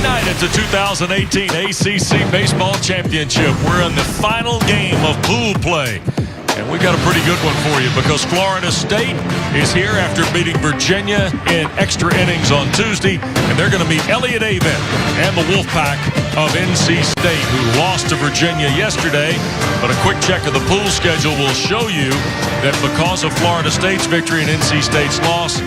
night at the 2018 ACC Baseball Championship. We're in the final game of pool play. And we got a pretty good one for you because Florida State is here after beating Virginia in extra innings on Tuesday. And they're going to meet Elliott Avent and the Wolfpack of NC State, who lost to Virginia yesterday. But a quick check of the pool schedule will show you that because of Florida State's victory and NC State's loss,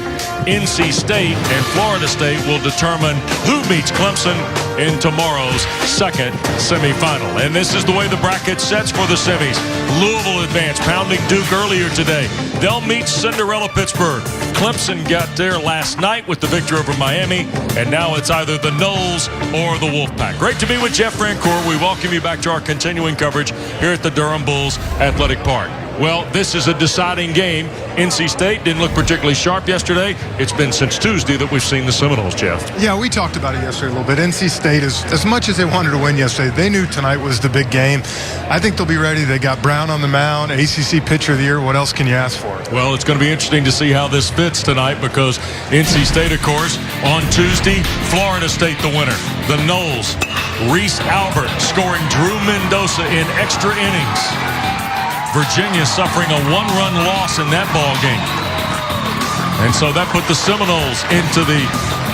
NC State and Florida State will determine who meets Clemson in tomorrow's second semifinal. And this is the way the bracket sets for the semis. Louisville advanced, pounding Duke earlier today. They'll meet Cinderella Pittsburgh. Clemson got there last night with the victory over Miami, and now it's either the Noles or the Wolfpack. Great to be with Jeff Francoeur. We welcome you back to our continuing coverage here at the Durham Bulls Athletic Park. Well, this is a deciding game. NC State didn't look particularly sharp yesterday. It's been since Tuesday that we've seen the Seminoles, Jeff. Yeah, we talked about it yesterday a little bit. NC State, as much as they wanted to win yesterday, they knew tonight was the big game. I think they'll be ready. They got Brown on the mound, ACC Pitcher of the Year. What else can you ask for? Well, it's going to be interesting to see how this fits tonight because NC State, of course, on Tuesday, Florida State the winner. The Noles, Reese Albert scoring Drew Mendoza in extra innings. Virginia suffering a one-run loss in that ball game. And so that put the Seminoles into the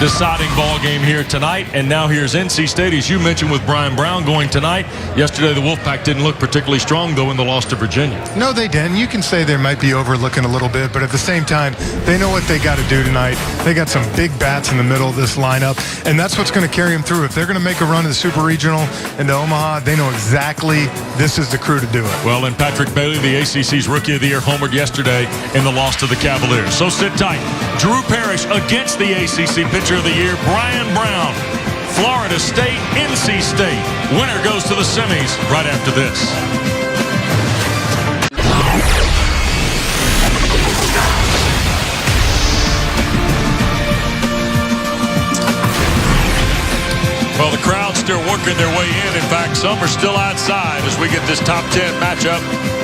deciding ball game here tonight. And now here's NC State, as you mentioned, with Brian Brown going tonight. Yesterday, the Wolfpack didn't look particularly strong, though, in the loss to Virginia. No, they didn't. You can say they might be overlooking a little bit, but at the same time, they know what they got to do tonight. They got some big bats in the middle of this lineup, and that's what's going to carry them through. If they're going to make a run to the Super Regional into Omaha, they know exactly this is the crew to do it. Well, and Patrick Bailey, the ACC's Rookie of the Year, homered yesterday in the loss to the Cavaliers. So sit tight. Drew Parrish against the ACC Pitcher of the Year, Brian Brown. Florida State, NC State. Winner goes to the semis right after this. Well, the crowd's still working their way in. In fact, some are still outside as we get this top 10 matchup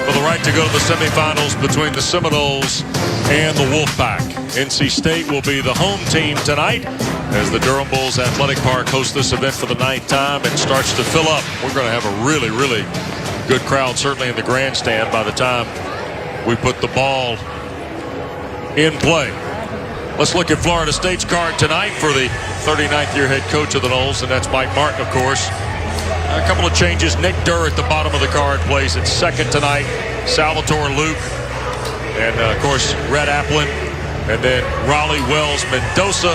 for the right to go to the semifinals between the Seminoles and the Wolfpack. NC State will be the home team tonight as the Durham Bulls Athletic Park hosts this event for the 9th time and starts to fill up. We're going to have a really, really good crowd, certainly in the grandstand, by the time we put the ball in play. Let's look at Florida State's card tonight for the 39th year head coach of the Noles, and that's Mike Martin, of course. A couple of changes. Nick Durr at the bottom of the card plays at second tonight. Salvatore Luke, and of course Red Applin, and then Raleigh Wells Mendoza.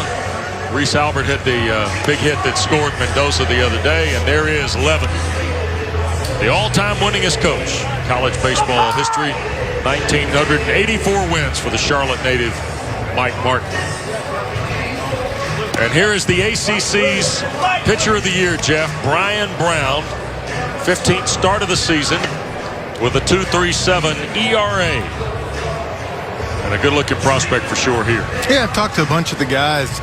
Reese Albert had the big hit that scored Mendoza the other day, and there is Levin, the all-time winningest coach. College baseball history, 1,984 wins for the Charlotte native Mike Martin. And here is the ACC's Pitcher of the Year, Jeff, Brian Brown. 15th start of the season with a 2.37 ERA. And a good-looking prospect for sure here. Yeah, I've talked to a bunch of the guys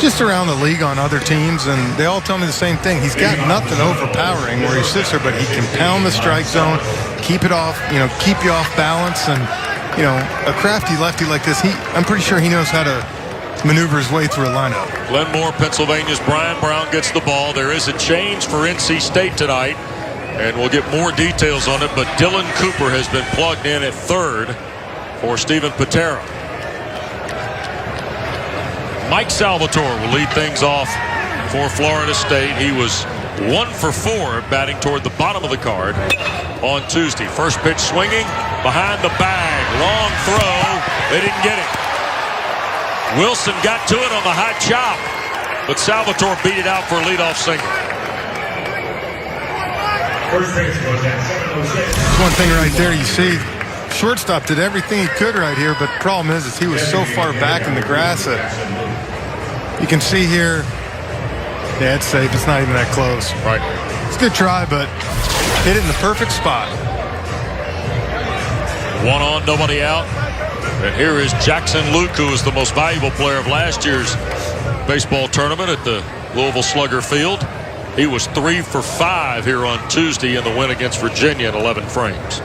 just around the league on other teams, and they all tell me the same thing. He's got nothing overpowering where he sits there, but he can pound the strike zone, keep it off, keep you off balance, and a crafty lefty like this, I'm pretty sure he knows how to maneuver his way through a lineup. Glenmore, Pennsylvania's Brian Brown gets the ball. There is a change for NC State tonight, and we'll get more details on it, but Dylan Cooper has been plugged in at third for Steven Patera. Mike Salvatore will lead things off for Florida State. He was 1 for 4 batting toward the bottom of the card on Tuesday. First pitch swinging behind the bag. Long throw. They didn't get it. Wilson got to it on the high chop, but Salvatore beat it out for a leadoff single. One thing right there, you see shortstop did everything he could right here, but the problem is he was so far back in the grass that you can see here. Yeah, it's safe. It's not even that close. Right. It's a good try, but hit it in the perfect spot. One on, nobody out. And here is Jackson Luke, who was the most valuable player of last year's baseball tournament at the Louisville Slugger Field. He was 3 for 5 here on Tuesday in the win against Virginia in 11 frames.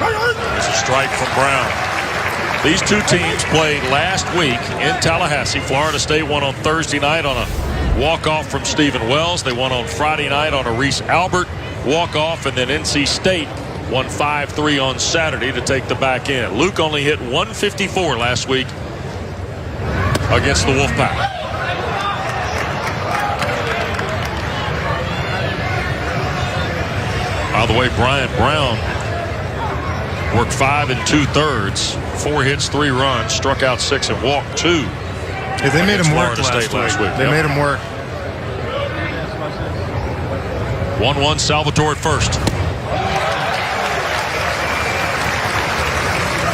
There's a strike from Brown. These two teams played last week in Tallahassee. Florida State won on Thursday night on a walk-off from Stephen Wells. They won on Friday night on a Reese Albert walk-off, and then NC State won 5-3 on Saturday to take the back end. Luke only hit 154 last week against the Wolfpack. By the way, Brian Brown worked 5 2/3, 4 hits, 3 runs, struck out 6 and walked 2. Yeah, they made him work last week. They made him work. 1-1 Salvatore at first.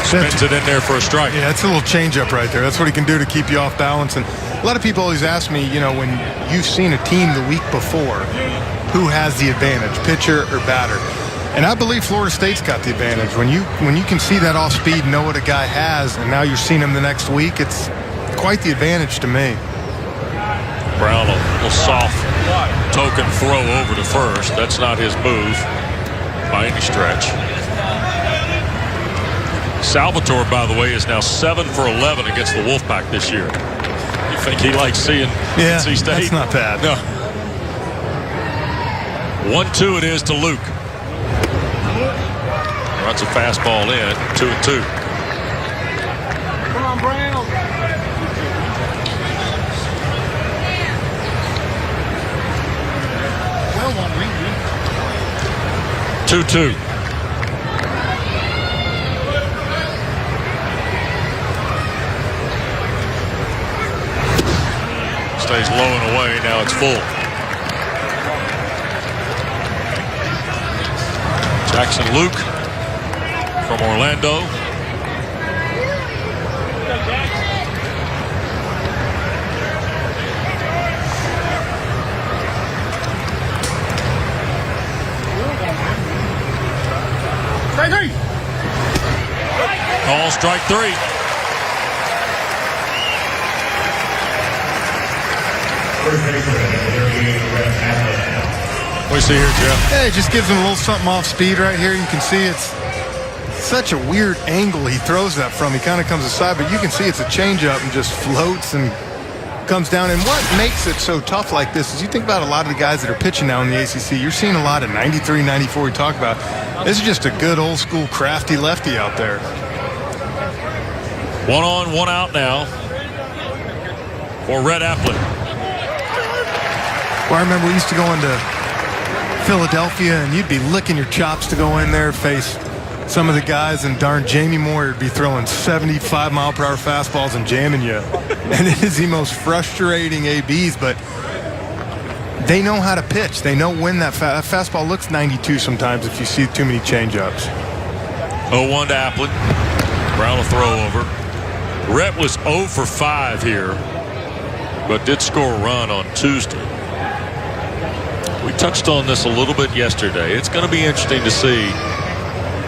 Spins it in there for a strike. Yeah, that's a little changeup right there. That's what he can do to keep you off balance. And a lot of people always ask me, you know, when you've seen a team the week before, who has the advantage, pitcher or batter? And I believe Florida State's got the advantage. When you can see that off speed, know what a guy has, and now you're seeing him the next week, it's quite the advantage to me. Brown, a little soft token throw over to first. That's not his move by any stretch. Salvatore, by the way, is now 7 for 11 against the Wolfpack this year. You think he likes seeing NC State? That's not bad. No. 1-2 it is to Luke. Runs a fastball in, 2-2. Come on, Brown. 2-2. Stays low and away. Now it's full. Jackson Luke from Orlando. Call strike 3. What do you see here, Jeff? Yeah, it just gives him a little something off speed right here. You can see it's such a weird angle he throws that from. He kind of comes aside, but you can see it's a changeup and just floats and comes down. And what makes it so tough like this is you think about a lot of the guys that are pitching now in the ACC. You're seeing a lot of 93, 94 we talk about. This is just a good old school crafty lefty out there. 1 on, 1 out now for Red Applin. Well, I remember we used to go into Philadelphia and you'd be licking your chops to go in there, face some of the guys, and darn Jamie Moore would be throwing 75-mile-per-hour fastballs and jamming you. And it is the most frustrating ABs, but they know how to pitch. They know when that fastball looks 92 sometimes if you see too many changeups. 0-1 to Applin. Brown will throw over. Rhett was 0 for 5 here, but did score a run on Tuesday. We touched on this a little bit yesterday. It's going to be interesting to see.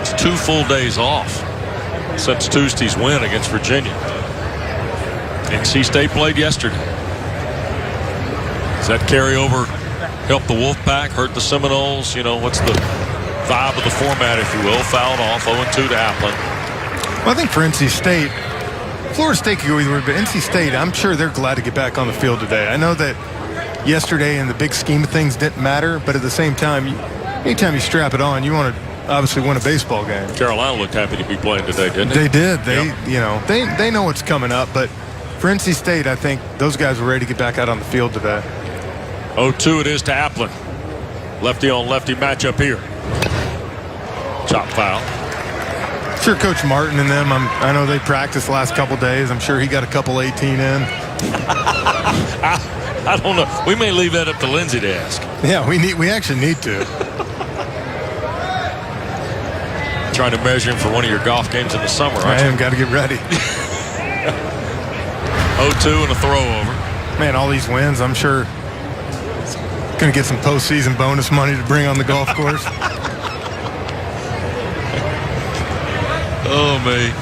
It's 2 full days off since Tuesday's win against Virginia. NC State played yesterday. Does that carryover help the Wolfpack, hurt the Seminoles? You know, what's the vibe of the format, if you will? Fouled off, 0-2 to Applin. Well, I think for NC State, Florida State could go either way, but NC State, I'm sure they're glad to get back on the field today. I know that yesterday in the big scheme of things didn't matter, but at the same time, anytime you strap it on, you want to obviously win a baseball game. Carolina looked happy to be playing today, didn't they? They did. You know, they know what's coming up, but for NC State, I think those guys were ready to get back out on the field today. 0-2 it is to Applin. Lefty on lefty matchup here. Chop foul. Sure, Coach Martin and them, I know they practiced the last couple days. I'm sure he got a couple 18 in. I don't know. We may leave that up to Lindsay to ask. Yeah, we actually need to. Trying to measure him for one of your golf games in the summer, aren't you? I am. Got to get ready. 0-2 and a throw over. Man, all these wins, I'm sure going to get some postseason bonus money to bring on the golf course. Oh, me.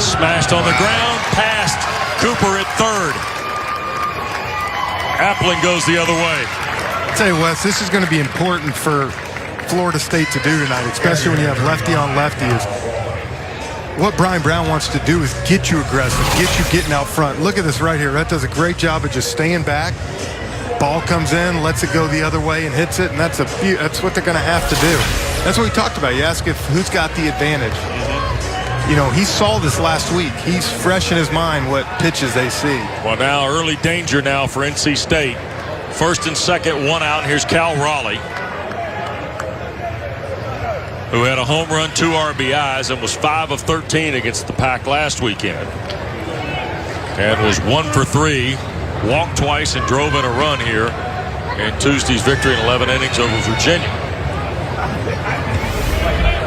Smashed on the ground, past Cooper at third. Applin goes the other way. I'll tell you, Wes, this is going to be important for Florida State to do tonight, especially when you have lefty on lefty, is what Brian Brown wants to do is get you aggressive, get you getting out front. Look at this right here. Rhett does a great job of just staying back. Ball comes in, lets it go the other way and hits it, and that's what they're going to have to do. That's what we talked about. You ask if who's got the advantage. You know, he saw this last week. He's fresh in his mind what pitches they see. Well, now early danger now for NC State. First and second, one out. Here's Cal Raleigh, who had a home run, 2 RBIs, and was 5 of 13 against the Pack last weekend. And was 1 for 3, walked twice, and drove in a run here in Tuesday's victory in 11 innings over Virginia.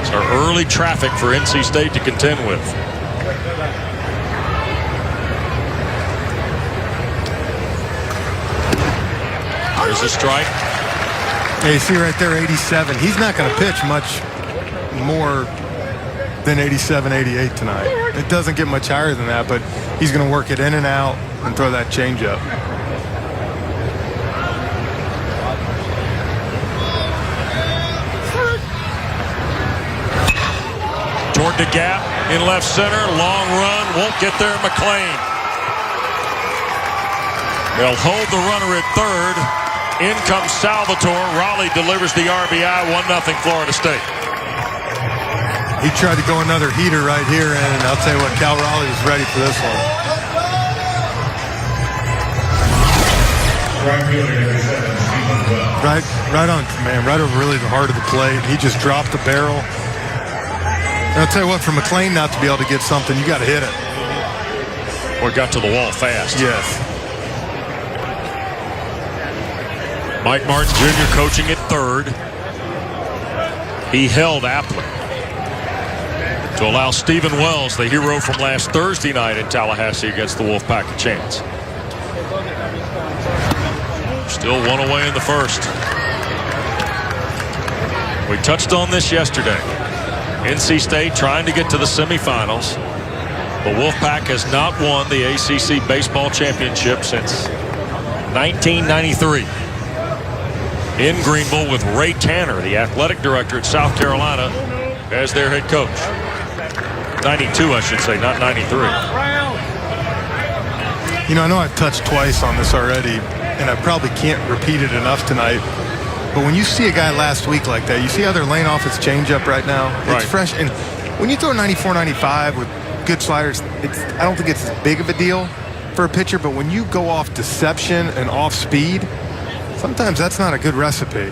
So early traffic for NC State to contend with. There's a strike. Hey, you see right there, 87. He's not going to pitch much more than 87, 88 tonight. It doesn't get much higher than that, but he's going to work it in and out and throw that changeup. Toward the gap in left center, long run, won't get there. McLean. They'll hold the runner at third. In comes Salvatore. Raleigh delivers the RBI. 1-0 Florida State. He tried to go another heater right here, and I'll tell you what, Cal Raleigh was ready for this one. Right on command, right over really the heart of the plate. He just dropped the barrel. And I'll tell you what, for McLean not to be able to get something, you got to hit it. Or got to the wall fast. Yes. Mike Martin Jr. coaching at third. He held aptly to allow Stephen Wells, the hero from last Thursday night in Tallahassee against the Wolfpack, a chance. Still one away in the first. We touched on this yesterday. NC State trying to get to the semifinals. The Wolfpack has not won the ACC Baseball Championship since 1993. In Greenville with Ray Tanner, the athletic director at South Carolina, as their head coach. 92, I should say, not 93. You know, I know I've touched twice on this already, and I probably can't repeat it enough tonight. But when you see a guy last week like that, you see how they're laying off his changeup right now. It's fresh. And when you throw 94, 95 with good sliders, I don't think it's as big of a deal for a pitcher. But when you go off deception and off speed, sometimes that's not a good recipe.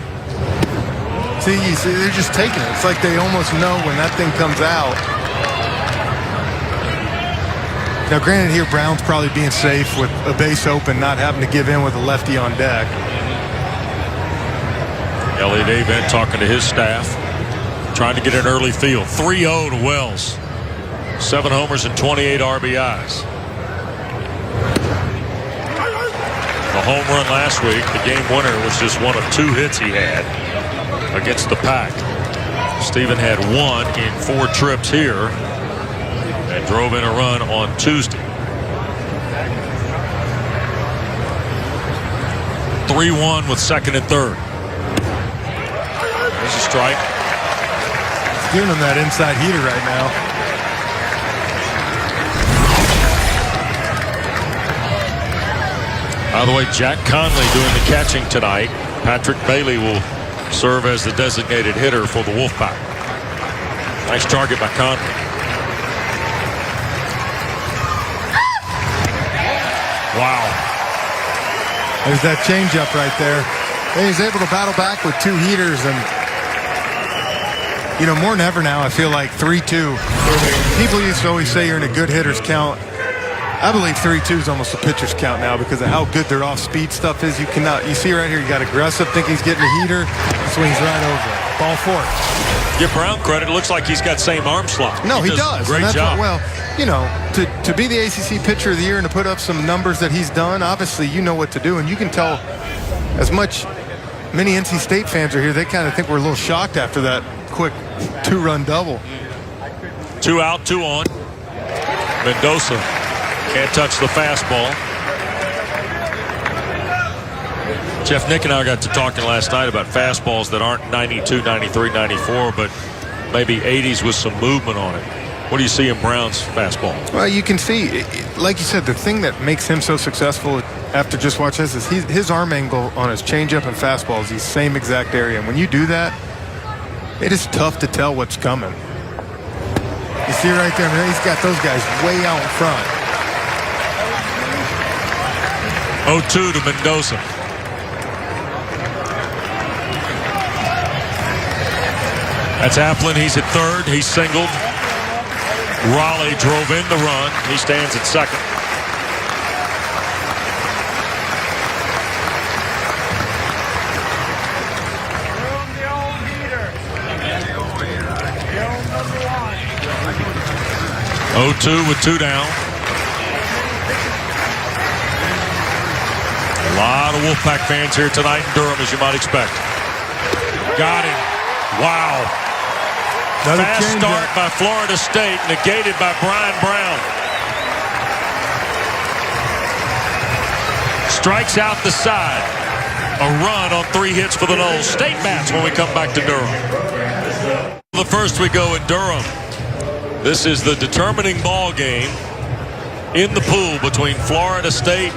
See, they're just taking it. It's like they almost know when that thing comes out. Now, granted here, Brown's probably being safe with a base open, not having to give in with a lefty on deck. Elliot Avent talking to his staff, trying to get an early field. 3-0 to Wells. 7 homers and 28 RBIs. The home run last week, the game winner, was just one of 2 hits he had against the Pack. Stephen had 1 in 4 trips here and drove in a run on Tuesday. 3-1 with second and third. There's a strike. He's giving him that inside heater right now. By the way, Jack Conley doing the catching tonight. Patrick Bailey will serve as the designated hitter for the Wolfpack. Nice target by Conley. Wow. There's that changeup right there. And he's able to battle back with 2 heaters, and you know, more than ever now, I feel like 3-2. People used to always say you're in a good hitter's count. I believe 3-2 is almost a pitcher's count now because of how good their off-speed stuff is. You see right here, you got aggressive, think he's getting a heater, swings right over it. Ball 4. Give Brown credit. It looks like he's got same arm slot. No, he does. Great job. Well, you know, to be the ACC Pitcher of the Year and to put up some numbers that he's done, obviously you know what to do, and you can tell as much. Many NC State fans are here. They kind of think we're a little shocked after that quick 2-run double. 2 out, 2 on. Mendoza can't touch the fastball. Jeff, Nick and I got to talking last night about fastballs that aren't 92, 93, 94, but maybe 80s with some movement on it. What do you see in Brown's fastball? Well, you can see, like you said, the thing that makes him so successful after just watch this is his arm angle on his changeup and fastball is the same exact area. And when you do that, it is tough to tell what's coming. You see right there, man, he's got those guys way out in front. 0-2 to Mendoza. That's Applin. He's at third. He's singled. Raleigh drove in the run. He stands at second. Oh, 2 with 2 down. A lot of Wolfpack fans here tonight in Durham, as you might expect. Got him. Wow. Another fast start by Florida State, negated by Brian Brown. Strikes out the side. A run on 3 hits for the Noles. State bats when we come back to Durham. The first we go in Durham. This is the determining ball game in the pool between Florida State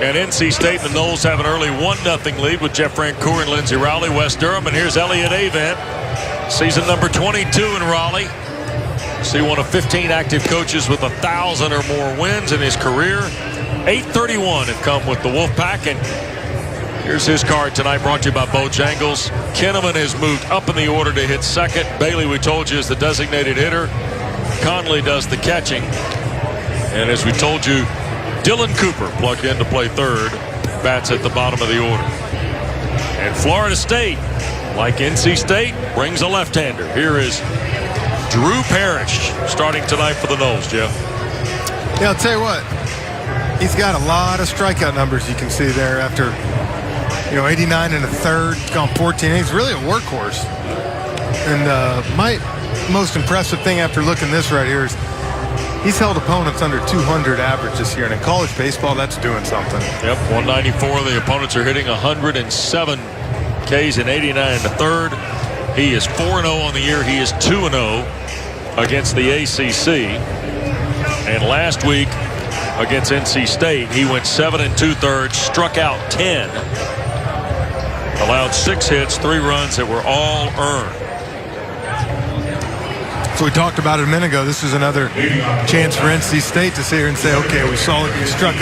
and NC State. The Noles have an early 1-0 lead with Jeff Francoeur and Lindsey Rowley, West Durham. And here's Elliott Avent, season number 22 in Raleigh. See, one of 15 active coaches with 1,000 or more wins in his career. 831 have come with the Wolfpack. And here's his card tonight, brought to you by Bojangles. Kinnaman has moved up in the order to hit second. Bailey, we told you, is the designated hitter. Conley does the catching. And as we told you, Dylan Cooper plugged in to play third. Bats at the bottom of the order. And Florida State, like NC State, brings a left-hander. Here is Drew Parrish starting tonight for the Noles, Jeff. Yeah, I'll tell you what. He's got a lot of strikeout numbers you can see there after, 89 and a third. He's gone 14. He's really a workhorse. And my most impressive thing after looking this right here is he's held opponents under 200 average this year. And in college baseball, that's doing something. Yep, 194. The opponents are hitting 107 Ks in 89 and a third. He is 4-0 on the year. He is 2-0 against the ACC. And last week against NC State, he went 7 2/3, struck out 10, allowed 6 hits, 3 runs that were all earned. So we talked about it a minute ago. This is another chance for NC State to sit here and say, okay, we saw it. You struck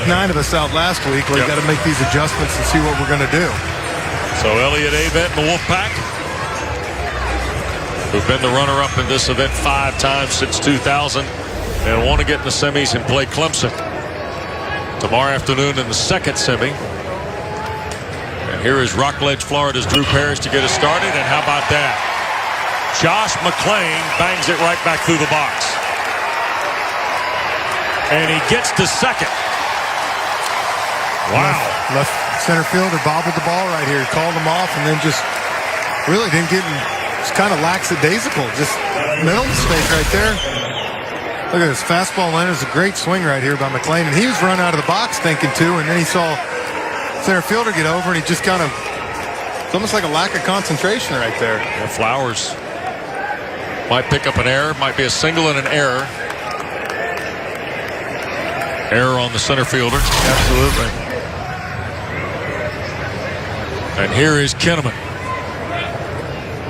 9 of us out last week. We've got to make these adjustments and see what we're going to do. So Elliott Avent and the Wolfpack, who've been the runner-up in this event 5 times since 2000, and want to get in the semis and play Clemson tomorrow afternoon in the second semi. And here is Rockledge, Florida's Drew Parrish to get us started. And how about that? Josh McClain bangs it right back through the box. And he gets to second. Wow. Left center fielder bobbled the ball right here. He called him off and then just really didn't get him. Just kind of lackadaisical. Just mental mistake right there. Look at this fastball line. It was a great swing right here by McClain. And he was run out of the box thinking too. And then he saw center fielder get over and he just kind of, it's almost like a lack of concentration right there. Yeah, Flowers might pick up an error. Might be a single and an error. Error on the center fielder. Absolutely. And here is Kinnaman,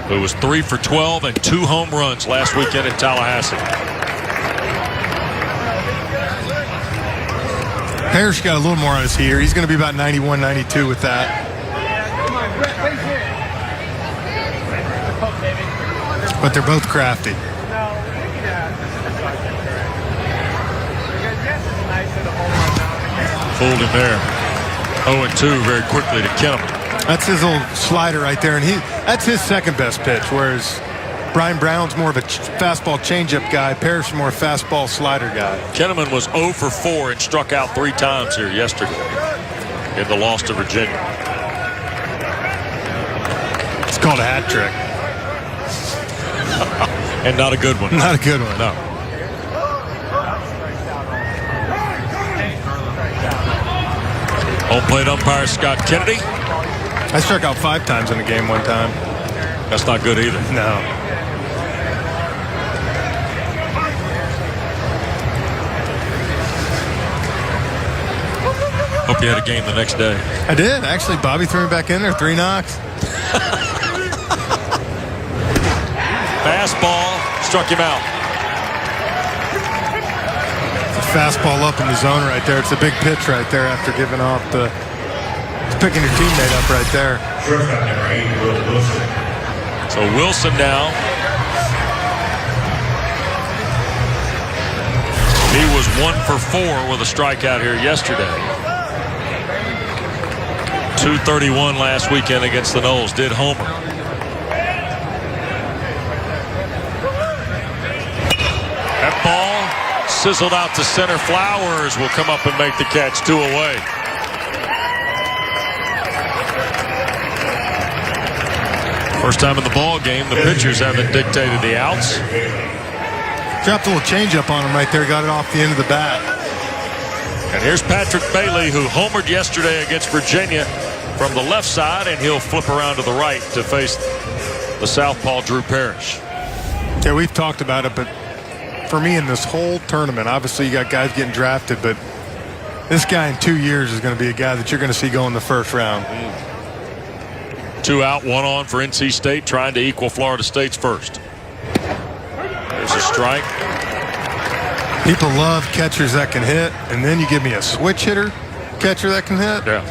who was 3 for 12 and 2 home runs last weekend in Tallahassee. Parrish got a little more on his heater. He's going to be about 91, 92 with that. But they're both crafty. Fooled him there. 0-2 very quickly to Kinnaman. That's his old slider right there, and that's his second best pitch, whereas Brian Brown's more of a fastball changeup guy. Parrish more fastball slider guy. Kinnaman was 0 for 4 and struck out 3 times here yesterday in the loss to Virginia. It's called a hat trick. And not a good one. Not a good one. No. Home plate umpire Scott Kennedy. I struck out 5 times in a game one time. That's not good either. No. Hope you had a game the next day. I did. Actually, Bobby threw me back in there. 3 knocks. Fastball struck him out. Fastball up in the zone right there. It's a big pitch right there after giving off the... It's picking your teammate up right there. So Wilson now. He was 1 for 4 with a strikeout here yesterday. 231 last weekend against the Noles. Did homer. That ball sizzled out to center. Flowers will come up and make the catch. 2 away. First time in the ball game, the pitchers haven't dictated the outs. Dropped a little changeup on him right there. Got it off the end of the bat. And here's Patrick Bailey, who homered yesterday against Virginia from the left side, and he'll flip around to the right to face the southpaw Drew Parrish. Yeah, we've talked about it, but for me in this whole tournament, obviously you got guys getting drafted, but this guy in 2 years is going to be a guy that you're going to see go in the first round. 2 out, 1 on for NC State, trying to equal Florida State's first. There's a strike. People love catchers that can hit, and then you give me a switch hitter catcher that can hit. Yeah.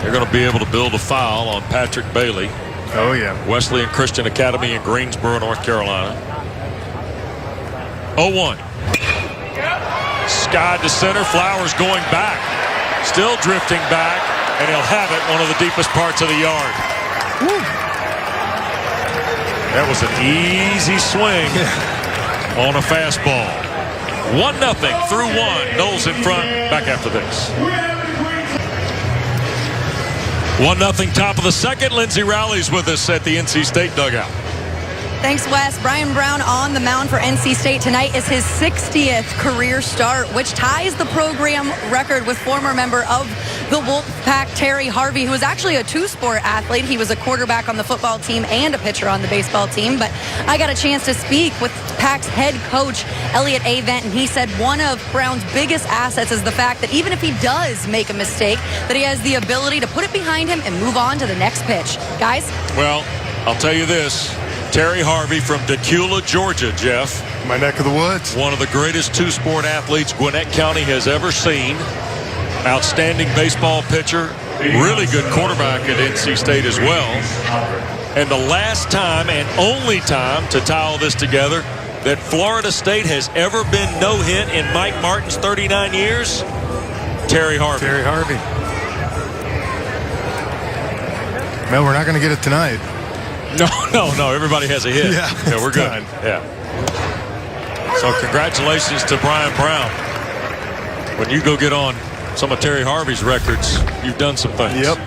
They're going to be able to build a foul on Patrick Bailey. Oh, yeah. Wesleyan Christian Academy in Greensboro, North Carolina. 0-1. Skied to center. Flowers going back. Still drifting back, and he'll have it one of the deepest parts of the yard. Woo. That was an easy swing on a fastball. 1-0 through 1. Noles in front. Back after this. 1-0 top of the second. Lindsey Rowley's with us at the NC State dugout. Thanks, Wes. Brian Brown on the mound for NC State tonight is his 60th career start, which ties the program record with former member of the Wolfpack, Terry Harvey, who was actually a 2-sport athlete. He was a quarterback on the football team and a pitcher on the baseball team. But I got a chance to speak with Pack's head coach, Elliot Avent, and he said one of Brown's biggest assets is the fact that even if he does make a mistake, that he has the ability to put it behind him and move on to the next pitch. Guys? Well, I'll tell you this. Terry Harvey from Decula, Georgia, Jeff. My neck of the woods. One of the greatest 2-sport athletes Gwinnett County has ever seen. Outstanding baseball pitcher. Really good quarterback at NC State as well. And the last time and only time to tie all this together that Florida State has ever been no-hit in Mike Martin's 39 years, Terry Harvey. Terry Harvey. No, we're not going to get it tonight. No. Everybody has a hit. Yeah, we're good. done. Yeah. So congratulations to Brian Brown. When you go get on some of Terry Harvey's records, you've done some things. Yep.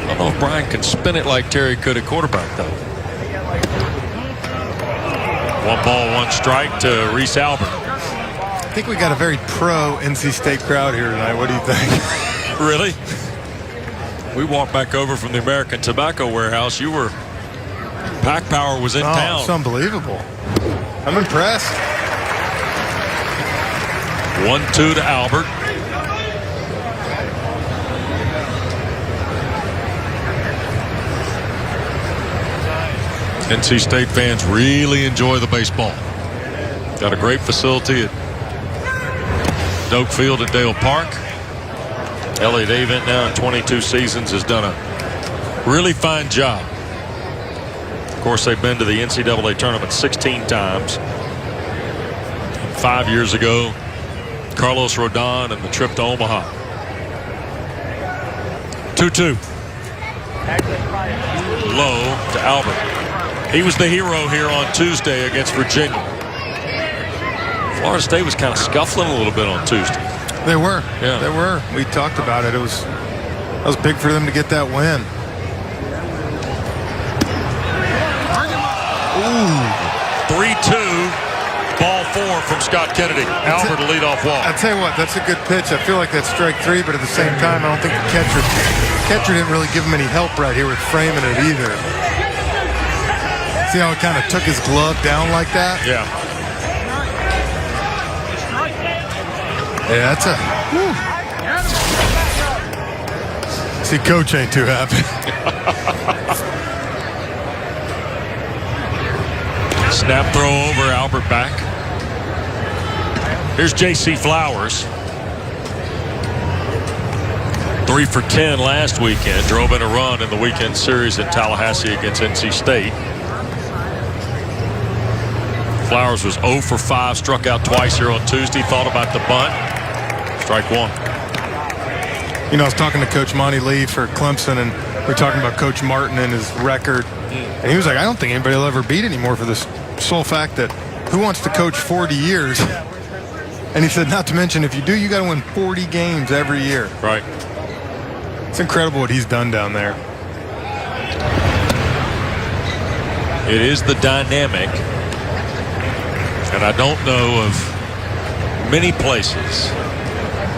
I don't know if Brian can spin it like Terry could at quarterback, though. 1 strike to Reese Albert. I think we got a very pro NC State crowd here tonight. What do you think? Really? We walked back over from the American Tobacco Warehouse. Pack Power was in town. It's unbelievable. I'm impressed. 1-2 to Albert. NC State fans really enjoy the baseball. Got a great facility at Doak Field at Dale Park. Elliot Avent now in 22 seasons has done a really fine job. Of course, they've been to the NCAA tournament 16 times. 5 years ago, Carlos Rodon and the trip to Omaha. 2-2. Low to Albert. He was the hero here on Tuesday against Virginia. Florida State was kind of scuffling a little bit on Tuesday. They were. Yeah. They were. We talked about it. That was big for them to get that win. Ooh. 3-2. Ball 0-4 from Scott Kennedy. Albert to lead off walk. I tell you what, that's a good pitch. I feel like that's strike 3, but at the same time, I don't think the catcher didn't really give him any help right here with framing it either. See how it kind of took his glove down like that? Yeah. Yeah, that's a... Whew. See, coach ain't too happy. Snap throw over, Albert back. Here's J.C. Flowers. 3 for 10 last weekend. Drove in a run in the weekend series in Tallahassee against NC State. Flowers was 0 for 5, struck out twice here on Tuesday. Thought about the bunt. Strike 1. You know, I was talking to Coach Monty Lee for Clemson, and we were talking about Coach Martin and his record. And he was like, I don't think anybody will ever beat anymore for this sole fact that who wants to coach 40 years? And he said, not to mention, if you do, you got to win 40 games every year. Right. It's incredible what he's done down there. It is the dynamic. And I don't know of many places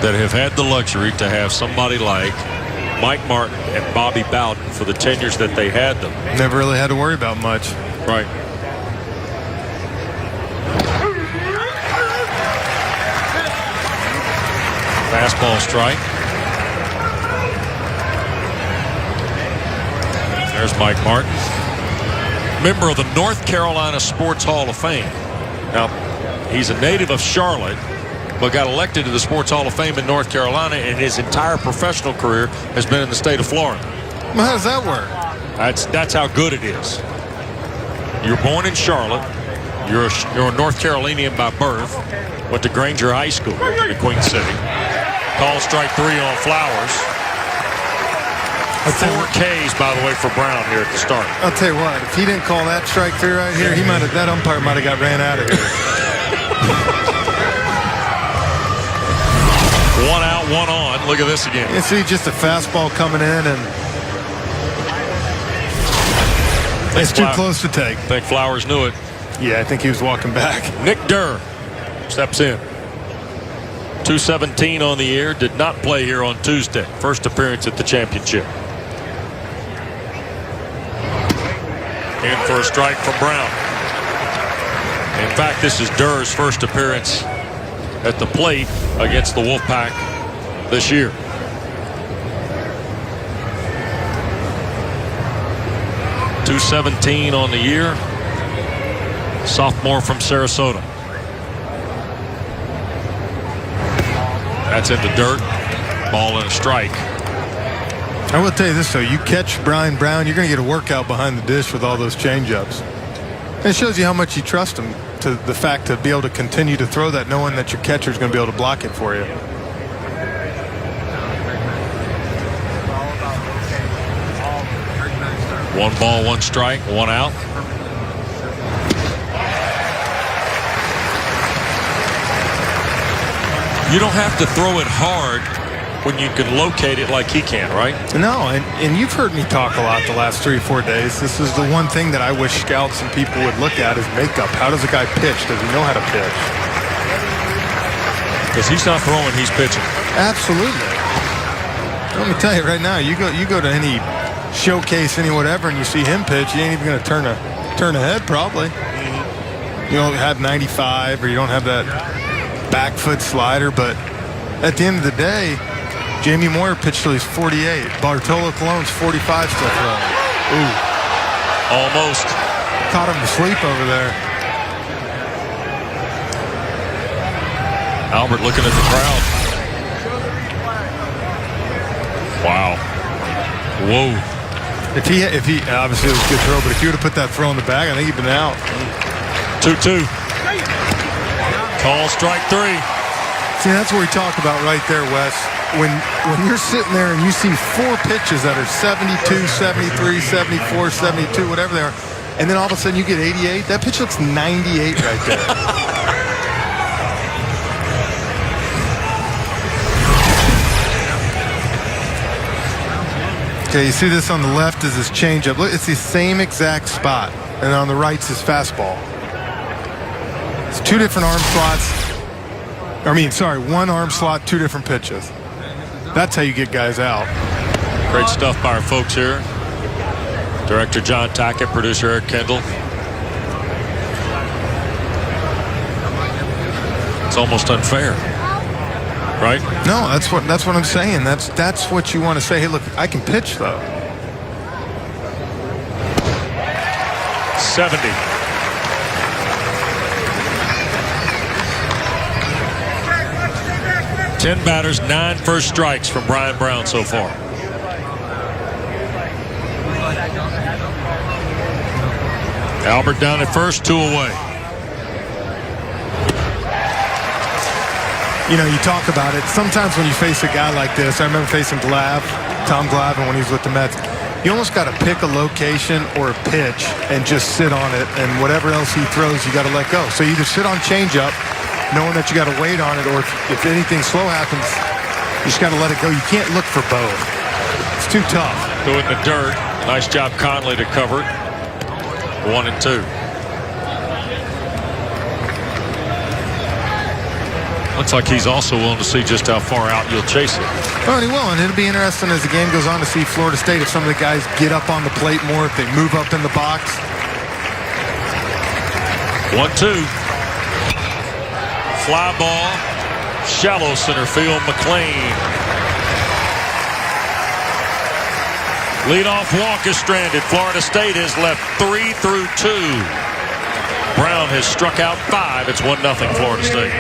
that have had the luxury to have somebody like Mike Martin and Bobby Bowden for the tenures that they had them. Never really had to worry about much. Right. Fastball strike. There's Mike Martin, member of the North Carolina Sports Hall of Fame. Now, he's a native of Charlotte, but got elected to the Sports Hall of Fame in North Carolina, and his entire professional career has been in the state of Florida. Well, how does that work? That's how good it is. You're born in Charlotte. You're a North Carolinian by birth. Went to Granger High School in Queen City. Call strike 3 on Flowers. 4 Ks, by the way, for Brown here at the start. I'll tell you what, if he didn't call that strike 3 right here, that umpire might have got ran out of here. 1 out, 1 on. Look at this again. You see just a fastball coming in, and it's too close to take. I think Flowers knew it. Yeah, I think he was walking back. Nick Durr steps in. 217 on the year. Did not play here on Tuesday. First appearance at the championship. In for a strike from Brown. In fact, this is Durr's first appearance at the plate against the Wolfpack this year. .217 on the year. Sophomore from Sarasota. That's in the dirt. Ball and a strike. I will tell you this, though. You catch Brian Brown, you're going to get a workout behind the dish with all those changeups. And it shows you how much you trust him, to the fact to be able to continue to throw that knowing that your catcher is going to be able to block it for you. One ball, 1 strike, 1 out. You don't have to throw it hard when you can locate it like he can, right? No, and you've heard me talk a lot the last 3 or 4 days. This is the one thing that I wish scouts and people would look at is makeup. How does a guy pitch? Does he know how to pitch? Because he's not throwing, he's pitching. Absolutely. Let me tell you right now, you go to any showcase, any whatever, and you see him pitch, you ain't even going to turn a head probably. You don't have 95, or you don't have that back foot slider, but at the end of the day, Jamie Moyer pitched till he's 48. Bartolo Colon's 45 still throwing. Ooh. Almost. Caught him asleep over there. Albert looking at the crowd. Wow. Whoa. If he obviously it was a good throw, but if you would have put that throw in the bag, I think he'd been out. 2-2. Call strike 3. See, that's what we talk about right there, Wes. When you're sitting there and you see 4 pitches that are 72, 73, 74, 72, whatever they are, and then all of a sudden you get 88, that pitch looks 98 right there. Okay, you see this on the left is his changeup. Look, it's the same exact spot, and on the right's his fastball. It's 2 different arm slots. One arm slot, 2 different pitches. That's how you get guys out. Great stuff by our folks here. Director John Tackett, producer Eric Kendall. It's almost unfair, right? No, that's what I'm saying. That's what you want to say. Hey, look, I can pitch though. 70. Ten batters, 9 first strikes from Brian Brown so far. Albert down at first, 2 away. You know, you talk about it. Sometimes when you face a guy like this, I remember facing Tom Glavine when he was with the Mets. You almost got to pick a location or a pitch and just sit on it, and whatever else he throws, you got to let go. So you either sit on changeup, knowing that you got to wait on it, or if anything slow happens, you just got to let it go. You can't look for both. It's too tough. Go in the dirt. Nice job, Conley, to cover it. 1 and 2. Looks like he's also willing to see just how far out you'll chase it. Well, he will, and it'll be interesting as the game goes on to see Florida State if some of the guys get up on the plate more, if they move up in the box. 1-2. Fly ball, shallow center field, McLean. Leadoff walk is stranded. Florida State has left 3 through 2. Brown has struck out 5. It's 1-0 Florida State.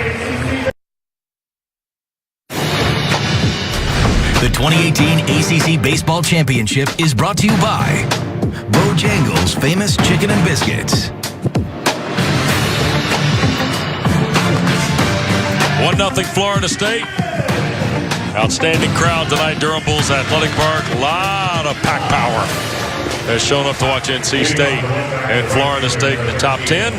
The 2018 ACC Baseball Championship is brought to you by Bojangles Famous Chicken and Biscuits. 1-0 Florida State. Outstanding crowd tonight, Durham Bulls Athletic Park. A lot of pack power has shown up to watch NC State and Florida State in the top 10.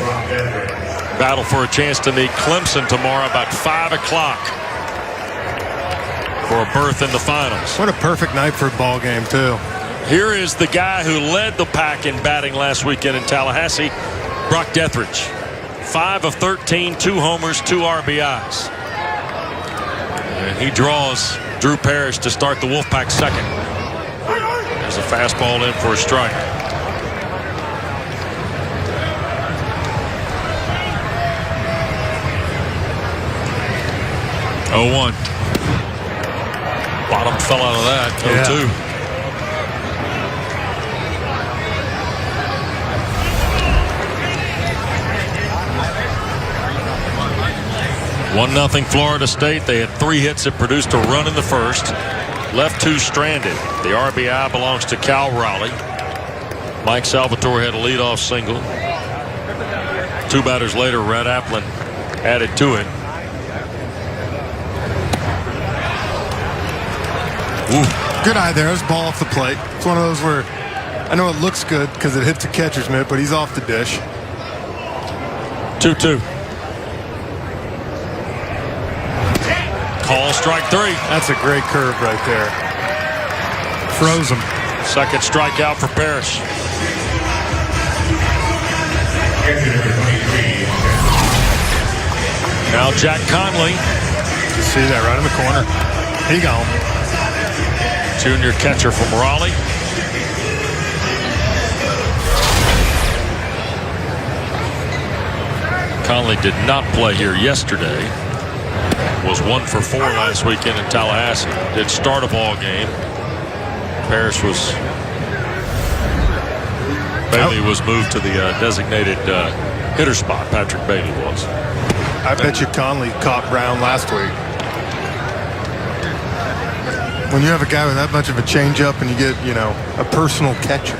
Battle for a chance to meet Clemson tomorrow about 5 o'clock for a berth in the finals. What a perfect night for a ball game, too. Here is the guy who led the pack in batting last weekend in Tallahassee, Brock Dethridge. 5 of 13, 2 homers, 2 RBIs. And he draws Drew Parrish to start the Wolfpack second. There's a fastball in for a strike. Oh, 1. Bottom fell out of that. 0-2. 1-0 Florida State. They had 3 hits that produced a run in the first. Left 2 stranded. The RBI belongs to Cal Raleigh. Mike Salvatore had a leadoff single. 2 batters later, Red Applin added to it. Ooh. Good eye there. There's a ball off the plate. It's one of those where I know it looks good because it hits the catcher's mitt, but he's off the dish. 2-2. Call strike 3. That's a great curve right there. Froze him. Second strikeout for Parrish. Now Jack Conley. See that right in the corner. He gone. Junior catcher from Raleigh. Conley did not play here yesterday. Was 1 for 4 last weekend in Tallahassee. Did start a ball game. Parrish was. Bailey was moved to the designated hitter spot. Patrick Bailey was. I bet you Conley caught Brown last week. When you have a guy with that much of a changeup and you get, you know, a personal catcher.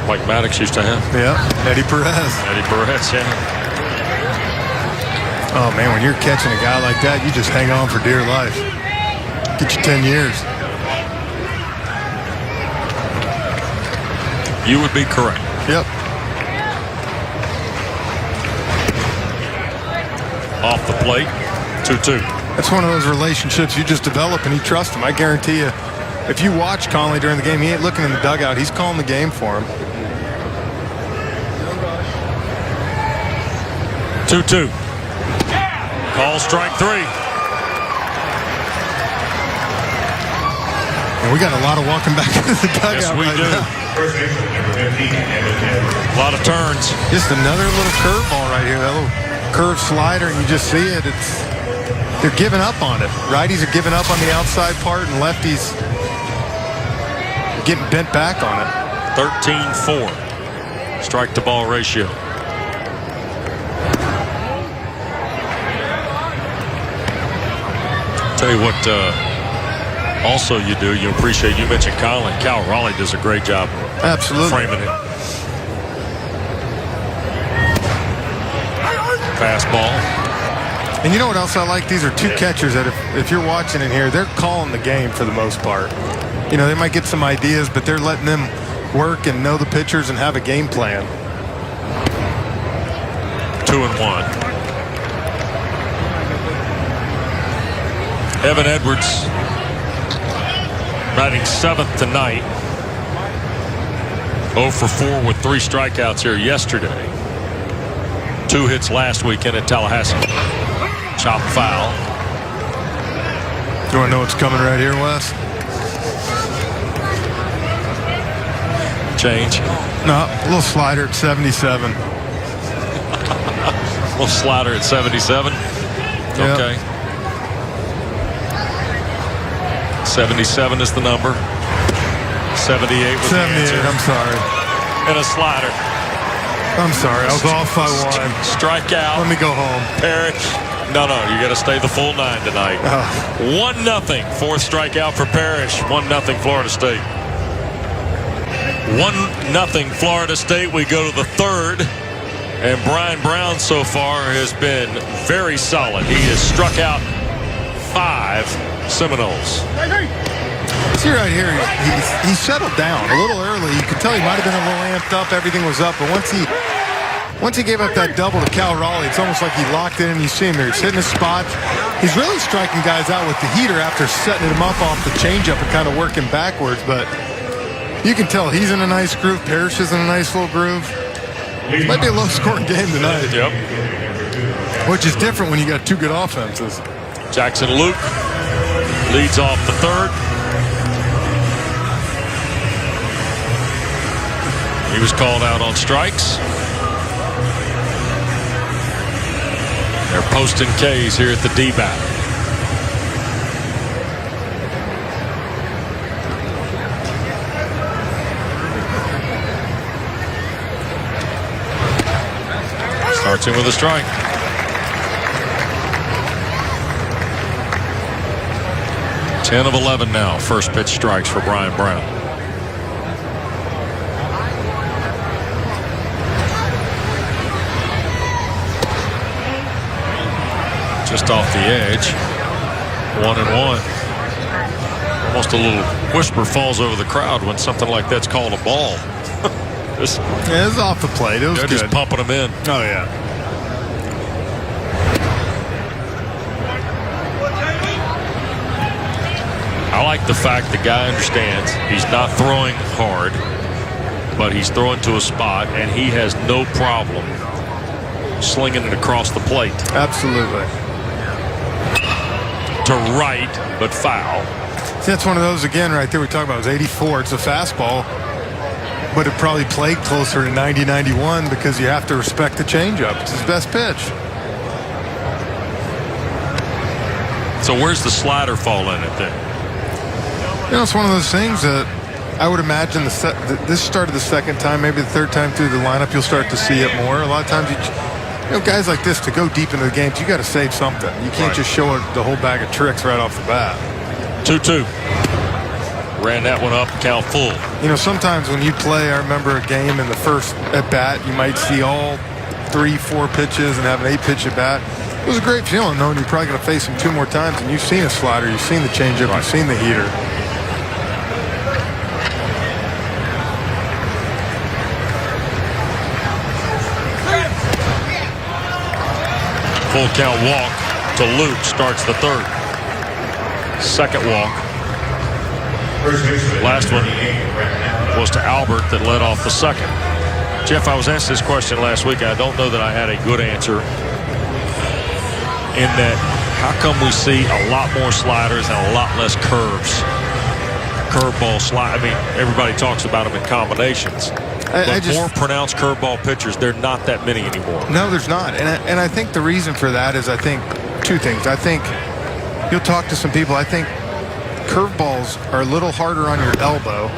Like Maddox used to have. Yeah, Eddie Perez. Eddie Perez, yeah. Oh, man, when you're catching a guy like that, you just hang on for dear life. Get you 10 years. You would be correct. Yep. Off the plate, 2-2. That's one of those relationships you just develop and you trust him. I guarantee you, if you watch Conley during the game, he ain't looking in the dugout. He's calling the game for him. 2-2. Call strike 3. And we got a lot of walking back into the dugout. Yes, we do. now. A lot of turns. Just another little curveball right here. That little curve slider, and you just see it. They're giving up on it. Righties are giving up on the outside part, and lefties getting bent back on it. 13-4. Strike to ball ratio. Tell you what, also you do. You appreciate. You mentioned Colin. Cal Raleigh does a great job. Absolutely. Framing it. Fastball. And you know what else I like? These are two catchers that if you're watching in here, they're calling the game for the most part. You know, they might get some ideas, but they're letting them work and know the pitchers and have a game plan. 2-1. Evan Edwards batting 7th tonight. 0 for 4 with 3 strikeouts here yesterday. 2 hits last weekend at Tallahassee. Chop foul. You want to know what's coming right here, Wes? Change. No, a little slider at 77. Little slider at 77. Yep. Okay. 77 is the number. 78 was the 78, answer. I'm sorry. And a slider. I'm sorry, I was off by 1. Strikeout. Let me go home. Parrish. No, you got to stay the full 9 tonight. 1-0. 4th strikeout for Parrish. 1-0 Florida State. 1-0 Florida State. We go to the 3rd. And Brian Brown so far has been very solid. He has struck out 5 Seminoles. See right here, he settled down a little early. You could tell he might have been a little amped up. Everything was up. But once he gave up that double to Cal Raleigh, it's almost like he locked it in. You see him there. He's hitting his spot. He's really striking guys out with the heater after setting him up off the changeup and kind of working backwards. But you can tell he's in a nice groove. Parrish is in a nice little groove. It might be a low-scoring game tonight. Yep. Which is different when you got 2 good offenses. Jackson Luke leads off the 3rd. He was called out on strikes. They're posting K's here at the D-back. Starts in with a strike. Ten of 11 now. First pitch strikes for Brian Brown. Just off the edge. 1-1. Almost a little whisper falls over the crowd when something like that's called a ball. Yeah, it was off the plate. It was They're good. just pumping them in. Oh, yeah. I like the fact the guy understands he's not throwing hard, but he's throwing to a spot, and he has no problem slinging it across the plate. Absolutely. To right, but foul. See, that's one of those, again, right there we talked about. It was 84. It's a fastball, but it probably played closer to 90-91 because you have to respect the changeup. It's his best pitch. So where's the slider fall in it then? You know, it's one of those things that I would imagine this started the 2nd time, maybe the 3rd time through the lineup, you'll start to see it more. A lot of times, you know, guys like this, to go deep into the games, you got to save something. You can't just show the whole bag of tricks right off the bat. 2-2. Ran that one up, count full. You know, sometimes when you play, I remember a game in the first at-bat, you might see all 3-4 pitches and have an 8-pitch at-bat. It was a great feeling knowing you're probably going to face him 2 more times, and you've seen a slider, you've seen the changeup, you've seen the heater. Full count walk to Luke starts the 3rd. 2nd walk. Last one was to Albert that led off the 2nd. Jeff, I was asked this question last week. I don't know that I had a good answer. in that how come we see a lot more sliders and a lot less curves? Curveball slide. I mean, everybody talks about them in combinations. But more pronounced curveball pitchers, there are not that many anymore. No, there's not. And I think the reason for that is, I think, two things. I think you'll talk to some people. I think curveballs are a little harder on your elbow.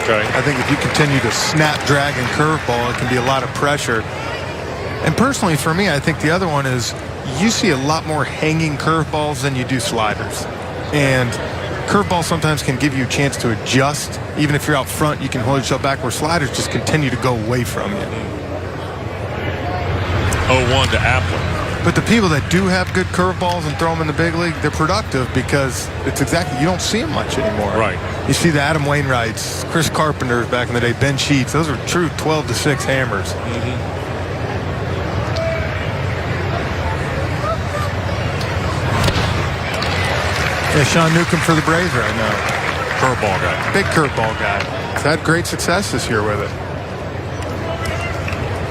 Okay. I think if you continue to snap, drag, and curveball, it can be a lot of pressure. And personally, for me, I think the other one is you see a lot more hanging curveballs than you do sliders. And curveballs sometimes can give you a chance to adjust. Even if you're out front, you can hold yourself back, where sliders just continue to go away from you. 0-1 to Applin. But the people that do have good curveballs and throw them in the big league, they're productive because it's exactly, you don't see them much anymore. Right. You see the Adam Wainwrights, Chris Carpenters back in the day, Ben Sheets. Those are true 12-6 hammers. Yeah, Sean Newcomb for the Braves right now. Curveball guy. Big curveball guy. He's had great success this year with it.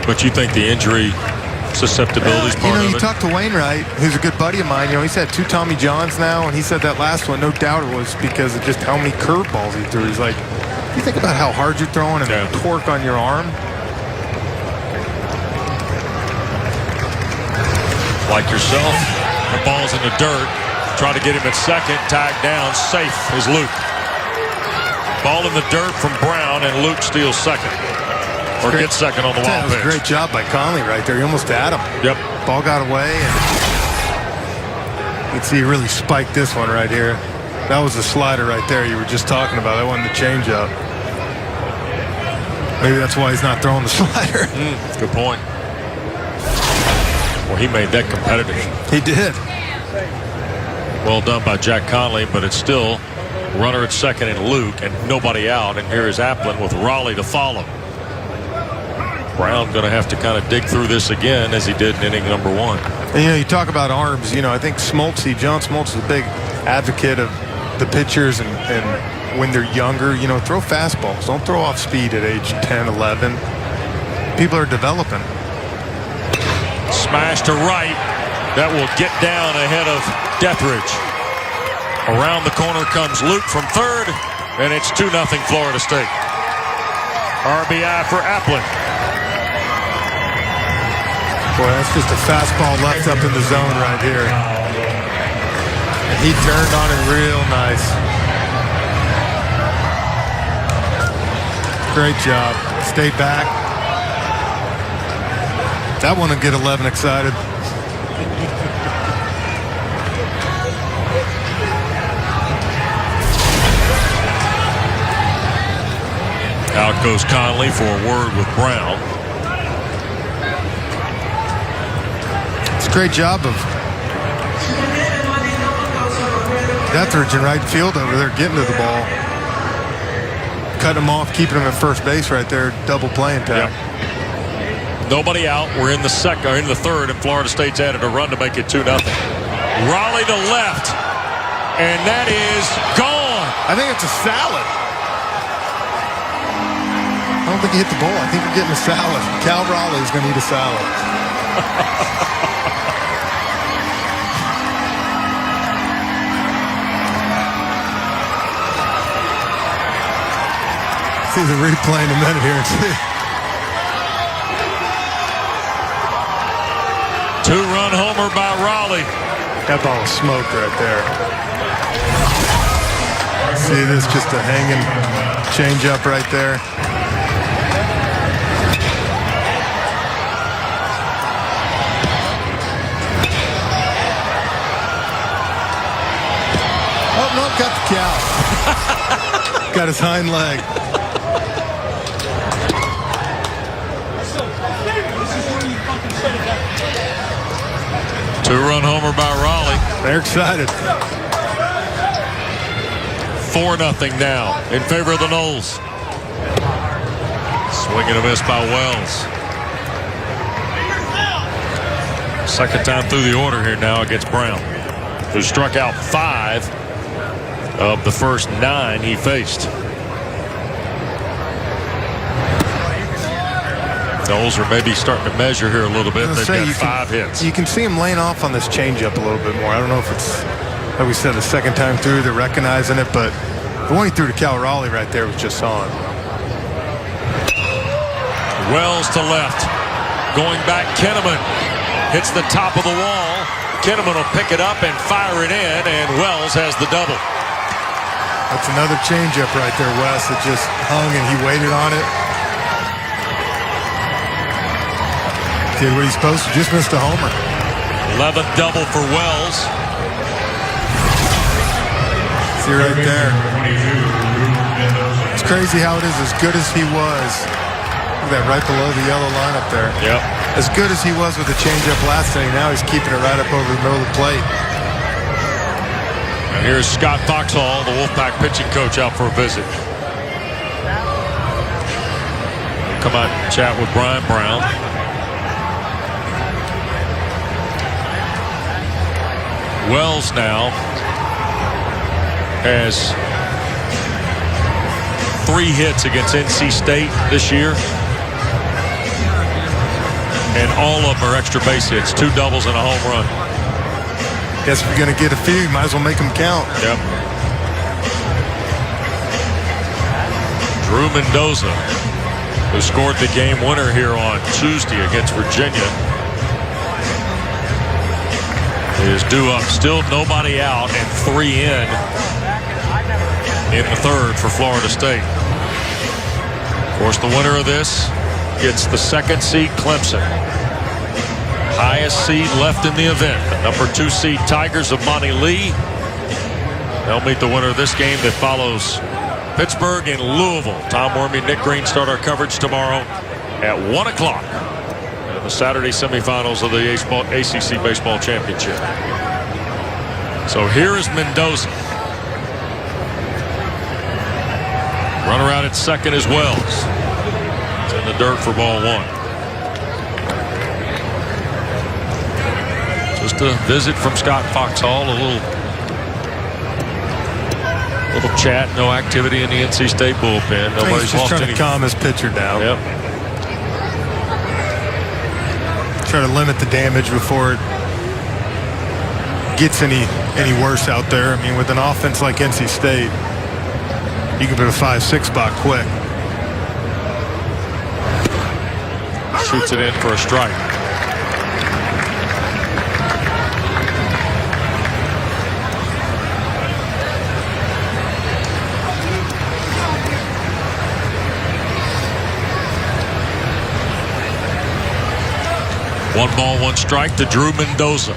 But you think the injury susceptibility is part of it? You talk to Wainwright, who's a good buddy of mine. He's had 2 Tommy Johns now, and he said that last one, no doubt it was because of just how many curveballs he threw. He's like, you think about how hard you're throwing and the torque on your arm. Like yourself, the ball's in the dirt. Try to get him at second, tagged down, safe is Luke. Ball in the dirt from Brown, and Luke steals second. Or gets second on the wild pitch. Great job by Conley right there. He almost had him. Yep. Ball got away, and you can see he really spiked this one right here. That was the slider right there you were just talking about. That wasn't the changeup. Maybe that's why he's not throwing the slider. Good point. Well, he made that competitive. He did. Well done by Jack Conley, but it's still runner at second and Luke, and nobody out. And here is Applin with Raleigh to follow. Brown going to have to kind of dig through this again as he did in inning number 1. And, you talk about arms. I think John Smoltz is a big advocate of the pitchers, and when they're younger, throw fastballs. Don't throw off speed at age 10, 11. People are developing. Smash to right. That will get down ahead of Deathridge. Around the corner comes Luke from third, and it's 2-0 Florida State. RBI for Applin. Boy, that's just a fastball left up in the zone right here. And he turned on it real nice. Great job. Stayed back. That one will get 11 excited. Out goes Conley for a word with Brown. It's a great job of Deathridge in right field over there, getting to the ball. Cutting him off, keeping him at first base right there. Double playing tag. Yep. Nobody out. We're in the third, and Florida State's added a run to make it 2-0. Raleigh to left, and that is gone. I think it's a salad. I don't think he hit the ball. I think you're getting a salad. Cal Raleigh is going to eat a salad. See the replay in a minute here and see. 2-run homer by Raleigh. That ball was smoked right there. See this, just a hanging changeup right there. Oh, no, got the cow. Got his hind leg. Two-run homer by Raleigh. They're excited. 4-0 now in favor of the Noles. Swing and a miss by Wells. Second time through the order here now against Brown, who struck out 5 of the first 9 he faced. Noles are maybe starting to measure here a little bit. They've got 5 hits. You can see him laying off on this changeup a little bit more. I don't know if it's, like we said, the second time through, they're recognizing it, but the one he threw to Cal Raleigh right there was just on. Wells to left. Going back, Kinnaman hits the top of the wall. Kinnaman will pick it up and fire it in, and Wells has the double. That's another changeup right there, Wes. It just hung and he waited on it. Did what he's supposed to. Just missed a homer. 11th double for Wells. See right there. It's crazy how it is. As good as he was. Look at that right below the yellow line up there. Yep. As good as he was with the changeup last inning, now he's keeping it right up over the middle of the plate. And here's Scott Foxhall, the Wolfpack pitching coach, out for a visit. Come out and chat with Brian Brown. Wells now has 3 hits against NC State this year. And all of them are extra base hits, 2 doubles and a home run. Guess if you're going to get a few, you might as well make them count. Yep. Drew Mendoza, who scored the game winner here on Tuesday against Virginia, is due up. Still nobody out and 3 in the 3rd for Florida State. Of course, the winner of this gets the 2nd seed Clemson. Highest seed left in the event. The number 2 seed Tigers of Monty Lee. They'll meet the winner of this game that follows Pittsburgh and Louisville. Tom Wormy, Nick Green start our coverage tomorrow at 1 o'clock. The Saturday semifinals of the ACC Baseball Championship. So here is Mendoza. Runner out at 2nd as Wells. It's in the dirt for ball 1. Just a visit from Scott Foxhall. A little chat. No activity in the NC State bullpen. Nobody's just lost trying any. to calm his pitcher down. Yep. Try to limit the damage before it gets any worse out there. I mean, with an offense like NC State, you can put a 5-6 spot quick. Shoots it in for a strike. One ball, 1 strike to Drew Mendoza.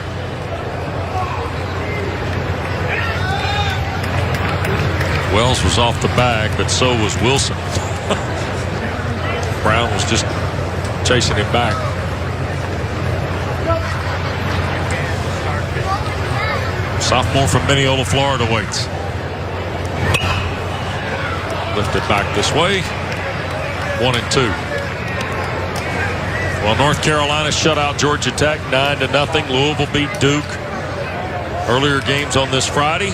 Wells was off the bag, but so was Wilson. Brown was just chasing him back. Sophomore from Mineola, Florida waits. Lifted back this way. 1-2. Well, North Carolina shut out Georgia Tech 9-0. Louisville beat Duke. Earlier games on this Friday.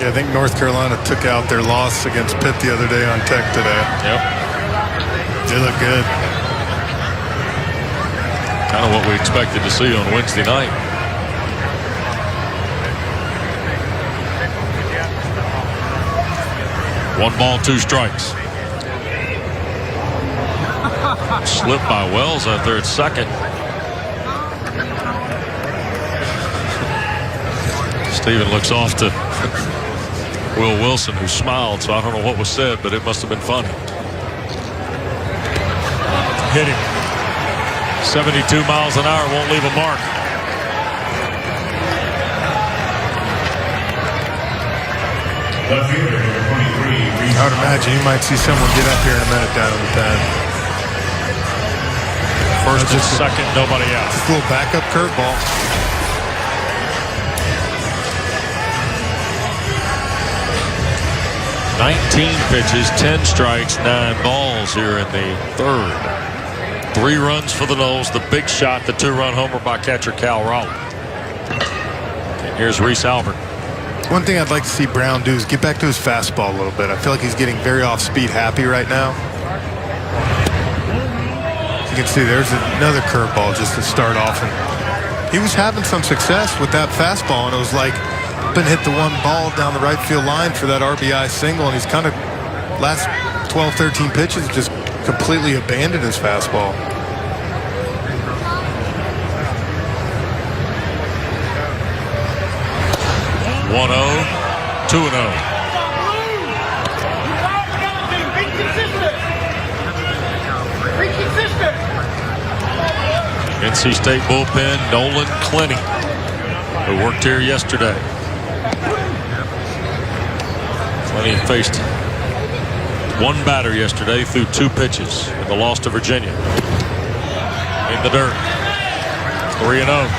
Yeah, I think North Carolina took out their loss against Pitt the other day on Tech today. Yep. They look good. Kind of what we expected to see on Wednesday night. One ball, 2 strikes. Slipped by Wells out there at 2nd. Steven looks off to Will Wilson, who smiled, so I don't know what was said, but it must have been funny. Hit him. 72 miles an hour, won't leave a mark. I would imagine you might see someone get up here in a minute down on the pad. First and 2nd, nobody out. Just a little backup curveball. "19 pitches, 10 strikes, 9 balls here in the 3rd. 3 runs for the Noles. The big shot, the 2-run homer by catcher Cal Raleigh. And here's Reese Albert. One thing I'd like to see Brown do is get back to his fastball a little bit. I feel like he's getting very off-speed happy right now. You can see there's another curveball just to start off. And he was having some success with that fastball, and it was like been hit the one ball down the right field line for that RBI single, and he's kind of last 12, 13 pitches just completely abandoned his fastball. One 0, 2-0. NC State bullpen, Nolan Clenny, who worked here yesterday. Clenny faced one batter yesterday through 2 pitches in the loss to Virginia. In the dirt. 3-0.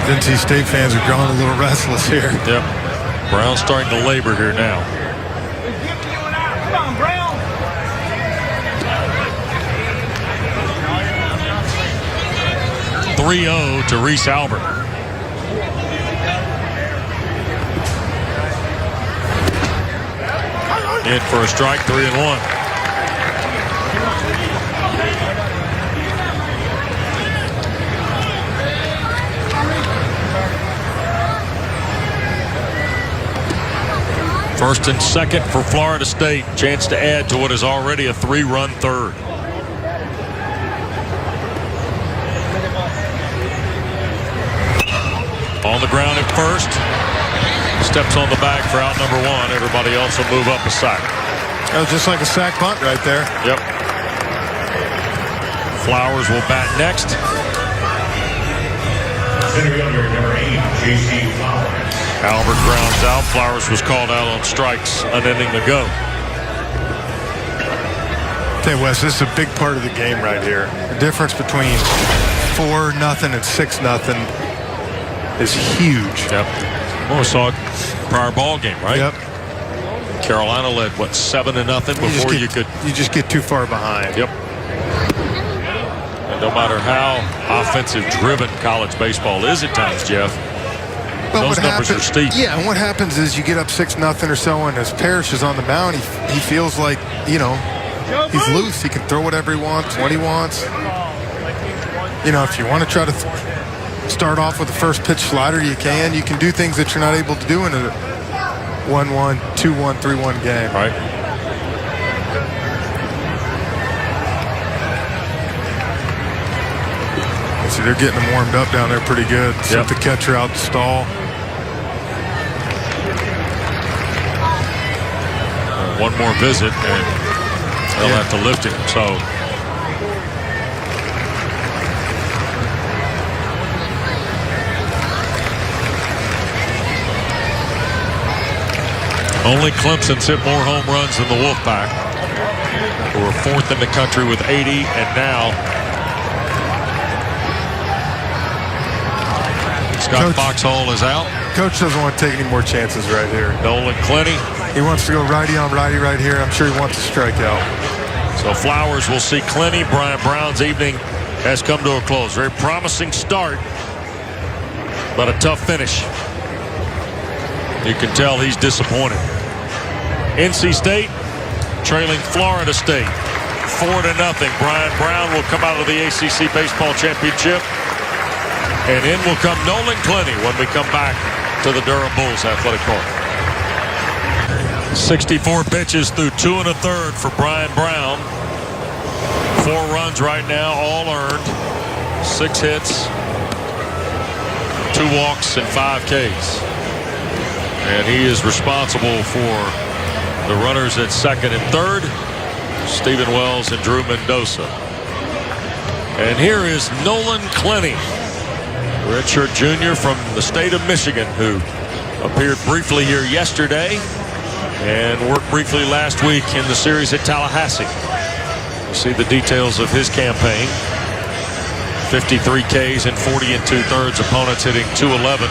NC State fans are growing a little restless here. Yep. Brown's starting to labor here now. Come on, Brown. 3-0 to Reese Albert. In for a strike, 3-1. First and second for Florida State. Chance to add to what is already a 3-run third. On the ground at first. Steps on the bag for out number 1. Everybody else will move up a sack. That was just like a sack bunt right there. Yep. Flowers will bat next. Albert grounds out. Flowers was called out on strikes, an inning ago. Hey, Wes, this is a big part of the game right here. The difference between 4-0 and 6-0 is huge. Yep. Well, we saw it prior ball game, right? Yep. Carolina led, what, 7-0 before you could. You just get too far behind. Yep. And no matter how offensive-driven college baseball is at times, Jeff, those numbers are steep. Yeah, and what happens is you get up 6-0 or so, and as Parrish is on the mound, he feels like, you know, he's loose. He can throw whatever he wants, when he wants. You know, if you want to try to start off with the first pitch slider, you can. You can do things that you're not able to do in a 1-1, 2-1, 3-1 game. Right. See, they're getting them warmed up down there pretty good. Sent the catcher out the stall. One more visit, and they'll have to lift him. So only Clemson's hit more home runs than the Wolfpack, who are 4th in the country with 80, and now Scott Foxhall is out. Coach doesn't want to take any more chances right here. Nolan Clenny. He wants to go righty on righty right here. I'm sure he wants to strike out. So Flowers will see Clenny. Brian Brown's evening has come to a close. Very promising start, but a tough finish. You can tell he's disappointed. NC State trailing Florida State 4-0. Brian Brown will come out of the ACC Baseball Championship. And in will come Nolan Clenny when we come back to the Durham Bulls Athletic Park. 64 pitches through 2 1/3 for Brian Brown. 4 runs right now, all earned. 6 hits, 2 walks, and 5 Ks. And he is responsible for the runners at second and third, Stephen Wells and Drew Mendoza. And here is Nolan Clenny, redshirt junior from the state of Michigan, who appeared briefly here yesterday and worked briefly last week in the series at Tallahassee. You see the details of his campaign. 53 Ks and 40 2/3. Opponents hitting .211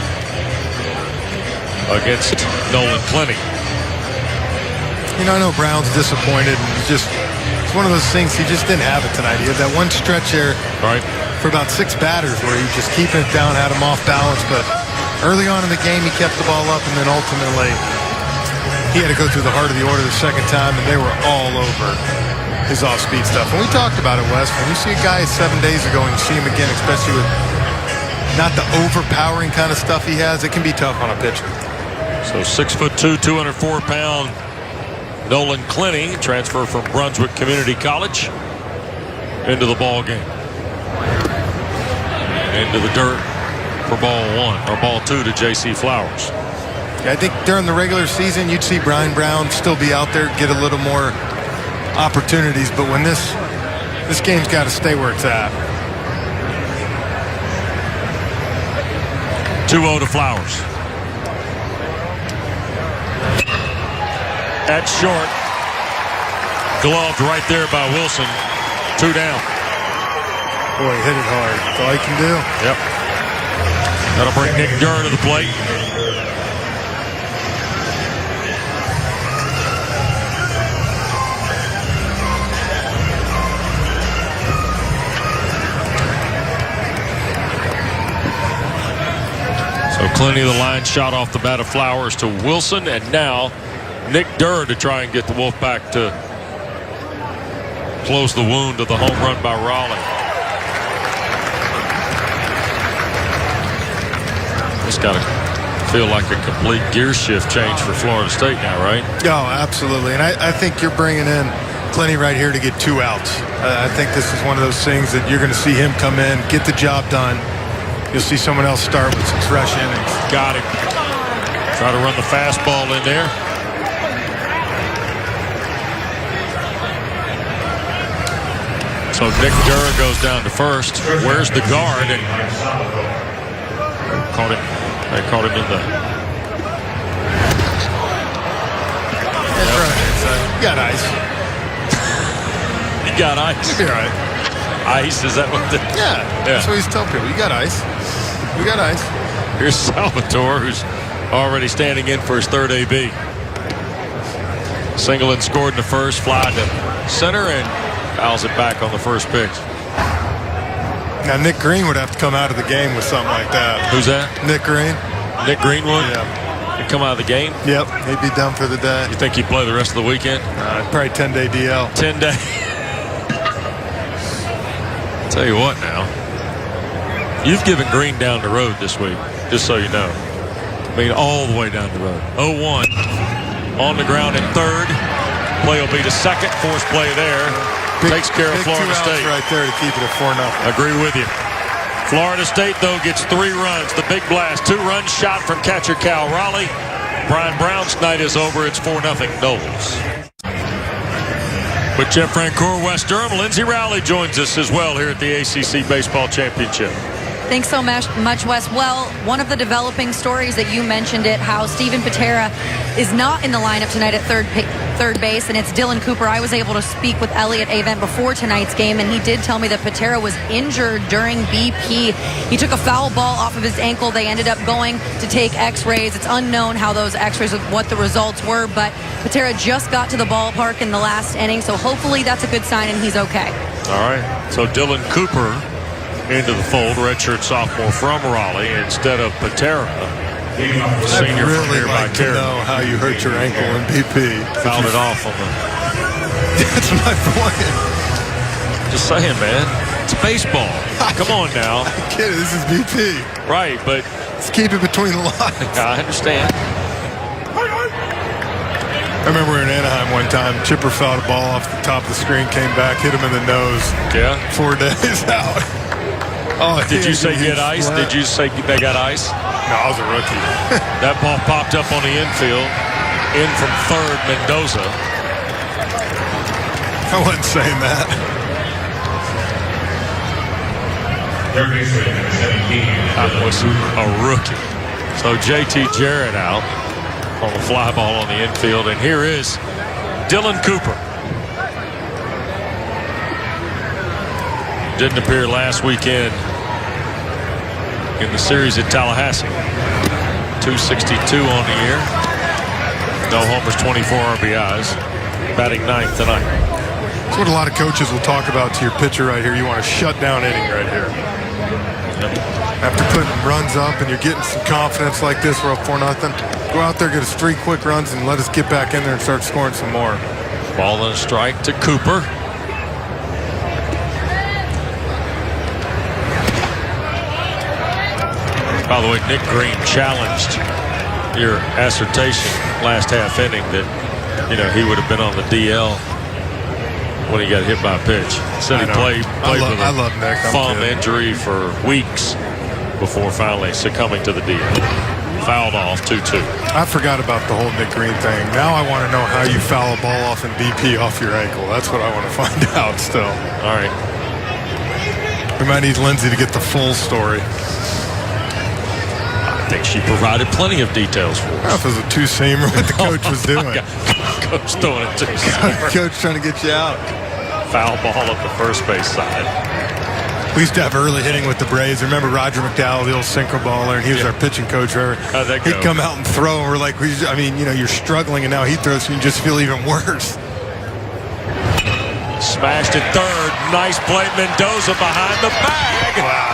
against Nolan Clenny. You know, I know Brown's disappointed. And it's one of those things. He just didn't have it tonight. He had that one stretch there for about 6 batters where he just keeping it down, had him off balance. But early on in the game, he kept the ball up, and then ultimately he had to go through the heart of the order the second time, and they were all over his off-speed stuff. And we talked about it, Wes. When you see a guy 7 days ago and you see him again, especially with not the overpowering kind of stuff he has, it can be tough on a pitcher. So 6'2", 204-pound Nolan Clenny, transfer from Brunswick Community College, into the ball game. Into the dirt for ball one, or ball two to J.C. Flowers. Yeah, I think during the regular season, you'd see Brian Brown still be out there, get a little more opportunities. But when this game's got to stay where it's at. 2-0 to Flowers. At short. Gloved right there by Wilson. 2 down. Boy, hit it hard. That's all he can do. Yep. That'll bring Nick Durr to the plate. So Clenny, the line shot off the bat of Flowers to Wilson, and now Nick Durr to try and get the Wolfpack to close the wound of the home run by Raleigh. It's got to feel like a complete gear shift change for Florida State now, right? Oh, absolutely. And I think you're bringing in Clenny right here to get 2 outs. I think this is one of those things that you're going to see him come in, get the job done. You'll see someone else start with some fresh innings. Got him. Try to run the fastball in there. So Nick Durr goes down to first. Where's the guard? And they caught him in the... That's right. You got ice. You got ice? You'll be all right. Ice? Is that what the... Yeah. That's what he's telling people. You got ice. We got ice. Here's Salvatore, who's already standing in for his third AB. Single and scored in the first, fly to center, and fouls it back on the first pitch. Now, Nick Green would have to come out of the game with something like that. Who's that? Nick Green. Nick Greenwood? Yeah. He'd come out of the game? Yep. He'd be done for the day. You think he'd play the rest of the weekend? Probably 10-day DL. 10 day. Tell you what now. You've given Green down the road this week, just so you know. I mean, all the way down the road. 0-1. On the ground in third. Play will be to second. Force play there. Takes care of Florida State. Right there to keep it at 4-0. Agree with you. Florida State, though, gets 3 runs. The big blast. 2-run shot from catcher Cal Raleigh. Brian Brown's night is over. It's 4-0 Noles. With Jeff Francoeur, West Durham, Lindsey Rowley joins us as well here at the ACC Baseball Championship. Thanks so much, Wes. Well, one of the developing stories that you mentioned it, how Steven Patera is not in the lineup tonight at third base, and it's Dylan Cooper. I was able to speak with Elliot Avent before tonight's game, and he did tell me that Patera was injured during BP. He took a foul ball off of his ankle. They ended up going to take x-rays. It's unknown how those x-rays, what the results were, but Patera just got to the ballpark in the last inning, so hopefully that's a good sign and he's okay. All right, so Dylan Cooper into the fold, redshirt sophomore from Raleigh instead of Patera, senior from nearby I'd really like to know how you hurt your ankle in BP. Fouled it off on the... That's my point. Just saying, man. It's baseball. Come on now. I get it. This is BP. Right, but... Let's keep it between the lines. I understand. I remember we were in Anaheim one time. Chipper fouled a ball off the top of the screen, came back, hit him in the nose. Yeah. 4 days out. Oh, did you say get ice? Did you say they got ice? No, I was a rookie. That ball popped up on the infield. In from third, Mendoza. I wasn't saying that. That was a rookie. So J.T. Jarrett out on the fly ball on the infield. And here is Dylan Cooper. Didn't appear last weekend in the series at Tallahassee. 262 on the year. No homers, 24 RBIs. Batting ninth tonight. That's what a lot of coaches will talk about to your pitcher right here. You want to shut down inning right here. After putting runs up and you're getting some confidence like this, we're up 4-0. Go out there, get us 3 quick runs, and let us get back in there and start scoring some more. Ball and a strike to Cooper. By the way, Nick Green challenged your assertion last half inning that, you know, he would have been on the DL when he got hit by a pitch. Said he played with a thumb injury for weeks before finally succumbing to the DL. Fouled off 2-2. I forgot about the whole Nick Green thing. Now I want to know how you foul a ball off in BP off your ankle. That's what I want to find out still. All right. We might need Lindsay to get the full story. I think she provided plenty of details for us. That was a 2-seamer what the coach was doing. Coach throwing a 2-seamer. Coach trying to get you out. Foul ball up the first base side. We used to have early hitting with the Braves. Remember Roger McDowell, the old synchro baller, and he was our pitching coach. How'd that go? He'd come out and throw, and we're like, I mean, you know, you're struggling, and now he throws, and you just feel even worse. Smashed at third. Nice play. Mendoza behind the bag. Wow.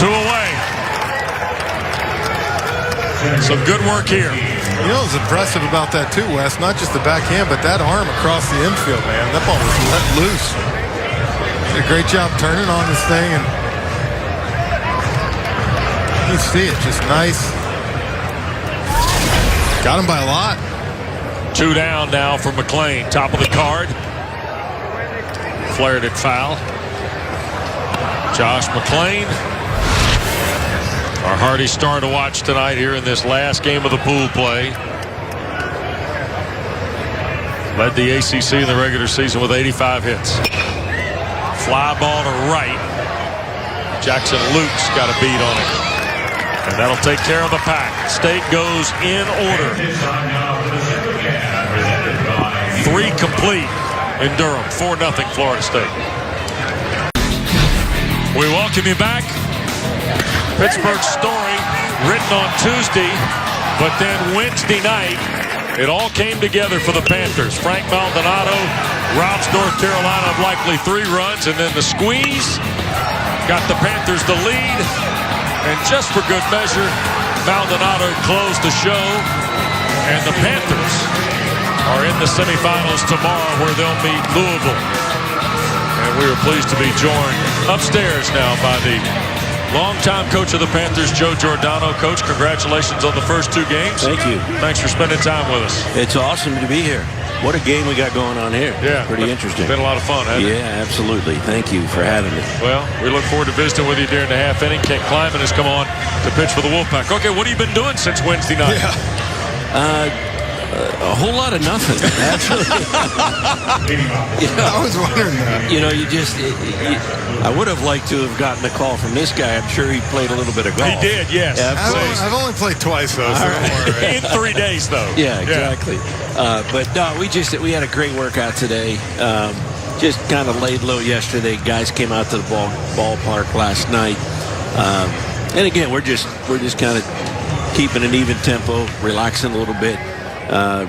2 away. Some good work here. You know what's impressive about that too, Wes? Not just the backhand, but that arm across the infield, man. That ball was let loose. Did a great job turning on this thing, and you see it, just nice. Got him by a lot. 2 down now for McLean. Top of the card. Flared it foul. Josh McLean. Our hearty star to watch tonight here in this last game of the pool play. Led the ACC in the regular season with 85 hits. Fly ball to right. Jackson Luke's got a beat on it. And that'll take care of the pack. State goes in order. 3 complete in Durham. 4-0 Florida State. We welcome you back. Pittsburgh's story written on Tuesday, but then Wednesday night, it all came together for the Panthers. Frank Maldonado robs North Carolina of likely 3 runs, and then the squeeze got the Panthers the lead. And just for good measure, Maldonado closed the show, and the Panthers are in the semifinals tomorrow where they'll meet Louisville. And we are pleased to be joined upstairs now by the longtime coach of the Panthers, Joe Giordano. Coach, congratulations on the first 2 games. Thank you. Thanks for spending time with us. It's awesome to be here. What a game we got going on here. Yeah. Pretty interesting. It's been a lot of fun, hasn't it? Yeah, absolutely. Thank you for having me. Well, we look forward to visiting with you during the half inning. Kent Kleiman has come on to pitch for the Wolfpack. Okay, what have you been doing since Wednesday night? Yeah. A whole lot of nothing, actually. I was wondering that. You know, I would have liked to have gotten a call from this guy. I'm sure he played a little bit of golf. He did, yes. I've only played twice, though. So In 3 days, though. Yeah, exactly. But no, we had a great workout today. Just kind of laid low yesterday. Guys came out to the ballpark last night. And again, we're just kind of keeping an even tempo, relaxing a little bit.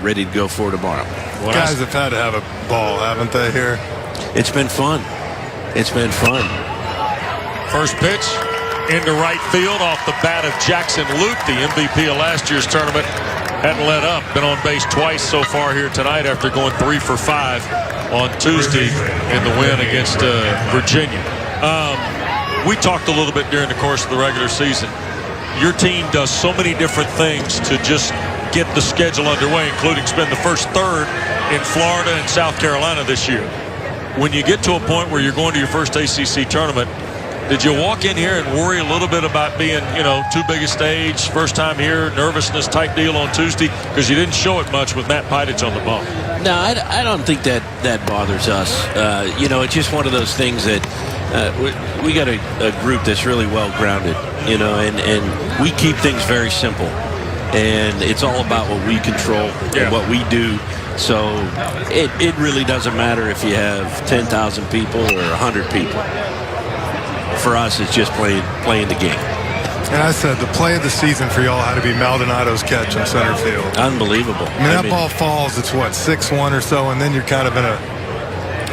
Ready to go for tomorrow. Guys have had to have a ball, haven't they, here? It's been fun. It's been fun. First pitch into right field off the bat of Jackson Luke, the MVP of last year's tournament. Hadn't let up. Been on base twice so far here tonight after going 3 for 5 on Tuesday in the win against Virginia. We talked a little bit during the course of the regular season. Your team does so many different things to just get the schedule underway, including spend the first third in Florida and South Carolina this year. When you get to a point where you're going to your first ACC tournament, did you walk in here and worry a little bit about being, you know, too big a stage, first time here, nervousness type deal on Tuesday? Because you didn't show it much with Matt Pidich on the bump. No, I don't think that bothers us. You know, it's just one of those things that we got a group that's really well grounded, you know, and we keep things very simple. And it's all about what we control and what we do. So it really doesn't matter if you have 10,000 people or 100 people. For us, it's just playing the game. And I said the play of the season for y'all had to be Maldonado's catch in center field. Unbelievable. I mean, that ball falls, it's what, 6-1 or so, and then you're kind of in a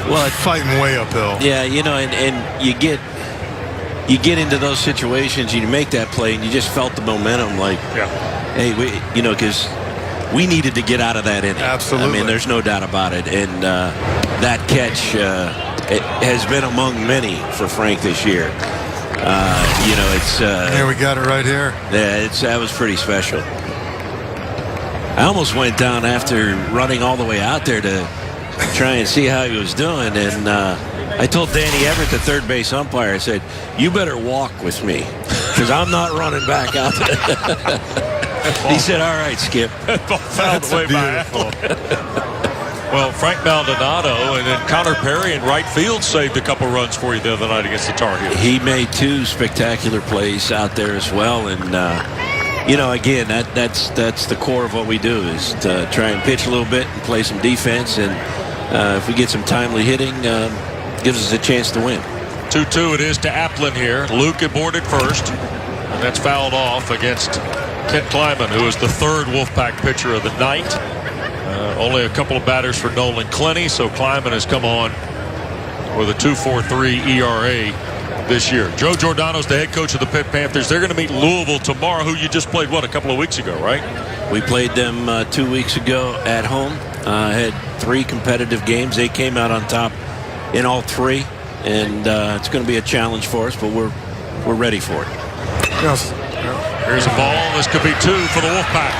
Well, fighting way uphill. Yeah, and you get into those situations and you make that play and you just felt the momentum like, hey, because we needed to get out of that inning. Absolutely. I mean, there's no doubt about it. And that catch it has been among many for Frank this year. It's... Here, we got it right here. Yeah, that was pretty special. I almost went down after running all the way out there to try and see how he was doing. And I told Danny Everett, the third base umpire, I said, you better walk with me because I'm not running back out there. He said, all right, Skip. Found the way by Well, Frank Maldonado and then Connor Perry in right field saved a couple runs for you the other night against the Tar Heels. He made 2 spectacular plays out there as well. And, again, that's the core of what we do is to try and pitch a little bit and play some defense. And if we get some timely hitting, gives us a chance to win. 2-2 it is to Applin here. Luke aboard at first, and that's fouled off against Kent Kleiman, who is the third Wolfpack pitcher of the night. Only a couple of batters for Nolan Clenny, so Kleiman has come on with a 2.43 ERA this year. Joe Giordano's the head coach of the Pitt Panthers. They're going to meet Louisville tomorrow, who you just played, a couple of weeks ago, right? We played them 2 weeks ago at home. Had 3 competitive games. They came out on top in all 3, and it's going to be a challenge for us, but we're ready for it. Yes. Here's a ball. This could be 2 for the Wolfpack.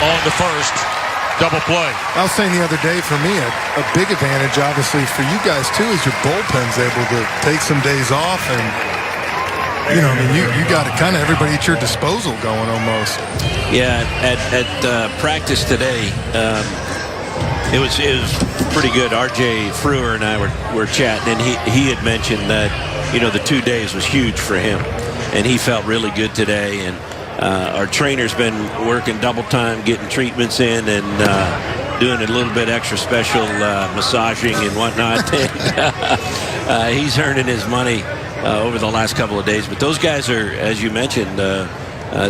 On to first. Double play. I was saying the other day, for me, a big advantage, obviously, for you guys, too, is your bullpen's able to take some days off. And, you got it kind of everybody at your disposal going almost. Yeah, at practice today, it was pretty good. R.J. Frewer and I were chatting, and he had mentioned that, the 2 days was huge for him. And he felt really good today. And our trainer's been working double time, getting treatments in, and doing a little bit extra special massaging and whatnot. He's earning his money over the last couple of days. But those guys are, as you mentioned,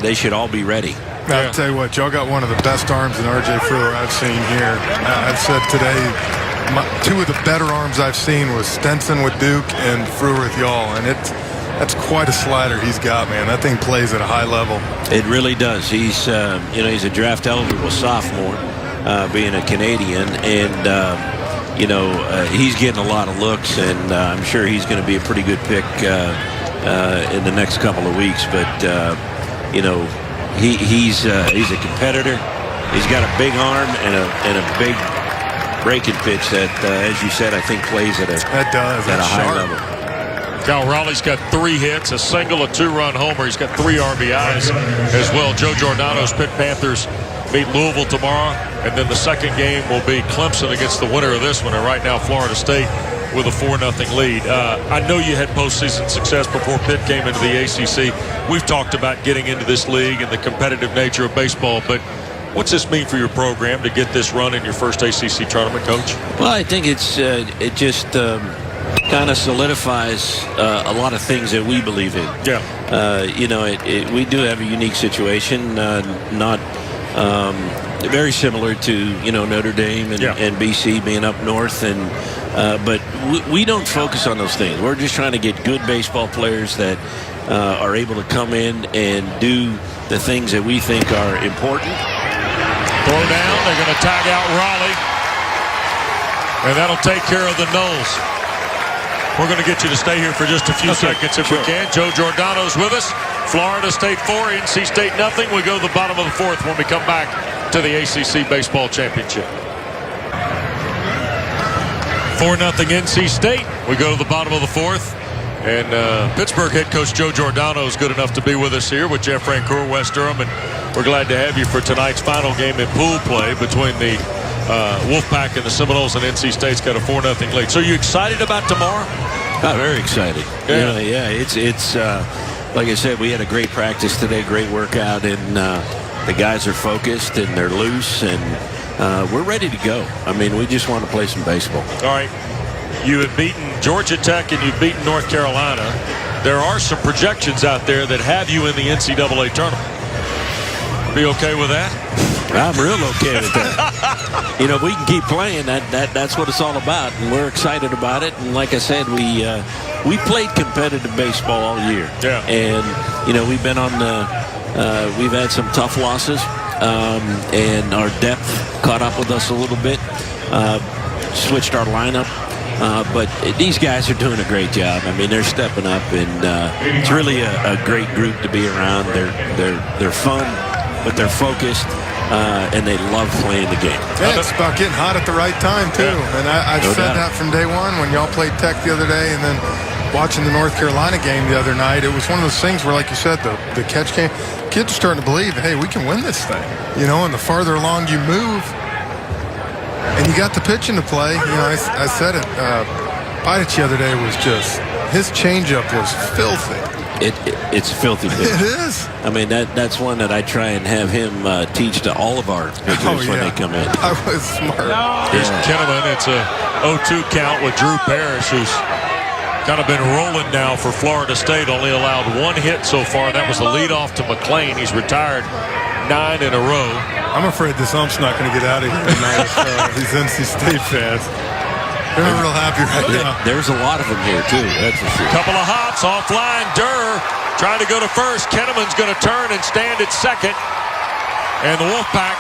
they should all be ready. I'll tell you what, y'all got one of the best arms in R.J. Frewer I've seen here. I've said today, 2 of the better arms I've seen was Stenson with Duke and Frewer with y'all, and that's quite a slider he's got, man. That thing plays at a high level. It really does. He's he's a draft eligible sophomore, being a Canadian, and he's getting a lot of looks, and I'm sure he's going to be a pretty good pick in the next couple of weeks. But he's a competitor. He's got a big arm and a big breaking pitch that, as you said, I think plays at a high level. Cal Raleigh's got 3 hits, a single, a 2-run homer. He's got 3 RBIs as well. Joe Giordano's Pitt Panthers meet Louisville tomorrow, and then the second game will be Clemson against the winner of this one. And right now, Florida State with a 4-0 lead. I know you had postseason success before Pitt came into the ACC. We've talked about getting into this league and the competitive nature of baseball, but what's this mean for your program to get this run in your first ACC tournament, Coach? Well, I think it just kind of solidifies a lot of things that we believe in. Yeah. We do have a unique situation, not very similar to Notre Dame and BC being up north, and but we don't focus on those things. We're just trying to get good baseball players that are able to come in and do the things that we think are important. Throw down. They're going to tag out Raleigh, and that'll take care of the Noles. We're going to get you to stay here for just a few seconds if we can. Joe Giordano's with us. Florida State 4, NC State nothing. We go to the bottom of the 4th when we come back to the ACC Baseball Championship. 4-0 NC State. We go to the bottom of the 4th. And Pittsburgh head coach Joe Giordano is good enough to be with us here with Jeff Francoeur, West Durham. And we're glad to have you for tonight's final game in pool play between the Wolfpack and the Seminoles, and NC State's got a 4-0 lead. So you excited about tomorrow? Oh, very excited. Yeah. It's like I said, we had a great practice today, great workout, and the guys are focused and they're loose, and we're ready to go. I mean, we just want to play some baseball. All right. You have beaten Georgia Tech and you've beaten North Carolina. There are some projections out there that have you in the NCAA tournament. Be okay with that? I'm real okay with that. You know, if we can keep playing, that's what it's all about, and we're excited about it. And like I said, we played competitive baseball all year. Yeah. And you know, we've been on we've had some tough losses, and our depth caught up with us a little bit. Switched our lineup. But these guys are doing a great job. I mean, they're stepping up, and it's really a great group to be around. They're fun, but they're focused, and they love playing the game. Yeah, it's about getting hot at the right time, too. Yeah. And I've said that from day one when y'all played Tech the other day, and then watching the North Carolina game the other night. It was one of those things where, like you said, the catch game, kids are starting to believe, hey, we can win this thing. You know, and the farther along you move, and you got the pitching to play. You know, I said it. Parrish the other day was just, his changeup was filthy. It's filthy pitch. It is. I mean, that's one that I try and have him teach to all of our pitchers when they come in. I was smart. Here's Kenneman. It's a 0-2 count with Drew Parrish, who's kind of been rolling now for Florida State. Only allowed one hit so far. That was the leadoff to McLean. He's retired 9 in a row. I'm afraid this ump's not going to get out of here tonight. These NC State fans. They're not real happy right now. There's a lot of them here, too. That's for sure. Couple of hops offline. Durr trying to go to first. Kenneman's going to turn and stand at second. And the Wolfpack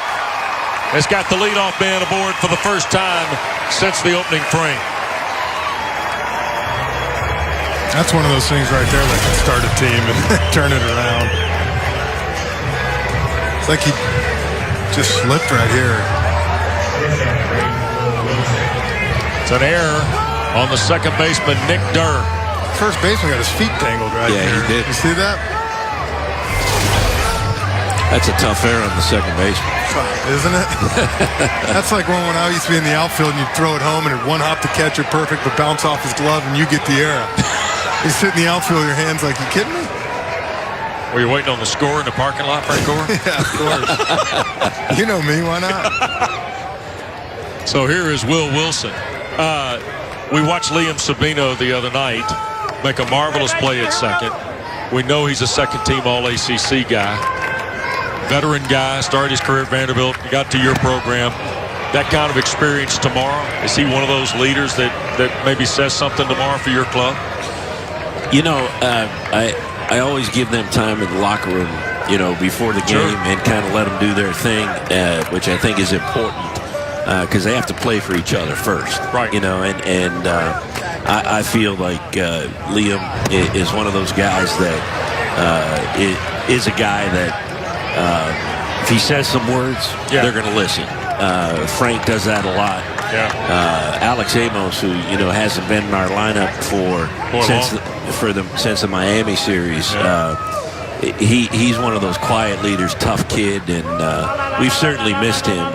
has got the leadoff man aboard for the first time since the opening frame. That's one of those things right there that can start a team and turn it around. It's like he just slipped right here. It's an error on the second baseman, Nick Durr. First baseman got his feet tangled right there. Yeah, he did. You see that? That's a tough error on the second baseman. Isn't it? That's like when I used to be in the outfield and you'd throw it home and it'd one hop the catcher perfect but bounce off his glove and you get the error. You sit in the outfield with your hands like, you kidding me? Were you waiting on the score in the parking lot, Frank Gore? Yeah, of course. You know me, why not? So here is Will Wilson. We watched Liam Sabino the other night make a marvelous play at second. We know he's a second-team All-ACC guy. Veteran guy, started his career at Vanderbilt, got to your program. That kind of experience tomorrow, is he one of those leaders that maybe says something tomorrow for your club? You know, I always give them time in the locker room, you know, before the game and kind of let them do their thing, which I think is important because they have to play for each other first. Right. You know, and I feel like Liam is one of those guys that is a guy that if he says some words, they're going to listen. Frank does that a lot. Yeah. Alex Amos, who hasn't been in our lineup since the Miami series. He's one of those quiet leaders, tough kid, and we've certainly missed him.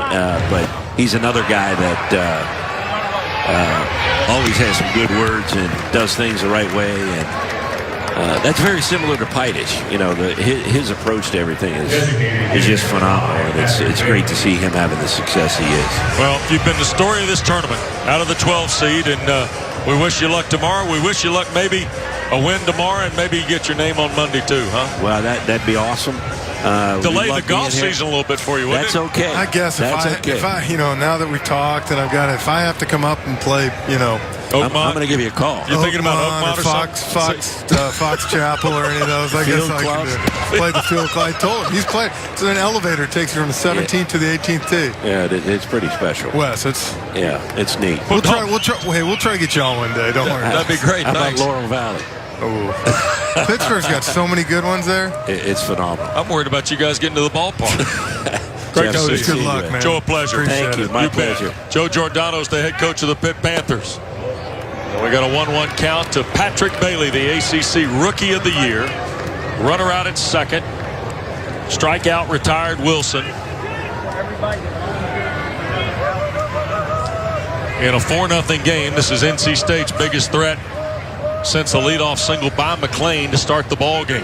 But he's another guy that always has some good words and does things the right way, and that's very similar to Parrish. You know, his approach to everything is just phenomenal, and it's great to see him having the success he is. Well, you've been the story of this tournament, out of the 12th seed, and we wish you luck tomorrow. We wish you luck, maybe a win tomorrow, and maybe you get your name on Monday too, huh? Well, that'd be awesome. Delay the golf season a little bit for you, wouldn't it? That's okay. I guess if I now that we've talked and if I have to come up and play, I'm going to give you a call. You're thinking about Oakmont or Fox Chapel or any of those. I guess I can play the field club. I told him he's played. So an elevator takes you from the 17th to the 18th tee. Yeah, it's pretty special. Wes, it's neat. We'll try to get you on one day. Don't worry. That'd be great. How about Laurel Valley? Oh. Pittsburgh's got so many good ones there. It's phenomenal. I'm worried about you guys getting to the ballpark. Great coach. Good luck, man. Joe, a pleasure. Thank you. My pleasure. Joe Giordano's the head coach of the Pitt Panthers. And we got a 1-1 count to Patrick Bailey, the ACC Rookie of the Year. Runner out at second. Strikeout, retired Wilson. In a 4-0 game, this is NC State's biggest threat since the leadoff single by McLean to start the ball game.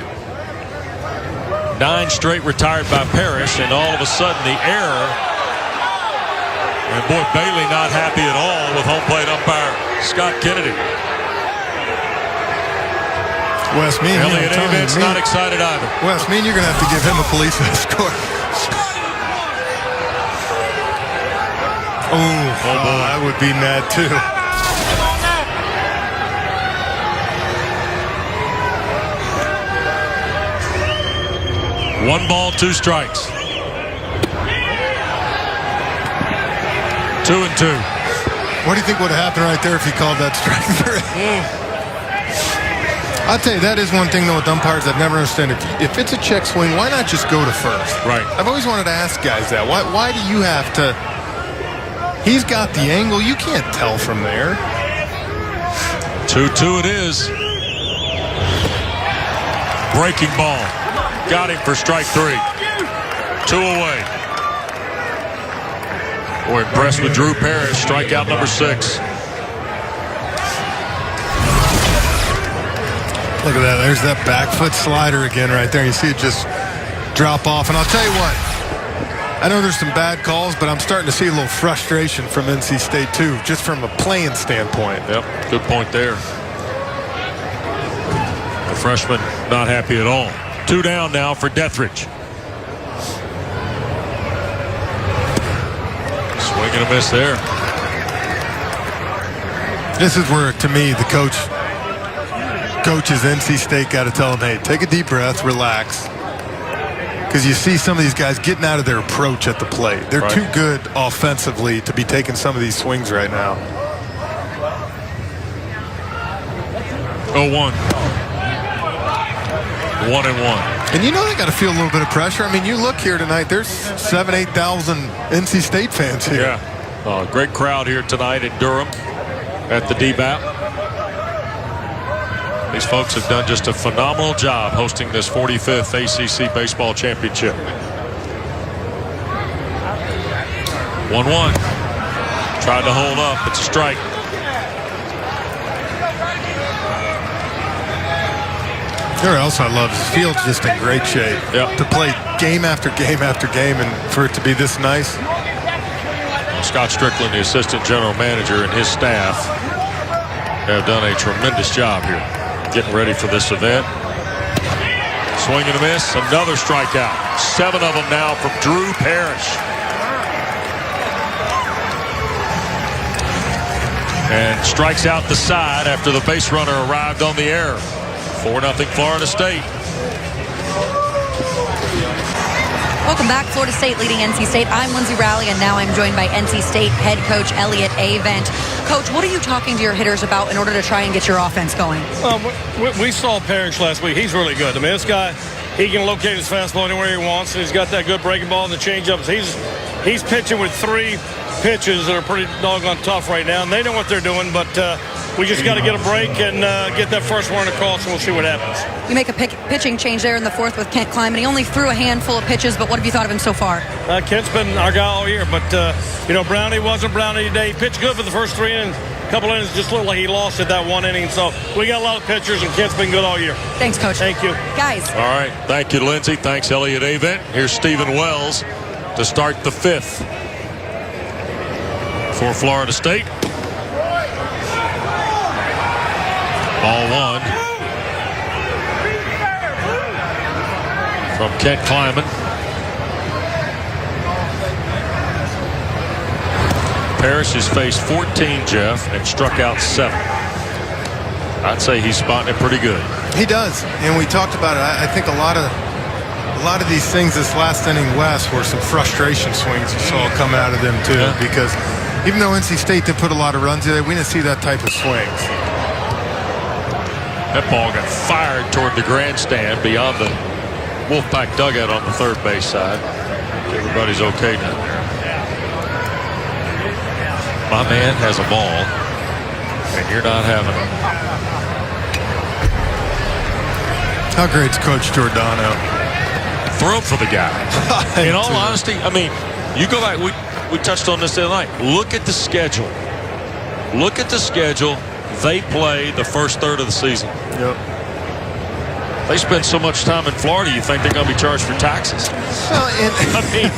9 straight retired by Parrish, and all of a sudden the error. And boy, Bailey not happy at all with home plate umpire Scott Kennedy. Wes, Elliot Abed's not excited either. Wes, you're going to have to give him a police escort. boy. I would be mad too. One ball, two strikes. 2-2. What do you think would have happened right there if he called that strike three? I'll tell you, that is one thing, though, with umpires I've never understood. If it's a check swing, why not just go to first? Right. I've always wanted to ask guys that. Why do you have to? He's got the angle. You can't tell from there. 2-2 it is. Breaking ball. Got him for strike three. 2 away. We're impressed with Drew Parrish, strikeout number 6. Look at that. There's that back foot slider again right there. You see it just drop off. And I'll tell you what, I know there's some bad calls, but I'm starting to see a little frustration from NC State too, just from a playing standpoint. Yep, good point there. The freshman not happy at all. 2 down now for Dethridge. Swing and a miss there. This is where, to me, the coaches NC State got to tell them, hey, take a deep breath, relax. Because you see some of these guys getting out of their approach at the plate. They're too good offensively to be taking some of these swings right now. 0-1. 1-1. And you know they got to feel a little bit of pressure. I mean, you look here tonight, there's 7,000 to 8,000 NC State fans here. Yeah. Great crowd here tonight in Durham at the DBAP. These folks have done just a phenomenal job hosting this 45th ACC Baseball Championship. 1-1. Tried to hold up. It's a strike. You know what else I love? This field's just in great shape. Yep. To play game after game after game and for it to be this nice. Scott Strickland, the assistant general manager, and his staff have done a tremendous job here getting ready for this event. Swing and a miss. Another strikeout. 7 of them now from Drew Parrish. And strikes out the side after the base runner arrived on the error. 4-0 Florida State. Welcome back. Florida State leading NC State. I'm Lindsay Rowley, and now I'm joined by NC State head coach Elliott Avent. Coach, what are you talking to your hitters about in order to try and get your offense going? We saw Parrish last week. He's really good. I mean, this guy, he can locate his fastball anywhere he wants, and he's got that good breaking ball and the changeups. He's pitching with 3 pitches that are pretty doggone tough right now, and they know what they're doing, but we just got to get a break and get that first one across, and we'll see what happens. You make a pitching change there in the 4th with Kent Kleiman. He only threw a handful of pitches, but what have you thought of him so far? Kent's been our guy all year, but, Brownie wasn't Brownie today. He pitched good for the first 3 innings. A couple innings just looked like he lost at that 1 inning, so we got a lot of pitchers, and Kent's been good all year. Thanks, Coach. Thank you. Guys. All right. Thank you, Lindsay. Thanks, Elliott Avent. Here's Stephen Wells to start the 5th for Florida State. Ball 1 from Kent Kleiman. Parrish has faced 14, Jeff, and struck out 7. I'd say he's spotting it pretty good. He does, and we talked about it. I think a lot of these things this last inning, West, were some frustration swings you saw come out of them too. Yeah. Because even though NC State did put a lot of runs in, we didn't see that type of swings. That ball got fired toward the grandstand beyond the Wolfpack dugout on the 3rd base side. Everybody's okay down there. My man has a ball, and you're not having it. How great's Coach Giordano? Thrilled for the guy. In all honesty, I mean, you go back, we touched on this the other night. Look at the schedule. Look at the schedule they play the first third of the season. Yep. They spend so much time in Florida, you think they're going to be charged for taxes. Well, and, I mean,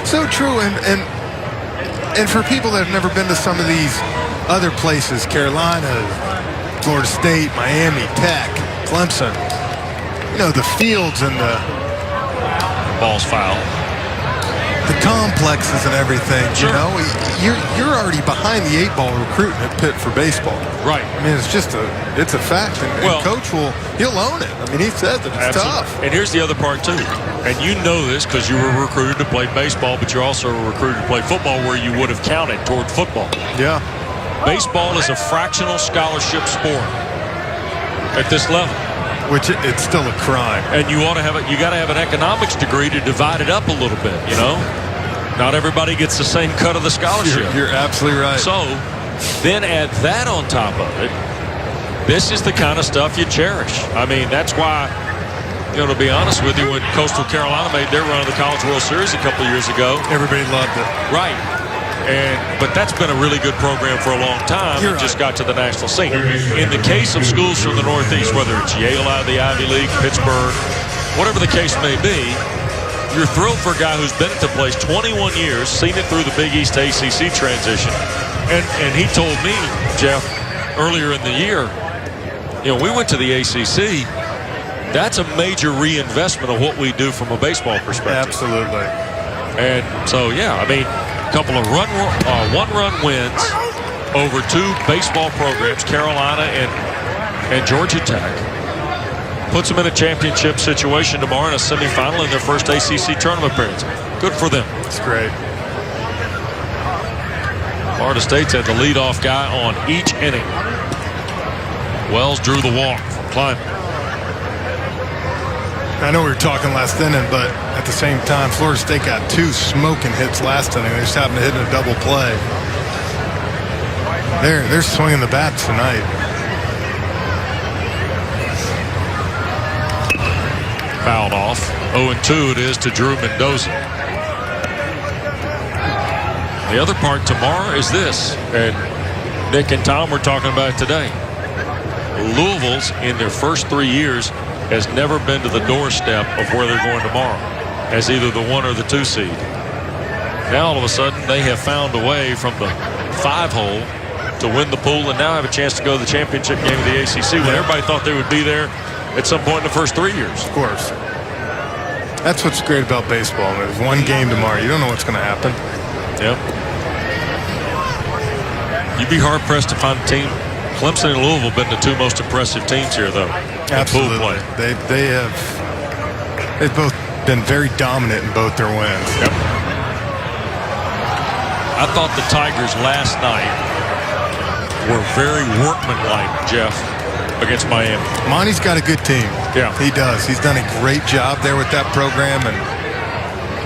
so true. And for people that have never been to some of these other places, Carolina, Florida State, Miami, Tech, Clemson, the fields and the ball's foul. the complexes and everything. Sure. You know, you're already behind the 8 ball recruiting at Pitt for baseball. Right. I mean, it's a fact, and Coach he'll own it. I mean, he says that it's tough. And here's the other part too, and you know this because you were recruited to play baseball, but you're also recruited to play football, where you would have counted toward football. Yeah. Baseball is a fractional scholarship sport at this level. Which it's still a crime. And you ought to have you got to have an economics degree to divide it up a little bit, you know? Not everybody gets the same cut of the scholarship. You're absolutely right. So then add that on top of it. This is the kind of stuff you cherish. I mean, that's why, you know, to be honest with you, when Coastal Carolina made their run of the College World Series a couple of years ago. Everybody loved it. Right. But that's been a really good program for a long time. It just got to the national scene. In the case of schools from the Northeast, whether it's Yale out of the Ivy League, Pittsburgh, whatever the case may be, you're thrilled for a guy who's been at the place 21 years, seen it through the Big East to ACC transition. And he told me, Jeff, earlier in the year, you know, we went to the ACC. That's a major reinvestment of what we do from a baseball perspective. Absolutely. And so, yeah, I mean, couple of one-run wins over 2 baseball programs, Carolina and Georgia Tech. Puts them in a championship situation tomorrow in a semifinal in their first ACC tournament appearance. Good for them. That's great. Florida State's had the leadoff guy on each inning. Wells drew the walk from Kleiman. I know we were talking last inning, but at the same time, Florida State got 2 smoking hits last inning. They just happened to hit in a double play. They're swinging the bats tonight. Fouled off. 0-2 it is to Drew Mendoza. The other part tomorrow is this, and Nick and Tom were talking about it today. Louisville's, in their first 3 years, has never been to the doorstep of where they're going tomorrow as either the 1 or the 2 seed. Now all of a sudden they have found a way from the 5-hole to win the pool and now have a chance to go to the championship game of the ACC when everybody thought they would be there at some point in the first 3 years. Of course. That's what's great about baseball. There's 1 game tomorrow. You don't know what's going to happen. Yep. You'd be hard-pressed to find a team. Clemson and Louisville have been the 2 most impressive teams here, though. Absolutely. Pool play. They've both been very dominant in both their wins. Yep. I thought the Tigers last night were very workmanlike, Jeff, against Miami. Monty's got a good team. Yeah. He does. He's done a great job there with that program. And,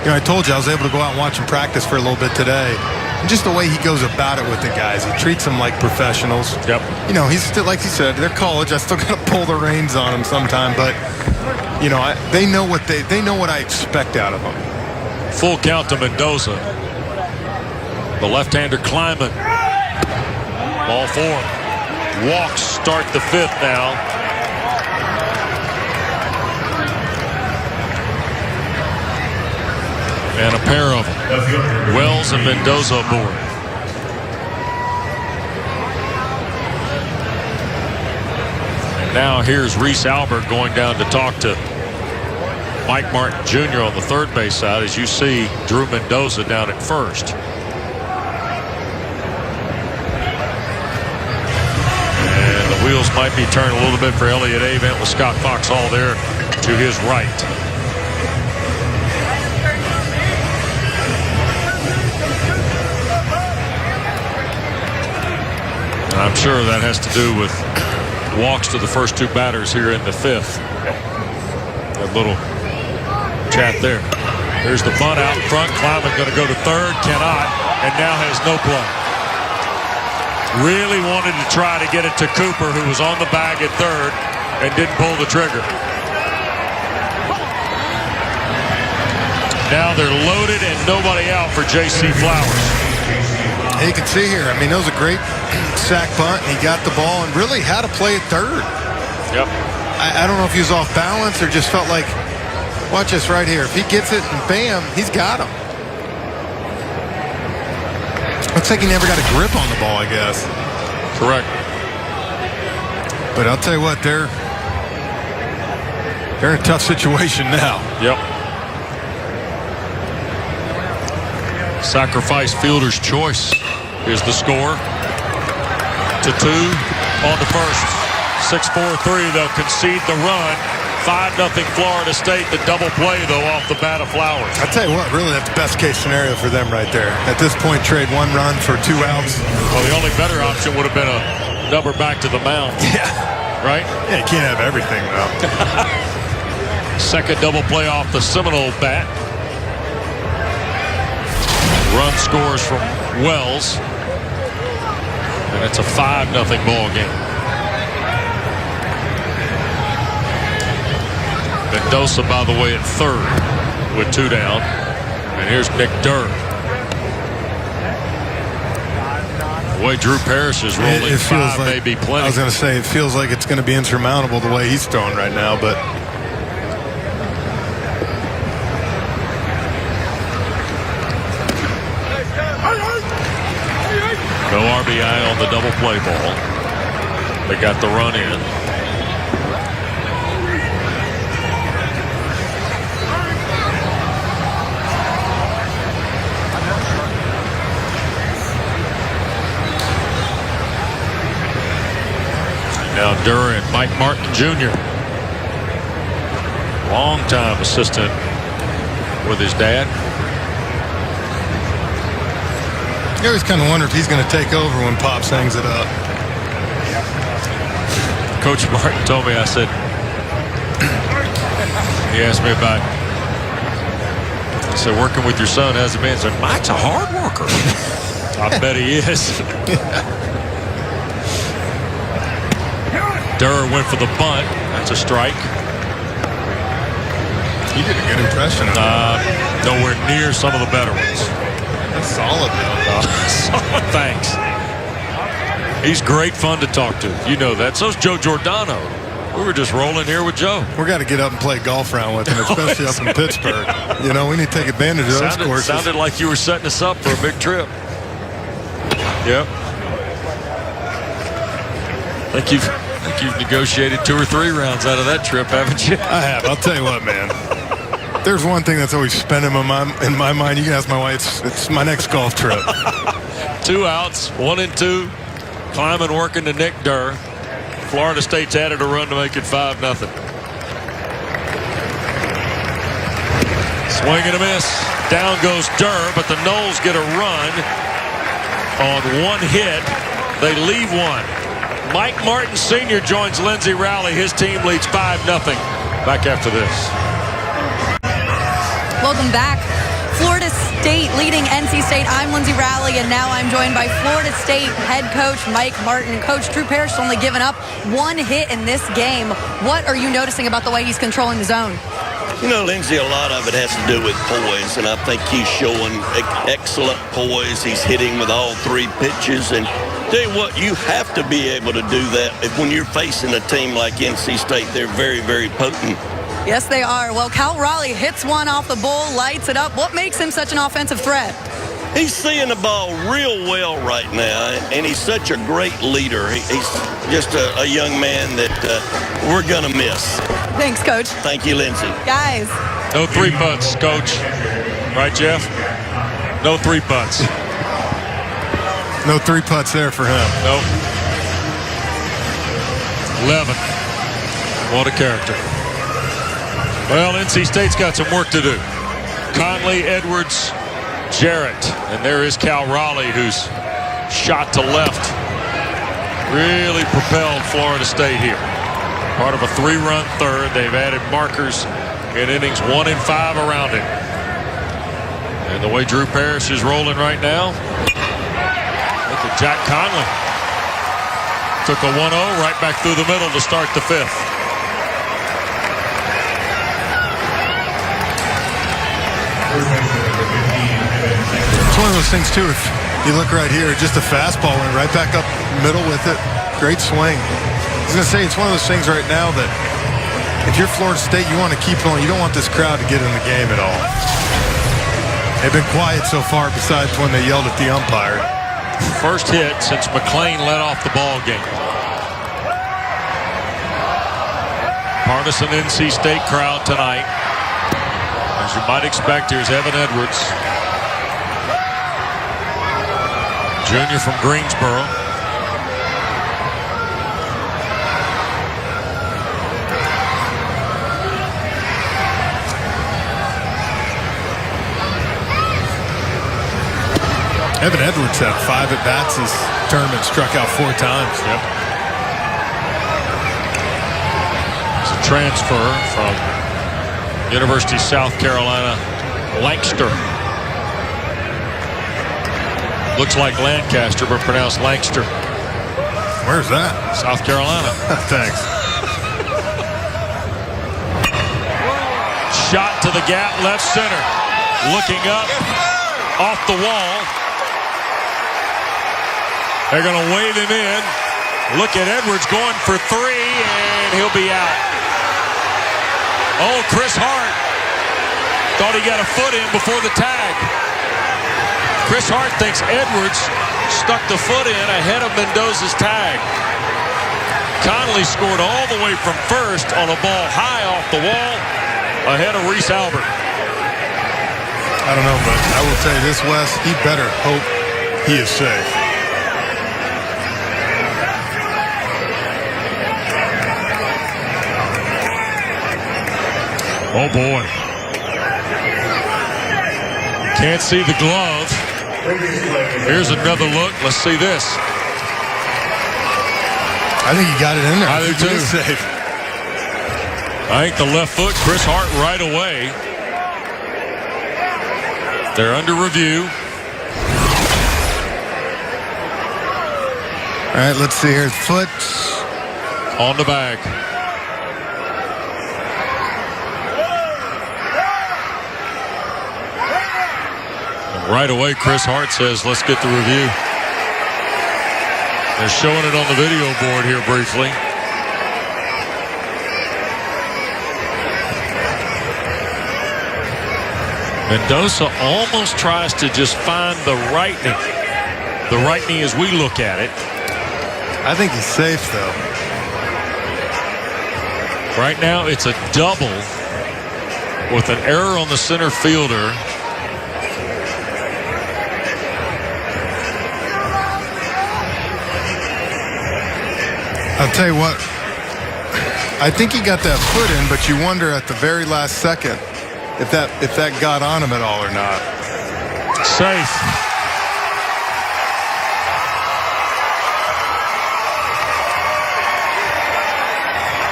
you know, I told you I was able to go out and watch him practice for a little bit today. And just the way he goes about it with the guys. He treats them like professionals. Yep. You know, he's still, like you said, they're college. I still got to pull the reins on them sometime. But, you know, they know what I expect out of them. Full count to Mendoza. The left-hander Kleiman. Ball 4. Walks start the 5th now. And a pair of them. Wells and Mendoza aboard. And now here's Reese Albert going down to talk to Mike Martin Jr. on the third base side. As you see, Drew Mendoza down at first. And the wheels might be turning a little bit for Elliott Avent with Scott Foxhall there to his right. I'm sure that has to do with walks to the first 2 batters here in the 5th. That little chat there. There's the bunt out in front. Kleiman going to go to third. Cannot. And now has no play. Really wanted to try to get it to Cooper, who was on the bag at third and didn't pull the trigger. Now they're loaded and nobody out for J.C. Flowers. You can see here, I mean, that was a great sack bunt. He got the ball and really had to play at third. Yep. I don't know if he was off balance or just felt like, watch this right here. If he gets it and bam, he's got him. Looks like he never got a grip on the ball, I guess. Correct. But I'll tell you what, they're in a tough situation now. Yep. Sacrifice fielder's choice. Here's the score. To 2 on the first. 6-4-3. They'll concede the run. 5-0 Florida State. The double play, though, off the bat of Flowers. I tell you what, really, that's the best case scenario for them right there. At this point, trade 1 run for 2 outs. Well, the only better option would have been a number back to the mound. Yeah. Right? Yeah, you can't have everything, though. Second double play off the Seminole bat. Run scores from Wells. And it's a 5-0 ball game. Mendoza, by the way, at third with 2 down. And here's Nick Durr. The way Drew Parrish is rolling, it feels 5 like, may be plenty. I was going to say, it feels like it's going to be insurmountable the way he's throwing right now, but no RBI on the double play ball. They got the run in. Now Durr and Mike Martin Jr. Long-time assistant with his dad. I always kind of wonder if he's going to take over when Pops hangs it up. Coach Martin told me, I said, he asked me about, I said, working with your son as a man. I said, Mike's a hard worker. I bet he is. Durr went for the bunt. That's a strike. You did a good impression of him. Nowhere near some of the better ones. That's solid, though. Thanks. He's great fun to talk to. You know that. So's Joe Giordano. We were just rolling here with Joe. We got to get up and play golf round with him, especially up in Pittsburgh. You know, we need to take advantage of those courses. Sounded like you were setting us up for a big trip. Yep. I think you've negotiated 2 or 3 rounds out of that trip, haven't you? I have. I'll tell you what, man. There's one thing that's always spent in my mind. You can ask my wife. It's my next golf trip. 2 outs, 1 and 2. Climbing working to Nick Durr. Florida State's added a run to make it 5-0. Swing and a miss. Down goes Durr, but the Noles get a run on 1 hit. They leave 1. Mike Martin Sr. joins Lindsey Rowley. His team leads 5-0. Back after this. Welcome back. Florida State leading NC State. I'm Lindsey Rowley, and now I'm joined by Florida State head coach Mike Martin. Coach, Drew Parrish only given up 1 hit in this game. What are you noticing about the way he's controlling the zone? You know, Lindsey, a lot of it has to do with poise, and I think he's showing excellent poise. He's hitting with all 3 pitches, and tell you what, you have to be able to do that. When you're facing a team like NC State, they're very, very potent. Yes, they are. Well, Cal Raleigh hits one off the bull, lights it up. What makes him such an offensive threat? He's seeing the ball real well right now, and he's such a great leader. He's just a young man that we're going to miss. Thanks, Coach. Thank you, Lindsey. Guys. No 3 putts, Coach. Right, Jeff? No 3 putts. No 3 putts there for him. Nope. 11. What a character. Well, NC State's got some work to do. Conley, Edwards, Jarrett. And there is Cal Raleigh, who's shot to left. Really propelled Florida State here. Part of a 3-run third. They've added markers in innings 1 and 5 around it. And the way Drew Parrish is rolling right now, look at Jack Conley. Took a 1-0 right back through the middle to start the 5th. It's one of those things, too. If you look right here, just a fastball went right back up middle with it. Great swing. I was going to say, it's one of those things right now that if you're Florida State, you want to keep going. You don't want this crowd to get in the game at all. They've been quiet so far besides when they yelled at the umpire. First hit since McLean led off the ball game. Partisan NC State crowd tonight. As you might expect, here's Evan Edwards. junior from Greensboro. Evan Edwards had 5 at-bats this tournament, struck out 4 times. Yep. It's a transfer from University of South Carolina, Lancaster. Looks like Lancaster, but pronounced Lancaster. Where's that? South Carolina. Thanks. Shot to the gap, left center. Looking up, off the wall. They're going to wave him in. Look at Edwards going for 3, and he'll be out. Oh, Chris Hart thought he got a foot in before the tag. Chris Hart thinks Edwards stuck the foot in ahead of Mendoza's tag. Conley scored all the way from first on a ball high off the wall ahead of Reese Albert. I don't know, but I will tell you this, Wes, he better hope he is safe. Oh, boy. Can't see the glove. Here's another look. Let's see this. I think he got it in there. I do too. Safe. I think the left foot, Chris Hart right away. They're under review. All right, let's see here. Foot on the bag. Right away, Chris Hart says, let's get the review. They're showing it on the video board here briefly. Mendoza almost tries to just find the right knee. The right knee as we look at it. I think he's safe, though. Right now, it's a double with an error on the center fielder. I'll tell you what, I think he got that foot in, but you wonder at the very last second if that got on him at all or not. Safe.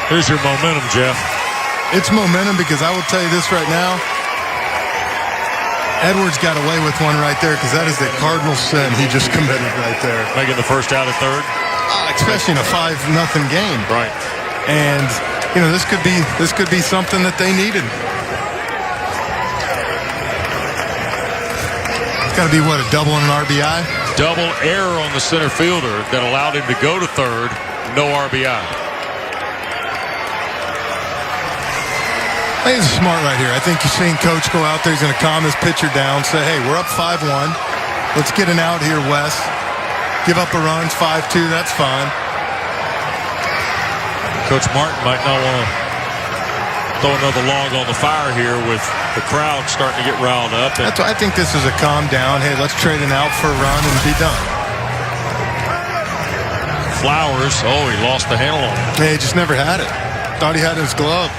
Here's your momentum, Jeff. It's momentum because I will tell you this right now. Edwards got away with one right there because that is the cardinal sin he just committed right there. Making the first out at third. Especially in a 5-0 game. Right. And, you know, this could be something that they needed. It's got to be, what, a double and an RBI? Double error on the center fielder that allowed him to go to third. No RBI. I think it's smart right here. I think you've seen Coach go out there. He's going to calm his pitcher down, say, hey, we're up 5-1. Let's get an out here, Wes. Give up a run, 5-2, that's fine. Coach Martin might not want to throw another log on the fire here with the crowd starting to get riled up. I think this is a calm down. Hey, let's trade an out for a run and be done. Flowers, oh, he lost the handle on it. Hey, he just never had it. Thought he had his glove.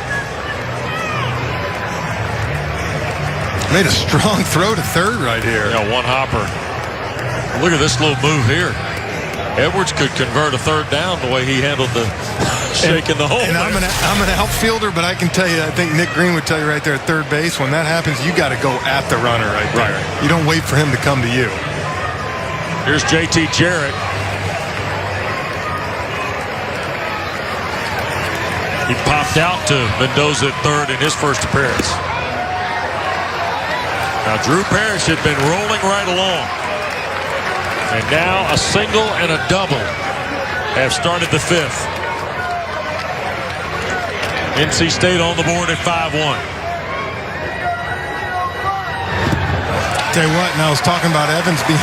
Made a strong throw to third right here. Yeah, one hopper. Look at this little move here. Edwards could convert a third down the way he handled the shaking the hole. And I'm an outfielder, but I can tell you, I think Nick Green would tell you right there at third base, when that happens, you got to go at the runner right there. Right. You don't wait for him to come to you. Here's JT Jarrett. He popped out to Mendoza at third in his first appearance. Now, Drew Parrish had been rolling right along. And now a single and a double have started the fifth. NC State on the board at 5-1. Tell you what, and I was talking about Evans being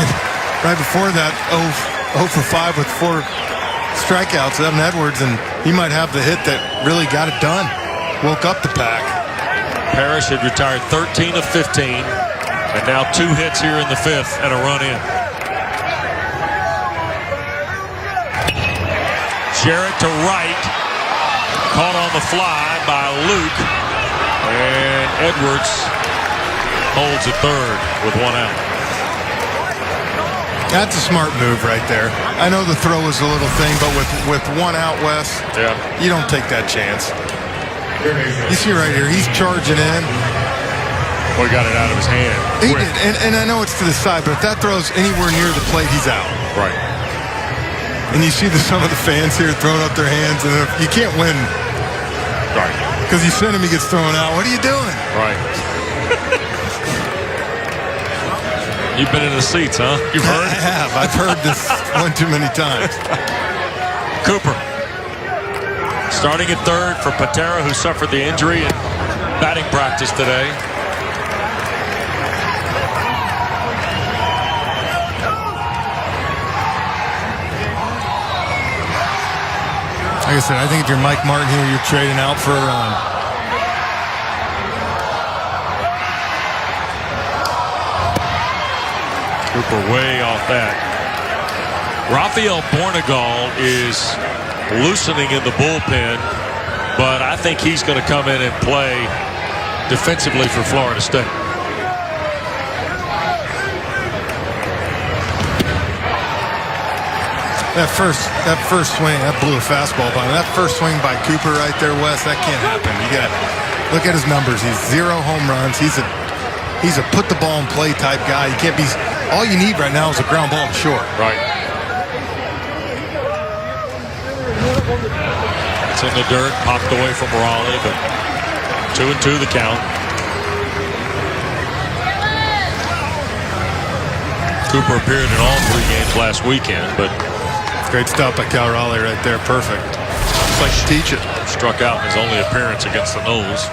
right before that 0 for 5 with 4 strikeouts, Evan Edwards, and he might have the hit that really got it done. Woke up the pack. Parrish had retired 13 of 15, and now 2 hits here in the fifth and a run in. Jarrett to right. Caught on the fly by Luke. And Edwards holds at third with one out. That's a smart move right there. I know the throw was a little thing, but with one out, Wes, you don't take that chance. You see right here, he's charging in. Boy, got it out of his hand. He did, and I know it's to the side, but if that throw's anywhere near the plate, he's out. Right. And you see some of the fans here throwing up their hands, and you can't win. Right. Because you send him, he gets thrown out. What are you doing? Right. You've been in the seats, huh? You've heard? I have. I've heard this one too many times. Cooper. Starting at third for Patera, who suffered the injury in batting practice today. Like I said, I think if you're Mike Martin here, you're trading out for a run. Cooper way off that. Rafael Bornegal is loosening in the bullpen, but I think he's going to come in and play defensively for Florida State. That first swing, that blew a fastball by him. That first swing by Cooper right there, Wes, that can't happen. You got to look at his numbers. He's 0 home runs. He's a put the ball in play type guy. You can't be. All you need right now is a ground ball to short. Right. It's in the dirt, popped away from Raleigh, but 2-2 the count. Cooper appeared in all 3 games last weekend, but great stop by Cal Raleigh right there. Perfect. Just like to teach it. Struck out in his only appearance against the Noles.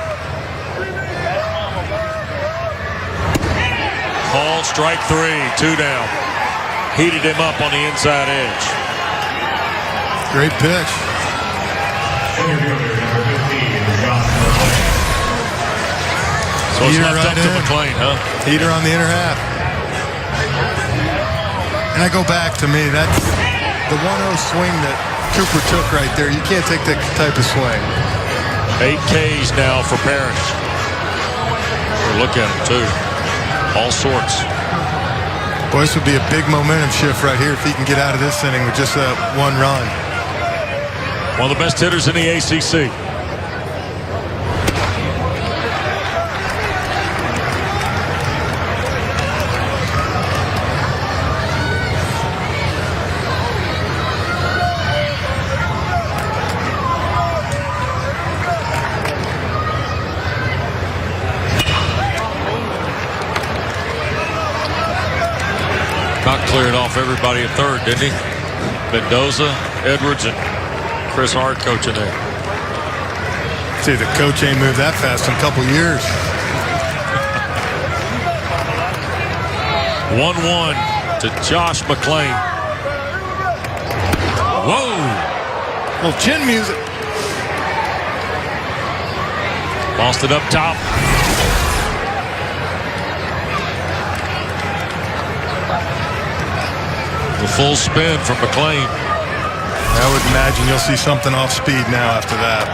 Called strike 3, 2 down. Heated him up on the inside edge. Great pitch. So it's Heater left right up to in. McLean, huh? Heater on the inner half. And I go back to me, that's the 1-0 swing that Cooper took right there. You can't take that type of swing. 8 Ks now for Parrish. Look at him, too. All sorts. Boy, this would be a big momentum shift right here if he can get out of this inning with just that 1 run. One of the best hitters in the ACC. Cleared off everybody at third, didn't he? Mendoza, Edwards, and Chris Hart coaching there. See, the coach ain't moved that fast in a couple years. 1-1 to Josh McLean. Whoa! Little chin music. Lost it up top. The full spin from McLean. I would imagine you'll see something off speed now after that.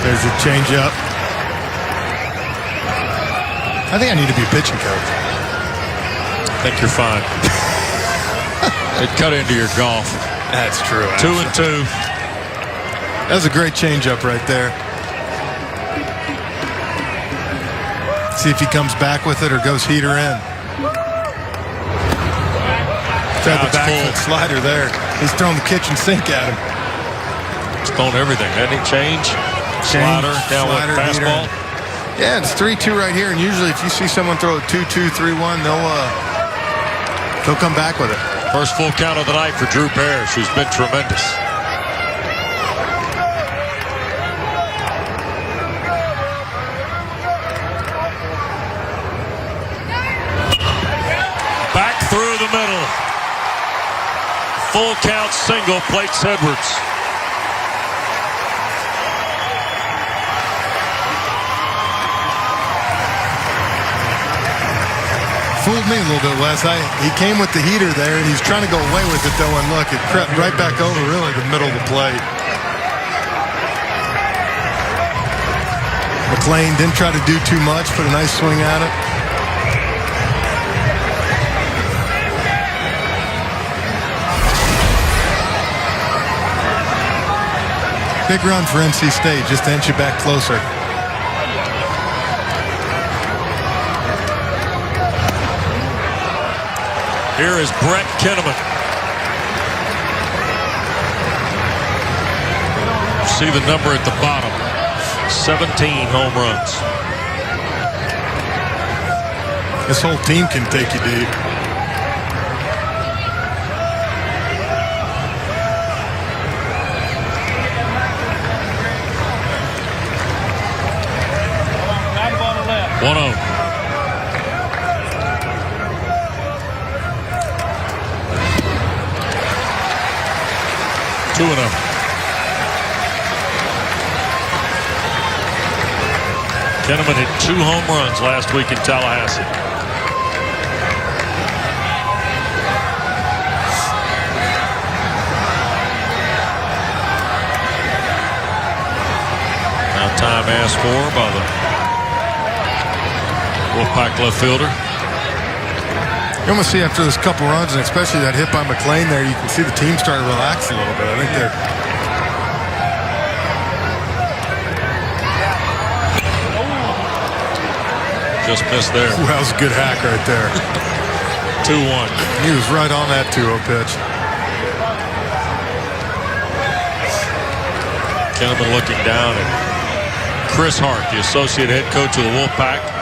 There's a changeup. I think I need to be a pitching coach. I think you're fine. It cut into your golf. That's true. 2-2. That was a great changeup right there. See if he comes back with it or goes heater in. Tried the back foot slider there. He's throwing the kitchen sink at him. He's throwing everything, hasn't he? Change, slider, down with fastball. Yeah, it's 3-2 right here. And usually if you see someone throw a 2-2, 3-1, they'll come back with it. First full count of the night for Drew Parrish, who's been tremendous. Back through the middle. Full count single, plates Edwards. fooled me a little bit, Wes. He came with the heater there, and he's trying to go away with it, though, and look, it crept right back over, really, the middle of the plate. McLean didn't try to do too much, put a nice swing at it. Big run for NC State, just to inch you back closer. Here is Brett Kinnaman. See the number at the bottom. 17 home runs. This whole team can take you deep. One oh. Two and oh. Kinnaman hit 2 home runs last week in Tallahassee. Now time asked for by the Wolfpack left fielder. You almost see after this couple runs, and especially that hit by McLean there, you can see the team start to relax a little bit. I think they're... Just missed there. Ooh, that was a good hack right there. 2-1. He was right on that 2-0 pitch. Kinnaman looking down at Chris Hart, the associate head coach of the Wolfpack.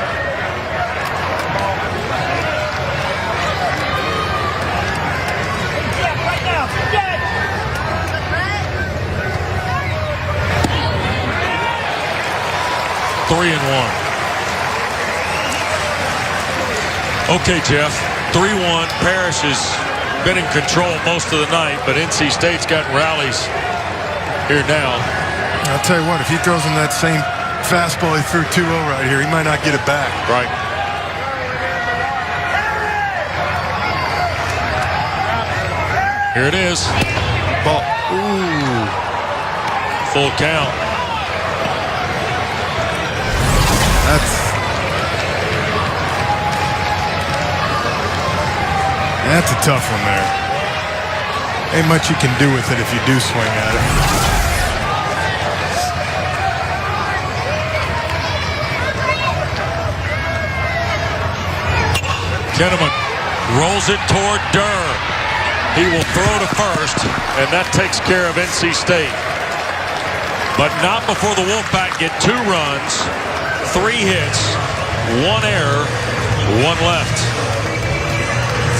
Three and 1. Okay, Jeff. 3-1. Parrish has been in control most of the night, but NC State's got rallies here now. I'll tell you what, if he throws him that same fastball he threw 2-0 right here, he might not get it back. Right. Here it is. Ball. Ooh. Full count. That's a tough one there. Ain't much you can do with it if you do swing at it. Kinnaman rolls it toward Durham. He will throw to first, and that takes care of NC State. But not before the Wolfpack get 2 runs, 3 hits, 1 error, 1 left.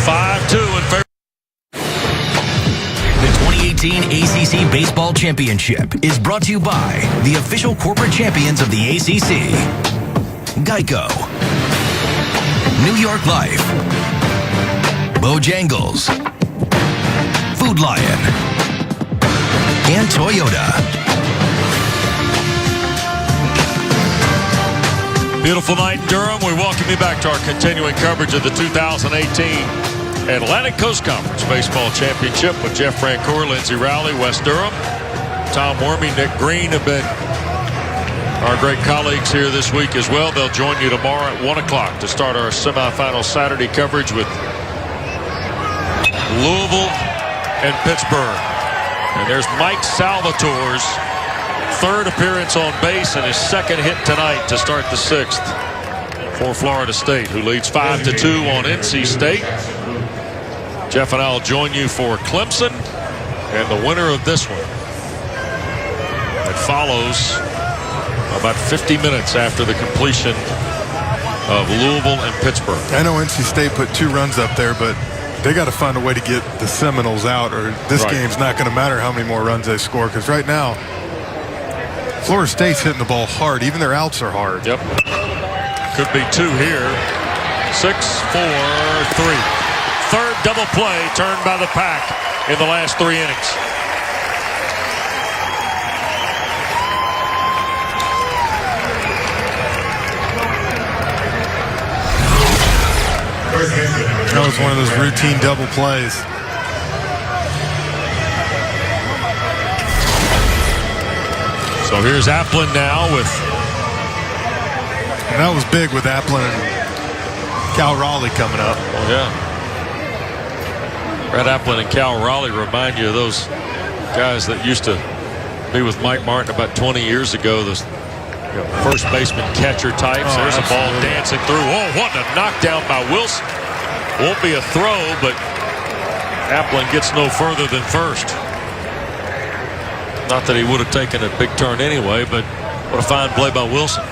5-2 in favor. The 2018 ACC Baseball Championship is brought to you by the official corporate champions of the ACC, Geico, New York Life, Bojangles, Food Lion, and Toyota. Beautiful night in Durham. We welcome you back to our continuing coverage of the 2018 Atlantic Coast Conference Baseball Championship with Jeff Francoeur, Lindsey Rowley, West Durham. Tom Wormy, Nick Green have been our great colleagues here this week as well. They'll join you tomorrow at 1 o'clock to start our semifinal Saturday coverage with Louisville and Pittsburgh. And there's Mike Salvatore's 3rd appearance on base and his 2nd hit tonight to start the 6th for Florida State, who leads 5-2 on NC State. Jeff and I will join you for Clemson and the winner of this one. It follows about 50 minutes after the completion of Louisville and Pittsburgh. I know NC State put 2 runs up there, but they got to find a way to get the Seminoles out, or this game's not going to matter how many more runs they score, because right now Florida State's hitting the ball hard. Even their outs are hard. Yep. Could be 2 here. 6-4-3. 3rd double play turned by the Pack in the last 3 innings. That was one of those routine double plays. So here's Applin now with. And that was big with Applin and Cal Raleigh coming up. Oh, yeah. Brad Applin and Cal Raleigh remind you of those guys that used to be with Mike Martin about 20 years ago. Those first baseman catcher types. Oh, there's absolutely. a ball dancing through. Oh, what a knockdown by Wilson. Won't be a throw, but Applin gets no further than first. Not that he would have taken a big turn anyway, but what a fine play by Wilson.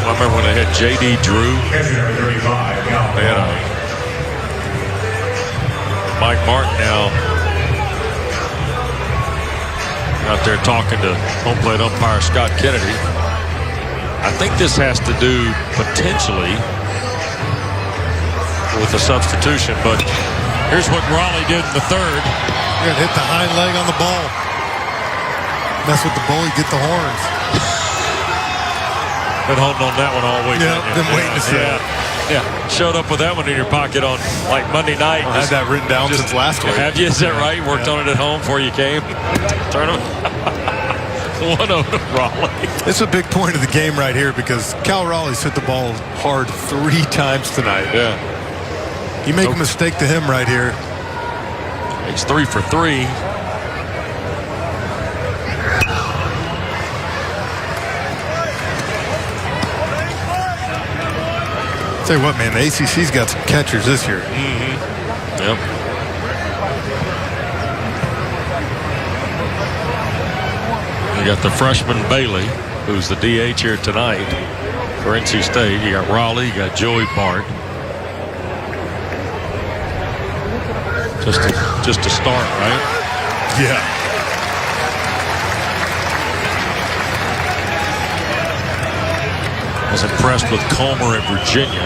I remember when they had J.D. Drew. They had Mike Martin now out there talking to home plate umpire Scott Kennedy. I think this has to do potentially with the substitution, but here's what Raleigh did in the third. You're gonna hit the hind leg on the ball. Mess with the ball, you get the horns. Been holding on that one all week. Yeah, been waiting to see it. Yeah, showed up with that one in your pocket on like Monday night. I had that written down since last week. Have you? Is that right? Worked on it at home before you came? Tournament. 1-0 to Raleigh. It's a big point of the game right here because Cal Raleigh's hit the ball hard 3 times tonight. Yeah. You make a mistake to him right here. He's 3 for 3. Tell you what, man, the ACC's got some catchers this year. Yep. You got the freshman Bailey, who's the DH here tonight for NC State. You got Raleigh, you got Joey Bart. Just to start, right? Yeah. Was impressed with Comer at Virginia.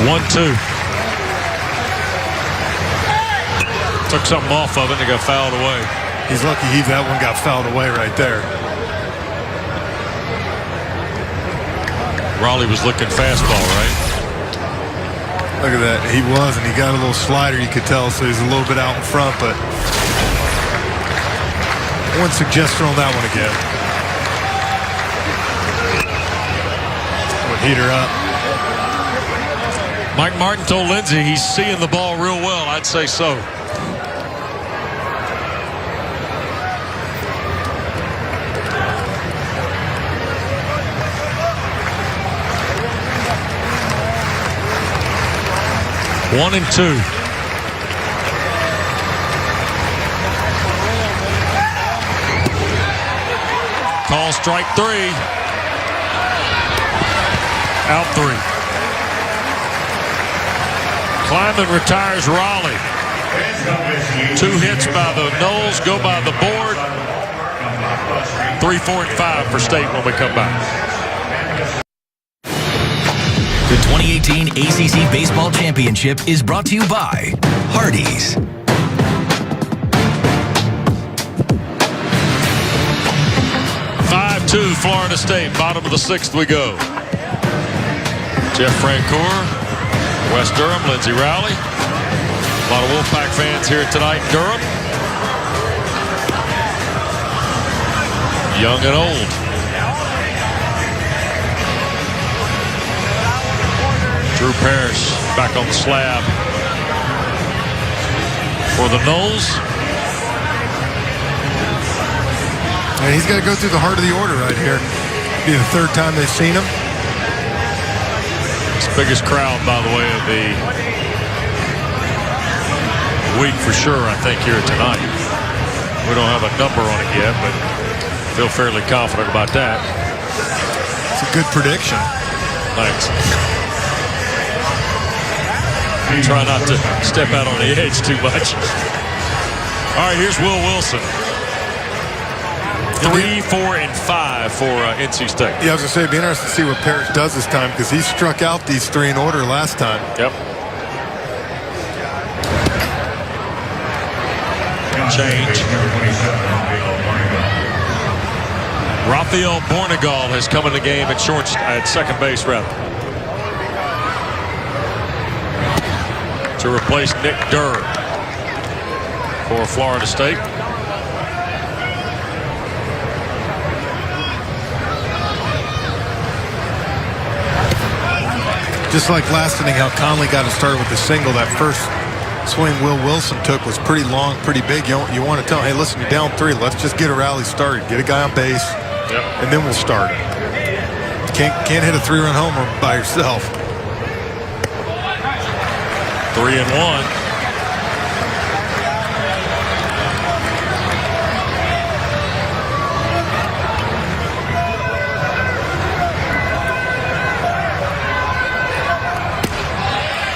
One, two. Took something off of it and it got fouled away. He's lucky that one got fouled away right there. Raleigh was looking fastball, right? Look at that. He was, and he got a little slider, you could tell, so he's a little bit out in front, but one suggestion on that one again. Would heat her up. Mike Martin told Lindsey he's seeing the ball real well. I'd say so. One and two. Call strike 3. Out 3. Kleiman retires Raleigh. 2 hits by the Noles go by the board. 3, 4, and 5 for State when we come back. The 2018 ACC Baseball Championship is brought to you by Hardee's. To Florida State, bottom of the 6th we go. Jeff Francoeur, West Durham, Lindsey Rowley. A lot of Wolfpack fans here tonight in Durham. Young and old. Drew Parrish back on the slab for the Noles. And he's got to go through the heart of the order right here. Be the 3rd time they've seen him. It's the biggest crowd, by the way, of the week for sure, I think, here tonight. We don't have a number on it yet, but feel fairly confident about that. It's a good prediction. Thanks. Try not to step out on the edge too much. All right, here's Will Wilson. 3, 4, and 5 for NC State. Yeah, I was going to say, it'd be interesting to see what Parrish does this time because he struck out these 3 in order last time. Yep. change. Raphael Bornegal has come in the game at second base rather. To replace Nick Durr for Florida State. Just like last inning, how Conley got it started with the single. That first swing Will Wilson took was pretty long, pretty big. You want to tell him, hey, listen, you're down 3. Let's just get a rally started. Get a guy on base, and then we'll start. Can't hit a 3-run homer by yourself. 3-1.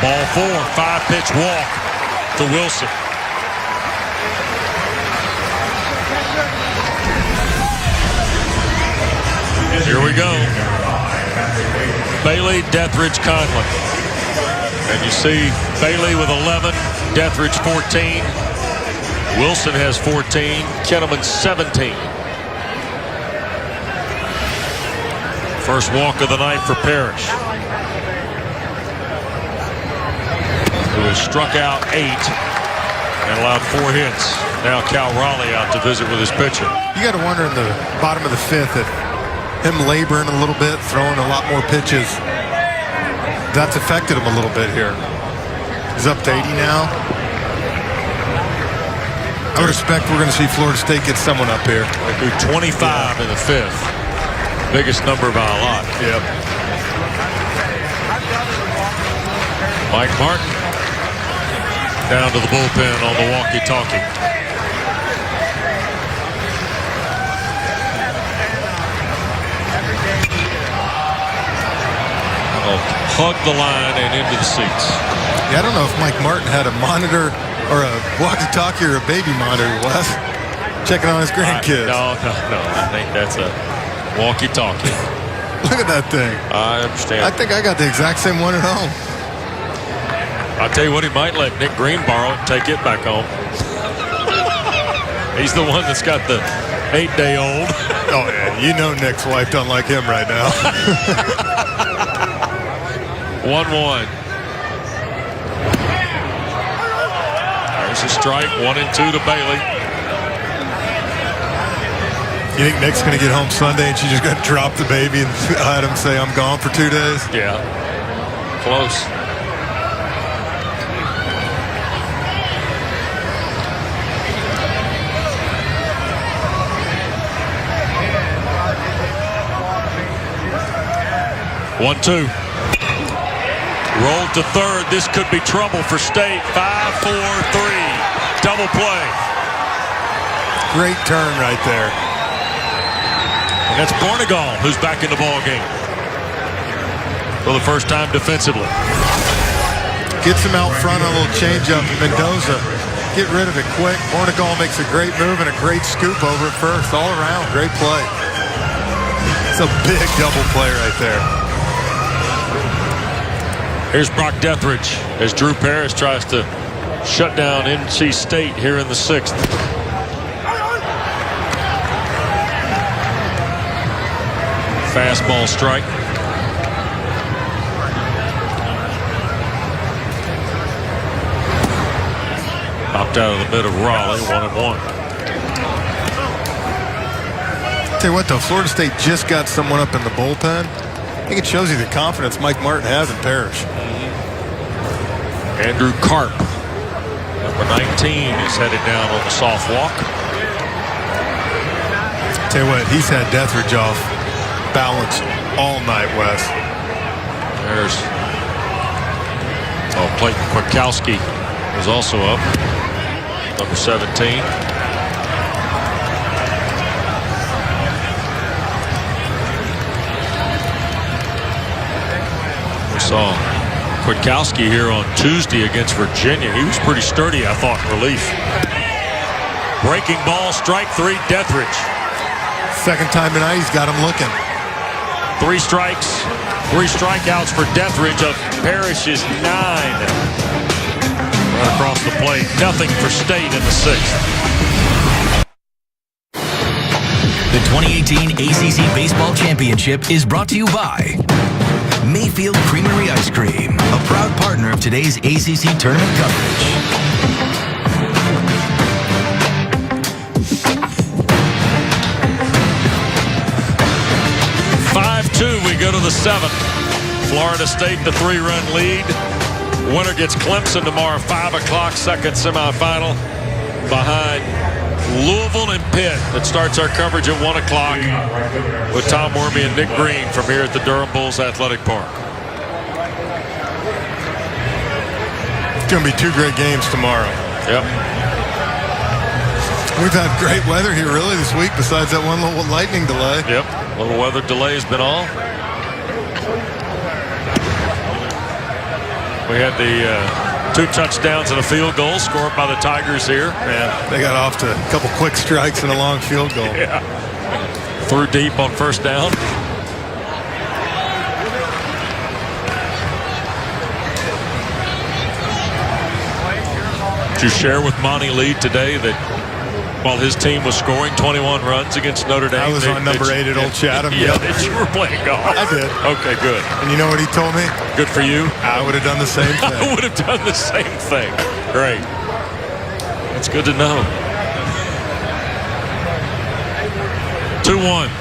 Ball 4, 5-pitch walk to Wilson. Here we go. Bailey, Deathridge, Conley. And you see Bailey with 11, Deathridge 14. Wilson has 14, Kenneman 17. First walk of the night for Parrish, who has struck out 8 and allowed 4 hits. Now Cal Raleigh out to visit with his pitcher. You got to wonder in the bottom of the 5th if him laboring a little bit, throwing a lot more pitches, that's affected him a little bit here. He's up to 80 now. I would expect we're going to see Florida State get someone up here. They do 25 in the 5th. Biggest number by a lot. Yep. Mike Martin down to the bullpen on the walkie-talkie. Hug the line and into the seats. Yeah, I don't know if Mike Martin had a monitor or a walkie-talkie or a baby monitor, Wes, checking on his grandkids. No. I think that's a walkie-talkie. Look at that thing. I understand. I think I got the exact same one at home. I'll tell you what, he might let Nick Green borrow it and take it back home. He's the one that's got the 8-day-old. Oh, yeah. You know Nick's wife don't like him right now. 1-1. There's a strike. 1-2 to Bailey. You think Nick's going to get home Sunday and she's just going to drop the baby and let him say, I'm gone for 2 days? Yeah. Close. One-two. Rolled to third. This could be trouble for State. 5-4-3. Double play. Great turn right there. And that's Bornegal who's back in the ball game for the first time defensively. Gets him out front on a little changeup. Mendoza, get rid of it quick. Bornegal makes a great move and a great scoop over at first. All around, great play. It's a big double play right there. Here's Brock Deathridge as Drew Parrish tries to shut down NC State here in the 6th. Fastball strike. Popped out of the mid of Raleigh, 1-1. Tell you what, though, Florida State just got someone up in the bullpen. I think it shows you the confidence Mike Martin has in Parrish. Andrew Karp, number 19, is headed down on the soft walk. Tell you what, he's had Deathridge off balance all night, Wes. There's Clayton Kwiatkowski is also up, number 17. We saw Kwiatkowski here on Tuesday against Virginia. He was pretty sturdy, I thought, in relief. Breaking ball, strike 3, Deathridge. Second time tonight, he's got him looking. 3 strikes, 3 strikeouts for Deathridge. Of Parrish's 9. Right across the plate. Nothing for State in the 6th. The 2018 ACC Baseball Championship is brought to you by Mayfield Creamery Ice Cream, a proud partner of today's ACC tournament coverage. We go to the 7th. Florida State, the 3-run lead. Winner gets Clemson tomorrow, 5 o'clock, second semifinal behind Louisville and Pitt. That starts our coverage at 1 o'clock with Tom Wormy and Nick Green from here at the Durham Bulls Athletic Park. It's going to be 2 great games tomorrow. Yep. We've had great weather here really this week besides that one little lightning delay. Yep. Little weather delay has been all. We had the 2 touchdowns and a field goal scored by the Tigers here. Man, they got off to a couple quick strikes and a long field goal. Yeah. Threw deep on first down. Did you share with Monty Lee today that while his team was scoring 21 runs against Notre Dame, I was on number 8 at Old Chatham. Yeah, that you were playing golf. I did. Okay, good. And you know what he told me? Good for you. I would have done the same thing. I would have done the same thing. Great. That's good to know. 2-1.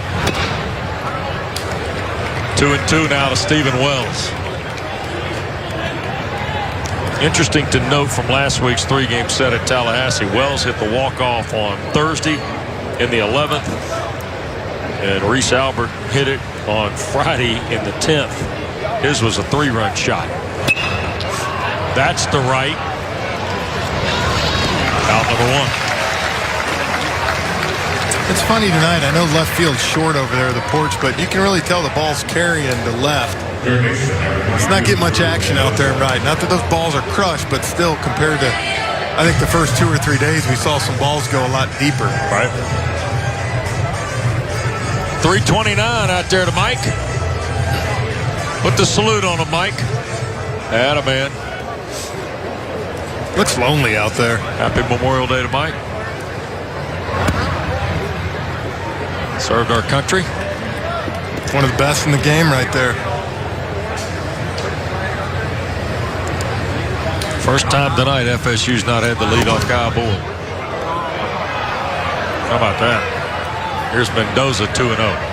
2-2 now to Stephen Wells. Interesting to note from last week's 3-game set at Tallahassee, Wells hit the walk-off on Thursday in the 11th, and Reese Albert hit it on Friday in the 10th. His was a 3-run shot. That's the right. Out number 1. It's funny tonight. I know left field's short over there at the porch, but you can really tell the ball's carrying to left. It's not getting much action out there in right. Not that those balls are crushed, but still compared to, I think the first 2 or 3 days we saw some balls go a lot deeper. Right. 329 out there to Mike. Put the salute on him, Mike. Atta man. Looks lonely out there. Happy Memorial Day to Mike. Served our country. One of the best in the game right there. First time tonight FSU's not had the leadoff guy aboard. How about that? Here's Mendoza 2-0.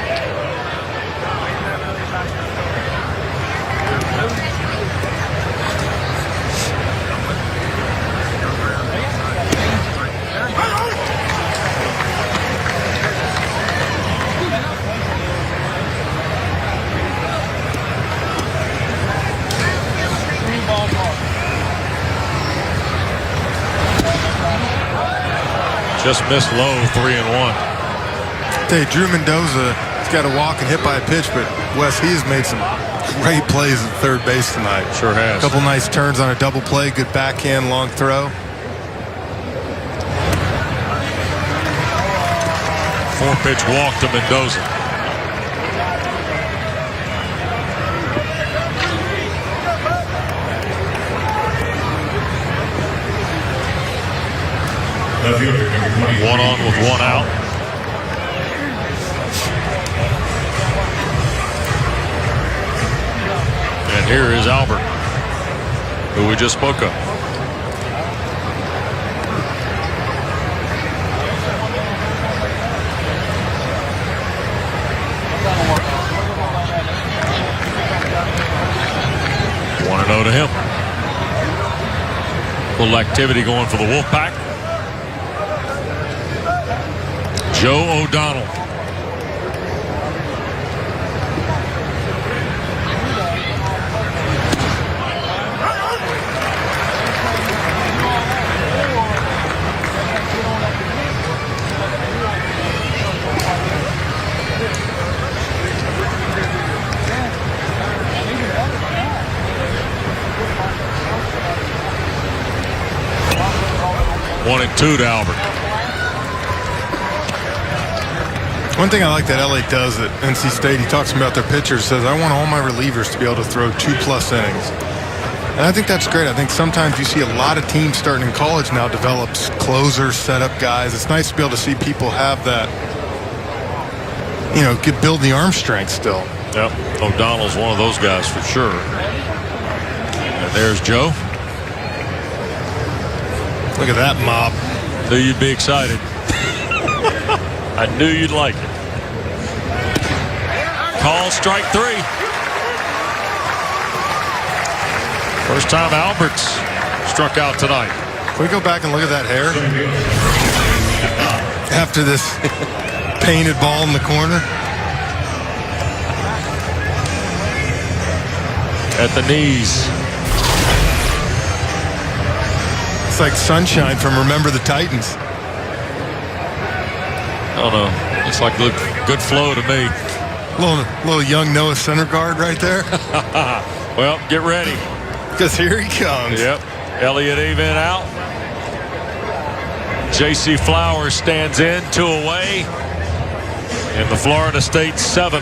Just missed low, 3-1. Hey, Drew Mendoza, he's got a walk and hit by a pitch, but Wes, he has made some great plays at third base tonight. Sure has. A couple nice turns on a double play, good backhand, long throw. 4-pitch walk to Mendoza. One on with one out. And here is Albert, who we just spoke of. Want to know to him. A little activity going for the Wolfpack. Joe O'Donnell. One and two to Albert. One thing I like that LA does at NC State, he talks about their pitchers, says, I want all my relievers to be able to throw 2+ innings. And I think that's great. I think sometimes you see a lot of teams starting in college now develop closers, setup guys. It's nice to be able to see people have that, could build the arm strength still. Yep, O'Donnell's one of those guys for sure. And there's Joe. Look at that mop. Knew you'd be excited. I knew you'd like it. Call strike 3. First time Alberts struck out tonight. Can we go back and look at that hair? After this painted ball in the corner. At the knees. It's like sunshine from Remember the Titans. I don't know. It's like good flow to me. Little young Noah Syndergaard right there. Well, get ready. Because here he comes. Yep. Elliott even out. J.C. Flowers stands in, 2 away. In the Florida State 7th.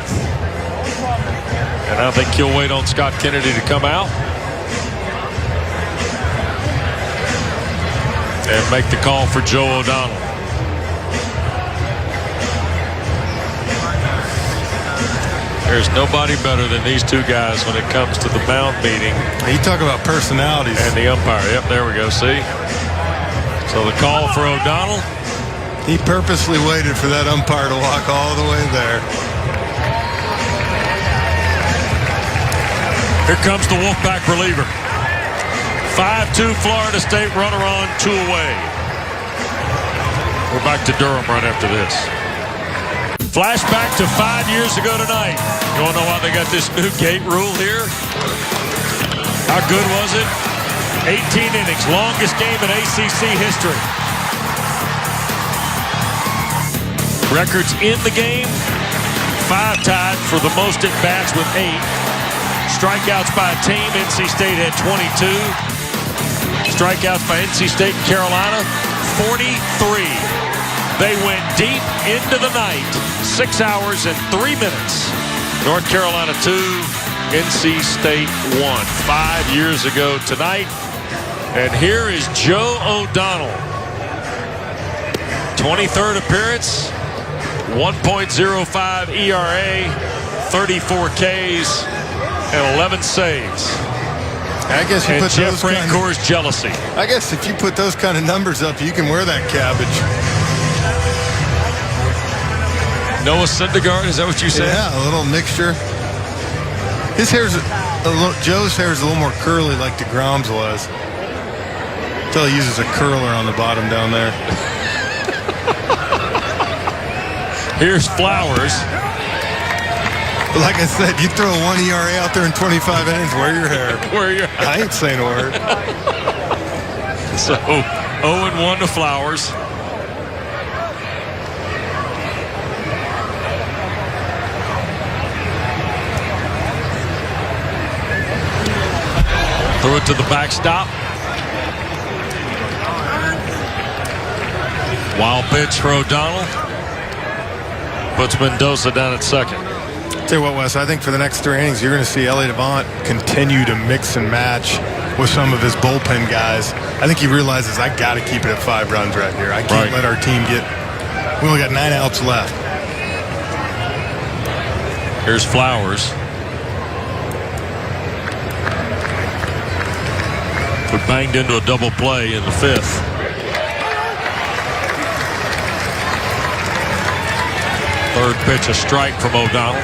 And I think he'll wait on Scott Kennedy to come out. And make the call for Joe O'Donnell. There's nobody better than these two guys when it comes to the mound meeting. You talk about personalities. And the umpire. Yep, there we go. See? So the call for O'Donnell. He purposely waited for that umpire to walk all the way there. Here comes the Wolfpack reliever. 5-2 Florida State, runner on, 2 away. We're back to Durham right after this. Flashback to 5 years ago tonight. You want to know why they got this new gate rule here? How good was it? 18 innings, longest game in ACC history. Records in the game, 5 tied for the most at-bats with 8. Strikeouts by a team, NC State had 22. Strikeouts by NC State and Carolina, 43. They went deep into the night, 6 hours and 3 minutes. North Carolina 2, NC State 1. 5 years ago tonight. And here is Joe O'Donnell. 23rd appearance, 1.05 ERA, 34 Ks, and 11 saves. I guess you and put Jeff those Rancor's jealousy. I guess if you put those kind of numbers up, you can wear that cabbage. Noah Syndergaard, is that what you said? Yeah, a little mixture. His hair's Joe's hair is a little more curly like DeGrom's was. Until he uses a curler on the bottom down there. Here's Flowers. But like I said, you throw a 1 ERA out there in 25 innings, wear your hair. Wear your hair. I ain't saying a word. So 0-1 to Flowers. Throw it to the backstop. Wild pitch for O'Donnell. Puts Mendoza down at second. Tell you what, Wes, I think for the next 3 innings, you're going to see Elliott Avant continue to mix and match with some of his bullpen guys. I think he realizes I got to keep it at 5 runs right here. I can't let our team get. We only got 9 outs left. Here's Flowers. We banged into a double play in the 5th. Third pitch, a strike from O'Donnell.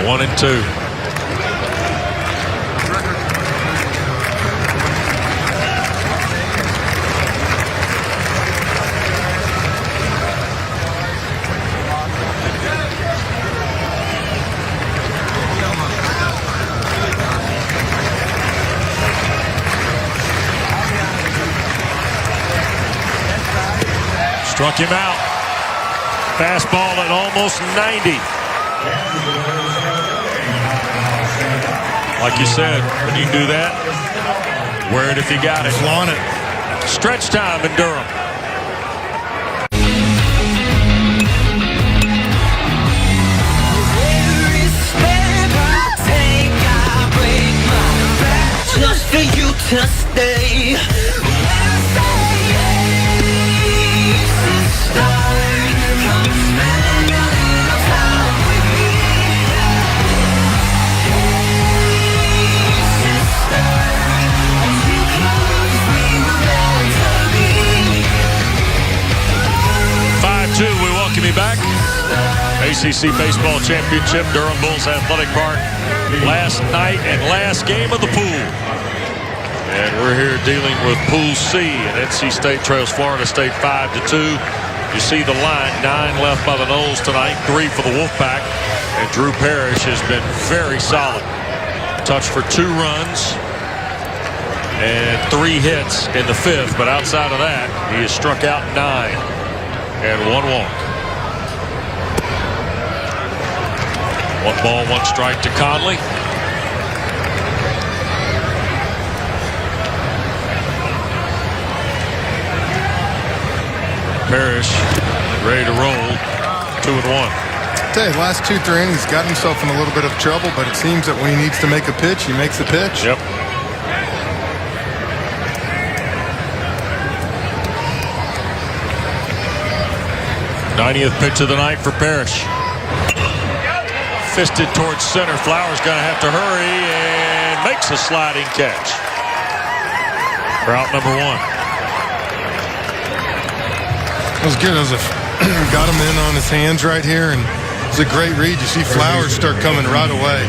1-2. Struck him out. Fastball at almost 90. Like you said, when you do that, wear it if you got it. Flaunt it. Stretch time in Durham. to stay. We welcome you back. ACC Baseball Championship, Durham Bulls Athletic Park. Last night and last game of the pool. And we're here dealing with Pool C. And NC State trails Florida State 5-2. You see the line, 9 left by the Noles tonight, 3 for the Wolfpack. And Drew Parrish has been very solid. Touched for 2 runs and 3 hits in the 5th. But outside of that, he has struck out 9. And 1 walk. 1 ball, 1 strike to Conley. Parrish ready to roll. 2-1. Tell you, last 2-3 innings got himself in a little bit of trouble, but it seems that when he needs to make a pitch, he makes a pitch. Yep. '90th pitch of the night for Parrish. Fisted towards center. Flowers going to have to hurry and makes a sliding catch. For out number 1. It was good. Got him in on his hands right here, and it was a great read. You see Flowers start coming right away.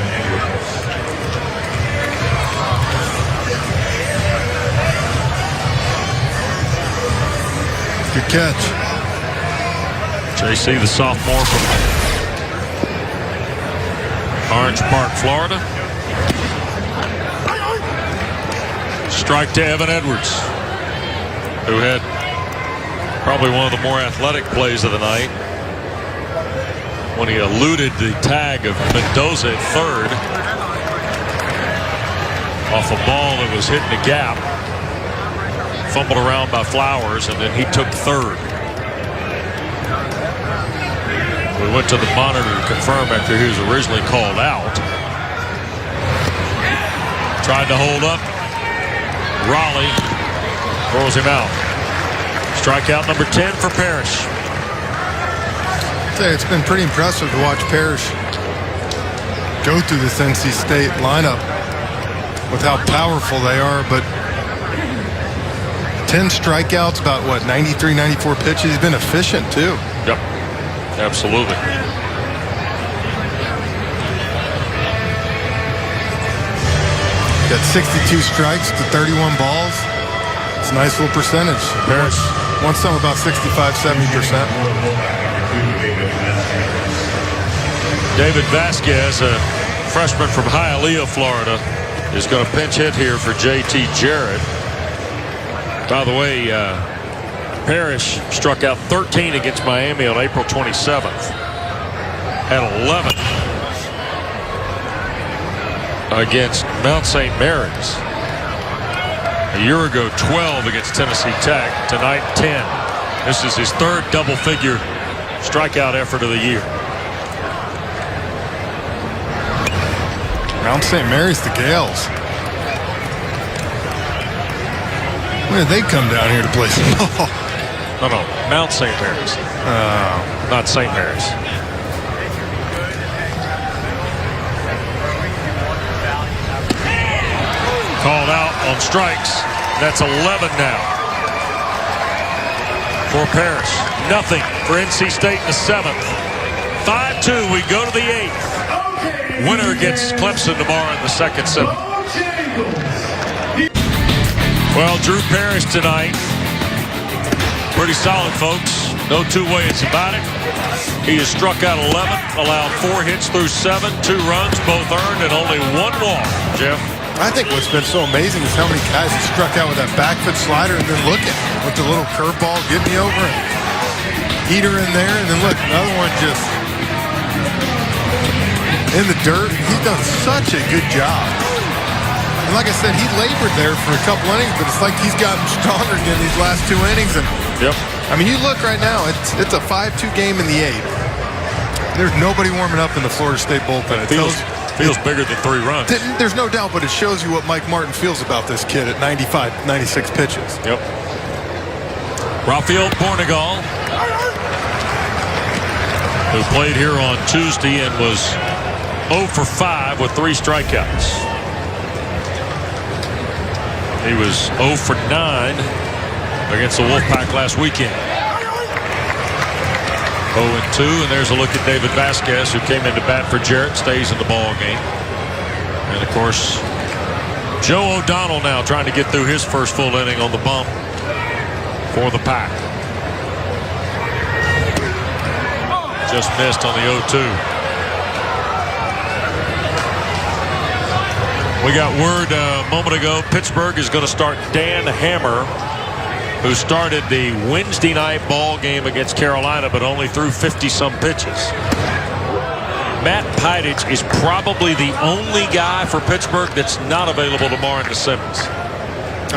Good catch. JC, the sophomore from Orange Park, Florida. Strike to Evan Edwards, who had probably one of the more athletic plays of the night when he eluded the tag of Mendoza at third off a ball that was hitting the gap. Fumbled around by Flowers, and then he took third. We went to the monitor to confirm after he was originally called out. Tried to hold up. Raleigh throws him out. Strikeout number 10 for Parrish. It's been pretty impressive to watch Parrish go through this NC State lineup with how powerful they are, but 10 strikeouts, about what, 93, 94 pitches. He's been efficient too. Yep. Absolutely. Got 62 strikes to 31 balls. It's a nice little percentage. Parrish wants something about 65-70%. David Vasquez, a freshman from Hialeah, Florida, is going to pinch hit here for J.T. Jarrett. By the way, Parrish struck out 13 against Miami on April 27th. Had 11 against Mount St. Mary's. A year ago, 12 against Tennessee Tech. Tonight, 10. This is his 3rd double-figure strikeout effort of the year. Mount St. Mary's, the Gales. When did they come down here to play some? No, Mount St. Mary's. Not St. Mary's. Called out on strikes. That's 11 now for Parrish. Nothing for NC State in the 7th. 5-2. We go to the 8th. Winner against Clemson tomorrow in the 2nd set. Well, Drew Parrish tonight. Pretty solid, folks. No two ways about it. He has struck out 11, allowed 4 hits through 7, 2 runs, both earned, and only 1 walk. Jeff? I think what's been so amazing is how many guys he struck out with that back foot slider, and then look at with the little curveball, get me over, and heater in there, and then look, another one just in the dirt. He's done such a good job. And like I said, he labored there for a couple innings, but it's like he's gotten stronger in these last 2 innings. And yep. I mean, you look right now, it's a 5-2 game in the 8th. There's nobody warming up in the Florida State bullpen. Feels bigger than 3 runs. There's no doubt, but it shows you what Mike Martin feels about this kid at 95, 96 pitches. Yep. Rafael Bornegal, who played here on Tuesday and was 0 for 5 with 3 strikeouts. He was 0 for 9 against the Wolfpack last weekend. 0-2, and there's a look at David Vasquez, who came into bat for Jarrett, stays in the ball game. And of course, Joe O'Donnell now trying to get through his first full inning on the bump for the Pack. Just missed on the 0-2. We got word a moment ago, Pittsburgh is going to start Dan Hammer, who started the Wednesday night ball game against Carolina, but only threw 50-some pitches. Matt Pidich is probably the only guy for Pittsburgh that's not available tomorrow in the semis.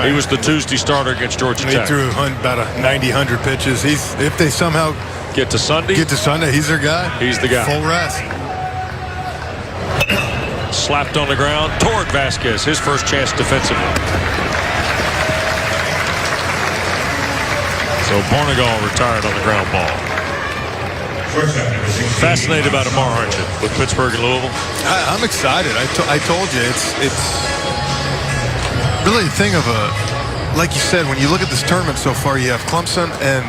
He was the Tuesday starter against Georgia Tech. He threw about 90-100 pitches. If they somehow get to Sunday, he's their guy. He's the guy. Full rest. Slapped on the ground toward Vasquez, his first chance defensively. So Bornegal retired on the ground ball. Fascinated by tomorrow, aren't you, with Pittsburgh and Louisville? I'm excited. I told you, it's really a thing of like you said, when you look at this tournament so far, you have Clemson and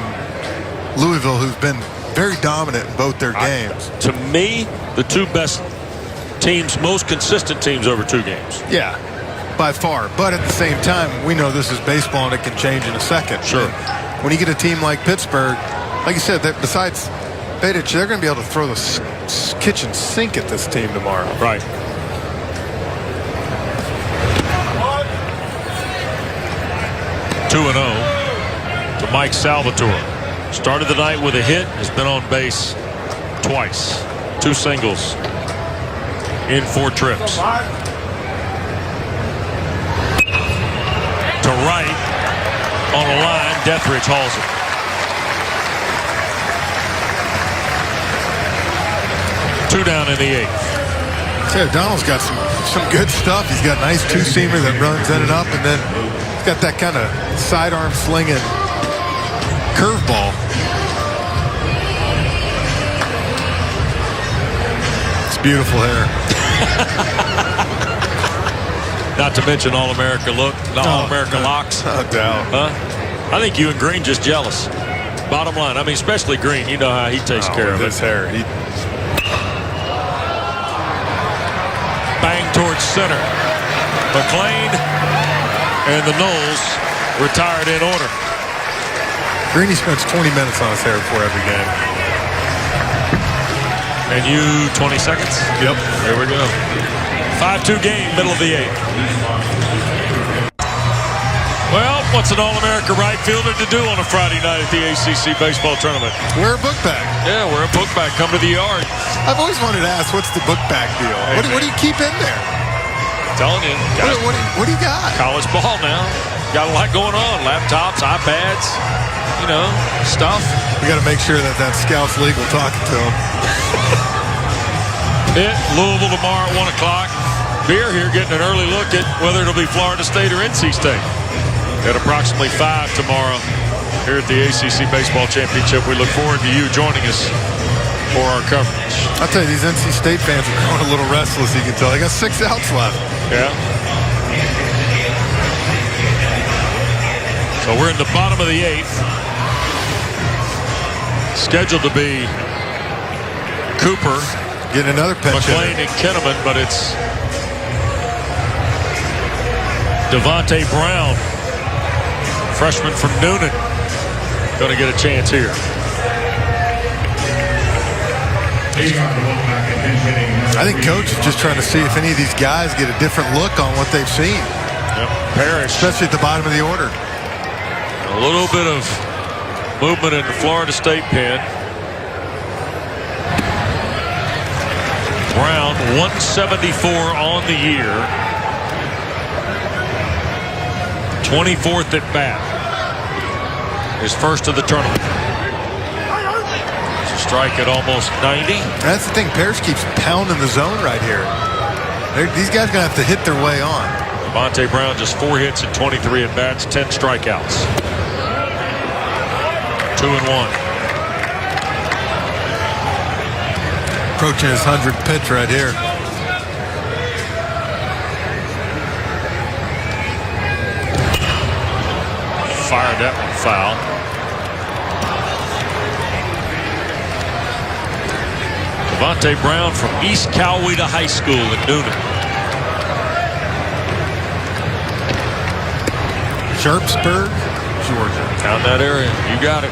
Louisville, who've been very dominant in both their games. To me, the 2 best teams, most consistent teams over 2 games. Yeah, by far. But at the same time, we know this is baseball and it can change in a second. Sure. And when you get a team like Pittsburgh, like you said, that besides Pedic, they're going to be able to throw the kitchen sink at this team tomorrow. Right. Two 2-0 to Mike Salvatore. Started the night with a hit, has been on base twice. 2 singles in 4 trips. To right on a line, Deathridge hauls it. Two down in the 8th. Yeah, Donald's got some good stuff. He's got a nice 2-seamer that runs in and up, and then he's got that kind of sidearm slinging curveball. It's beautiful hair. Not to mention All-America look, All-America locks. No doubt. Huh? I think you and Green just jealous. Bottom line, I mean, especially Green. You know how he takes care of his it. hair. Bang towards center. McLean and the Noles retired in order. Greeny spends 20 minutes on his hair before every game. And you 20 seconds? Yep. There we go. 5-2 game, middle of the 8th. Well, what's an All-America right fielder to do on a Friday night at the ACC baseball tournament? Wear a book bag. Yeah, wear a book bag. Come to the yard. I've always wanted to ask, what's the book bag deal? Hey, what do you keep in there? I'm telling you. Guys, what do you got? College ball now. Got a lot going on. Laptops, iPads, you know, stuff. We got to make sure that scout's legal talking to him. Louisville tomorrow at 1 o'clock. Beer here getting an early look at whether it'll be Florida State or NC State. At approximately 5 tomorrow here at the ACC Baseball Championship. We look forward to you joining us for our coverage. I'll tell you, these NC State fans are growing a little restless, you can tell. They got 6 outs left. Yeah. So we're in the bottom of the 8th. Scheduled to be Cooper, getting another pitch, McLean, and Kinnaman, but it's Devontae Brown, freshman from Noonan, going to get a chance here. I think Coach is just trying to see if any of these guys get a different look on what they've seen. Yep. Parrish, especially at the bottom of the order. A little bit of movement in the Florida State pen. Brown, 174 on the year. 24th at bat. His first of the tournament. Strike at almost 90. That's the thing. Parrish keeps pounding the zone right here. These guys going to have to hit their way on. Devontae Brown just 4 hits and 23 at bats, 10 strikeouts. 2-1. Approaching his 100th pitch right here. Fired that one foul. Devontae Brown from East Coweta High School in Noonan. Sharpsburg, Georgia. Down that area. You got it.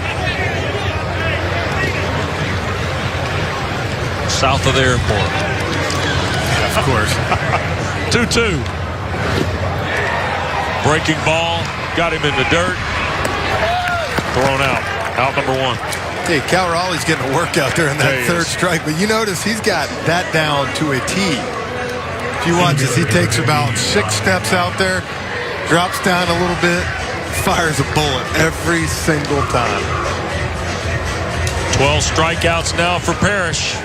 South of the airport. Of course. 2-2. Breaking ball. Got him in the dirt. Thrown out. Out number 1. Hey, Cal Raleigh's getting a workout there in that third strike, but you notice he's got that down to a T. If you watch this, he takes about 6 steps out there, drops down a little bit, fires a bullet every single time. 12 strikeouts now for Parrish.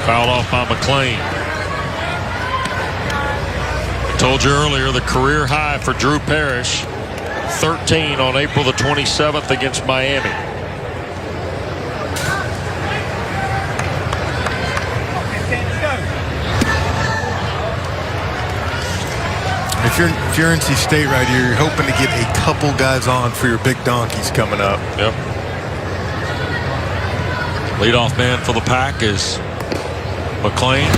Fouled off by McLean. I told you earlier the career high for Drew Parrish, 13 on April the 27th against Miami. If you're NC State right here, you're hoping to get a couple guys on for your big donkeys coming up. Yep. Leadoff man for the Pack is McLean.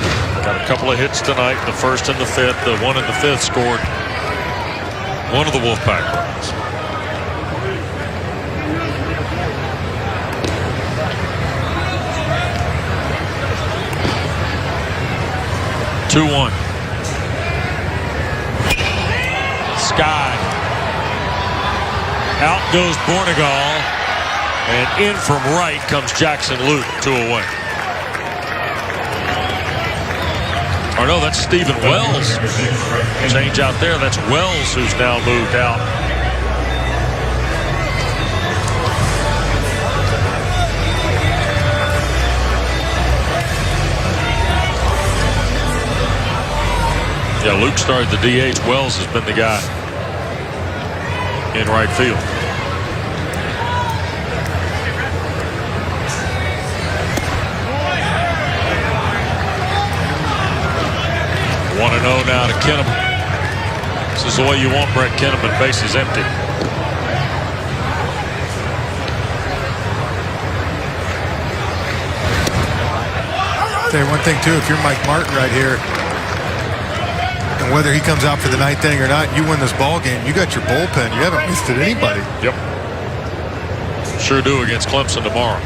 Got a couple of hits tonight, the first and the fifth. The one in the fifth scored one of the Wolfpack runs. Sky. Out goes Bornegal. And in from right comes Jackson Luke, 2 away. Or no, that's Stephen Wells. Change out there. That's Wells who's now moved out. Yeah, Luke started the DH. Wells has been the guy in right field. 1-0 now to Kinnaman. This is the way you want Brett Kinnaman, bases empty. Say one thing too, if you're Mike Martin right here, and whether he comes out for the 9th inning or not, you win this ball game, you got your bullpen. You haven't missed it anybody. Yep. Sure do against Clemson tomorrow.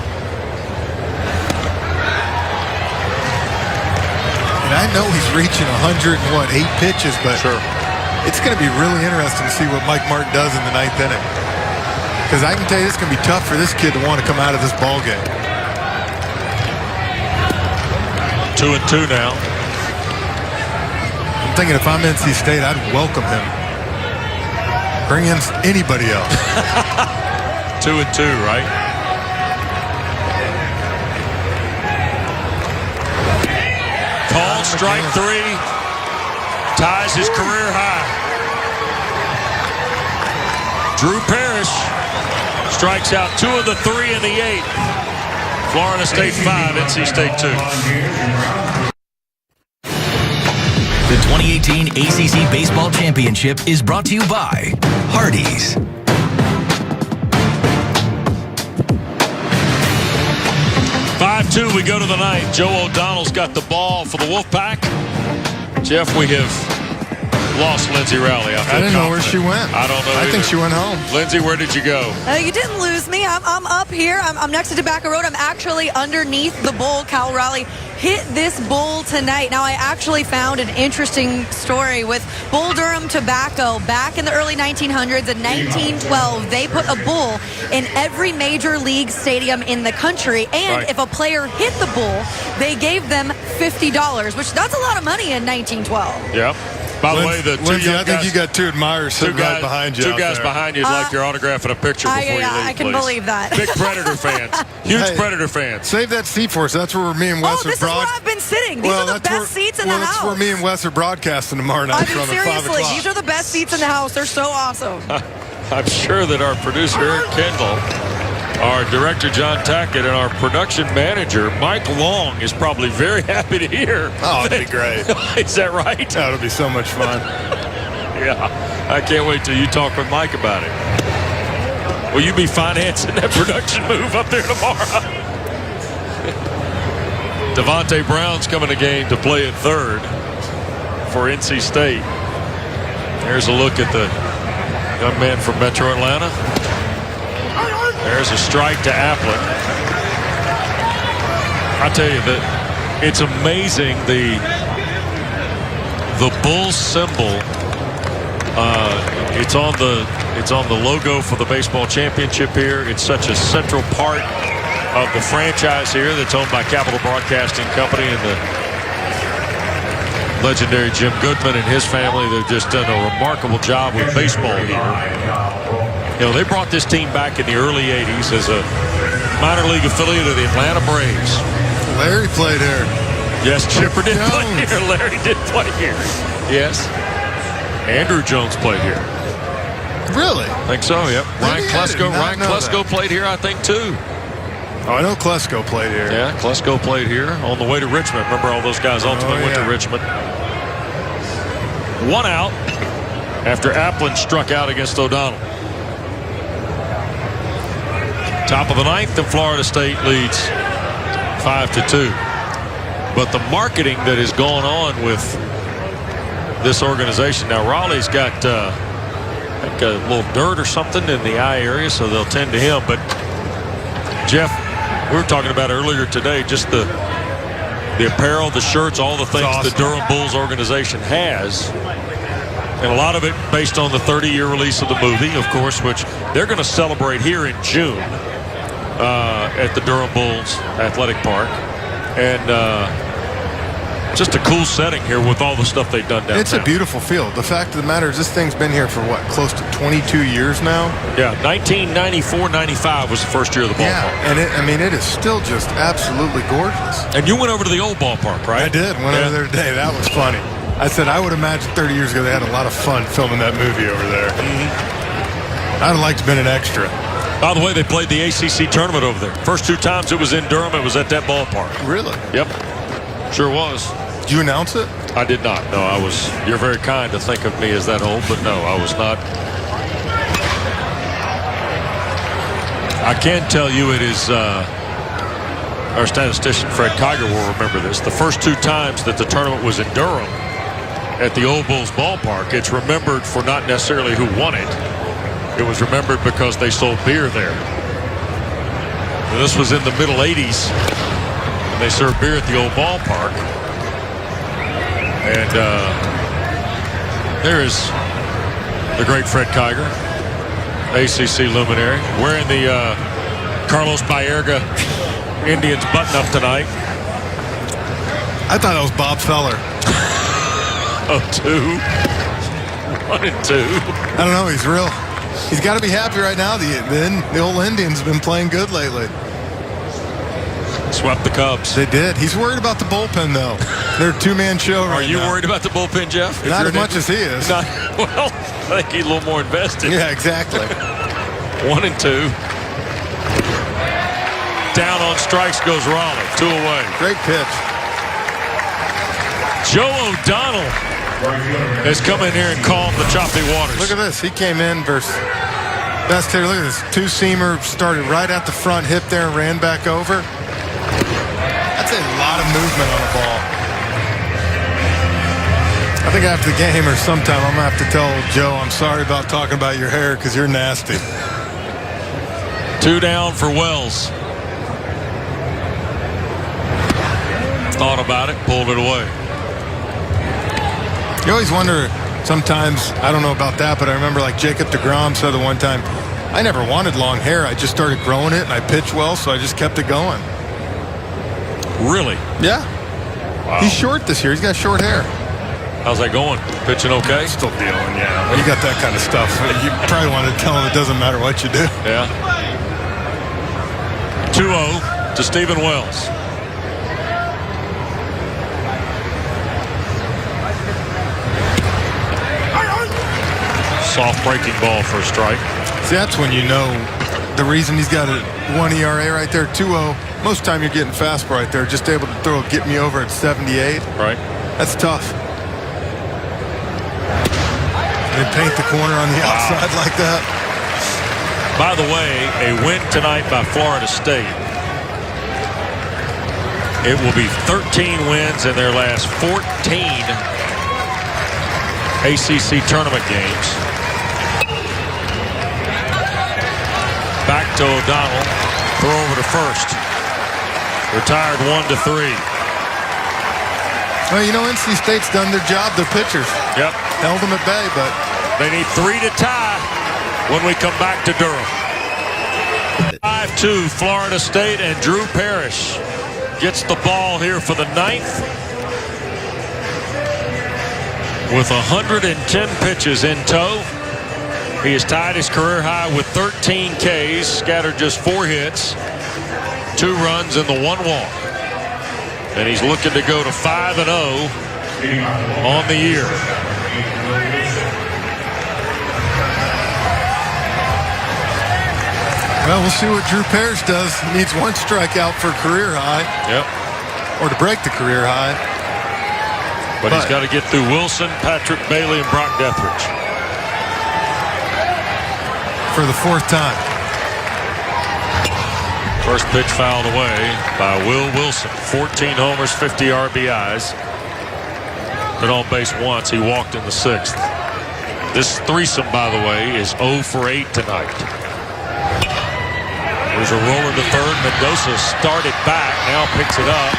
I know he's reaching 108 pitches, but sure, it's going to be really interesting to see what Mike Martin does in the 9th inning. Because I can tell you, it's going to be tough for this kid to want to come out of this ball game. 2-2 now. I'm thinking if I'm NC State, I'd welcome him. Bring in anybody else. 2-2, right? Called strike 3, ties his career high. Drew Parrish strikes out 2 of the 3 in the 8th. Florida State 5, NC State 2. The 2018 ACC Baseball Championship is brought to you by Hardee's. We go to the 9th. Joe O'Donnell's got the ball for the Wolfpack. Jeff, we have lost Lindsay Rowley. I didn't know where she went. I don't know I think she went home. Lindsay, where did you go? You didn't lose me. I'm up here. I'm next to Tobacco Road. I'm actually underneath the bull. Cal Raleigh hit this bull tonight. Now, I actually found an interesting story with Bull Durham Tobacco. Back in the early 1900s, in 1912, they put a bull in every major league stadium in the country. And if a player hit the bull, they gave them $50, which that's a lot of money in 1912. Yep. By the way, the two Lindsay, young I think guys, you got two admirers sitting right behind you. Two guys behind you would like your autograph and a picture before you leave, I can please. believe that. Big Predator fans. Huge Predator fans. Save that seat for us. That's where me and Wes this is where I've been sitting. These are the best seats in the house. That's where me and Wes are broadcasting tomorrow night from at 5 seriously, o'clock. these are the best seats in the house. They're so awesome. I'm sure that our producer, Eric Kendall, our director, John Tackett, and our production manager, Mike Long, is probably very happy to hear. Oh, it'd be great. Is that right? That'll be so much fun. Yeah. I can't wait till you talk with Mike about it. Will you be financing that production move up there tomorrow? Devontae Brown's coming to game to play at third for NC State. There's a look at the young man from Metro Atlanta. There's a strike to Applin. I tell you that it's amazing the Bulls symbol. It's on the logo for the baseball championship here. It's such a central part of the franchise here that's owned by Capital Broadcasting Company and the legendary Jim Goodman and his family. They've just done a remarkable job with baseball here. You know, they brought this team back in the early 80s as a minor league affiliate of the Atlanta Braves. Larry played here. Yes, Chipper did play here. Larry did play here. Yes. Andrew Jones played here. Really? I think so, yep. Ryan Klesko played here, I think, too. Oh, I know Klesko played here. Yeah, Klesko played here on the way to Richmond. Remember, all those guys ultimately went to Richmond. 1 out after Applin struck out against O'Donnell. Top of the 9th, and Florida State leads 5-2. But the marketing that has gone on with this organization. Now, Raleigh's got I think a little dirt or something in the eye area, so they'll tend to him. But, Jeff, we were talking about earlier today, just the apparel, the shirts, all the things the Durham Bulls organization has. And a lot of it based on the 30-year release of the movie, of course, which they're going to celebrate here in June at the Durham Bulls Athletic Park. And just a cool setting here with all the stuff they've done downtown. It's a beautiful field. The fact of the matter is this thing's been here for, what, close to 22 years now? Yeah, 1994-95 was the first year of the ballpark. Yeah, and it is still just absolutely gorgeous. And you went over to the old ballpark, right? I did. Went over there today. That was funny. I said I would imagine 30 years ago they had a lot of fun filming that movie over there. I'd have liked to have been an extra. By the way, they played the ACC tournament over there. First 2 times it was in Durham, it was at that ballpark. Really? Yep. Sure was. Did you announce it? I did not. No, I was. You're very kind to think of me as that old, but no, I was not. I can tell you it is, our statistician Fred Kiger will remember this. The first 2 times that the tournament was in Durham at the Old Bulls ballpark, it's remembered for not necessarily who won it. It was remembered because they sold beer there. And this was in the middle 80s. And they served beer at the old ballpark. And there is the great Fred Kiger, ACC luminary, wearing the Carlos Baerga Indians button-up tonight. I thought that was Bob Feller. 2. 1 and 2. I don't know. He's got to be happy right now. The old Indians have been playing good lately. Swept the Cubs. They did. He's worried about the bullpen, though. They're a 2-man show right now. Are you worried about the bullpen, Jeff? Not as much as he is. Well, I think he's a little more invested. Yeah, exactly. 1 and 2. Down on strikes goes Raleigh. 2 away. Great pitch. Joe O'Donnell has come in here and calmed the choppy waters. Look at this. He came in versus best hitter. Look at this. 2-seamer, started right at the front hip there and ran back over. That's a lot of movement on a ball. I think after the game or sometime I'm going to have to tell Joe I'm sorry about talking about your hair because you're nasty. 2 down for Wells. Thought about it, pulled it away. You always wonder sometimes, I don't know about that, but I remember like Jacob deGrom said the one time, I never wanted long hair. I just started growing it and I pitched well, so I just kept it going. Really? Yeah. Wow. He's short this year. He's got short hair. How's that going? Pitching okay? Still dealing, yeah. When you got that kind of stuff, you probably want to tell him it doesn't matter what you do. Yeah. 2-0 to Stephen Wells. Soft breaking ball for a strike. See, that's when you know the reason he's got a 1 ERA right there, 2-0. Most time you're getting fastball right there, just able to throw, get me over at 78. Right. That's tough. They paint the corner on the outside like that. By the way, a win tonight by Florida State. It will be 13 wins in their last 14 ACC tournament games. Back to O'Donnell. Throw over to first. Retired 1-3. Well, you know, NC State's done their job. Their pitchers. Yep. Held them at bay, but they need 3 to tie when we come back to Durham. 5-2 Florida State, and Drew Parrish gets the ball here for the 9th. With 110 pitches in tow. He has tied his career high with 13 Ks, scattered just 4 hits, 2 runs and the 1 walk. And he's looking to go to 5-0 on the year. well, we'll see what Drew Parrish does. He needs 1 strikeout for career high. Yep. Or to break the career high. But he's got to get through Wilson, Patrick Bailey, and Brock Deathridge. For the 4th time. First pitch fouled away by Will Wilson. 14 homers, 50 RBIs. Been on base once. He walked in the 6th. This threesome, by the way, is 0 for 8 tonight. There's a roller to third. Mendoza started back. Now picks it up.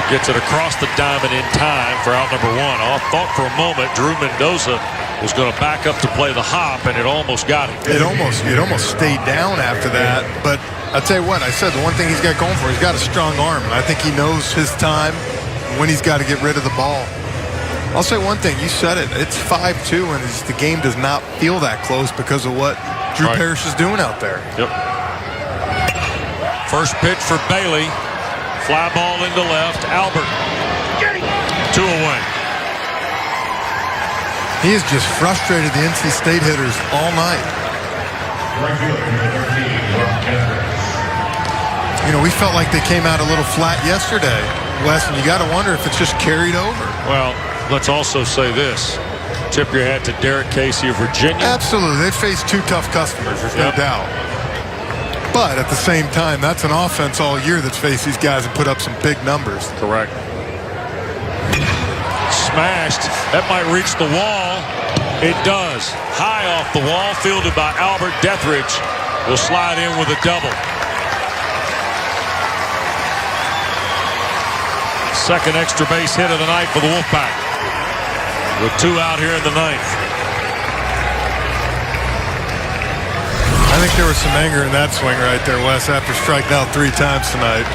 Gets it across the diamond in time for out number 1. I thought for a moment Drew Mendoza was going to back up to play the hop, and it almost got him. It almost stayed down after that. But I'll tell you what, I said the one thing he's got going for him, he's got a strong arm. And I think he knows his time when he's got to get rid of the ball. I'll say one thing, you said it, it's 5-2, and the game does not feel that close because of what Drew Parrish is doing out there. Yep. First pitch for Bailey. Fly ball into left. Albert. 2 away. He has just frustrated the NC State hitters all night. You know, we felt like they came out a little flat yesterday, Wes, and you got to wonder if it's just carried over. Well, let's also say this. Tip your hat to Derek Casey of Virginia. Absolutely. They faced 2 tough customers, there's no doubt. But at the same time, that's an offense all year that's faced these guys and put up some big numbers. Correct. Smashed. That might reach the wall. It does. High off the wall, fielded by Albert. Deathridge will slide in with a double. Second extra base hit of the night for the Wolfpack. With 2 out here in the 9th. I think there was some anger in that swing right there, Wes, after striking out 3 times tonight.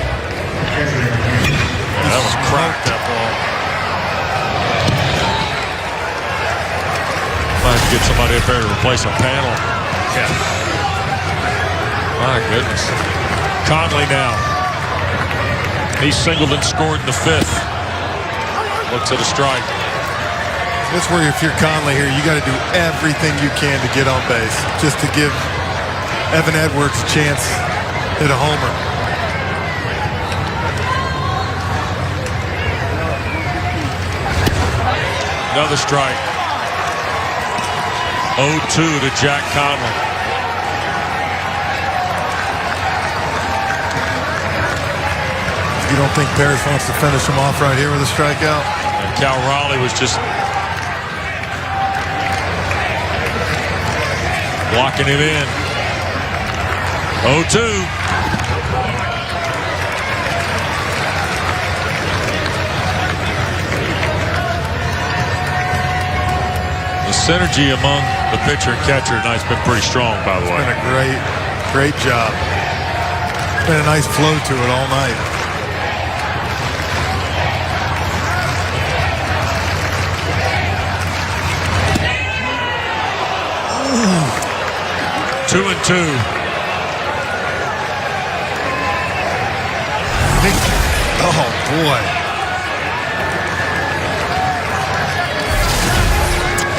That was cracked, that ball. Might have to get somebody up there to replace a panel. Yeah. My goodness. Conley now. He singled and scored in the 5th. Looks at a strike. That's where if you're Conley here, you got to do everything you can to get on base, just to give Evan Edwards a chance to hit a homer. Another strike. 0-2 to Jack Conley. You don't think Parrish wants to finish him off right here with a strikeout? And Cal Raleigh was just blocking him in. 0-2. The synergy among the pitcher and catcher tonight's been pretty strong, by the way. It's been a great job. It's been a nice flow to it all night. 2-2. Oh, boy.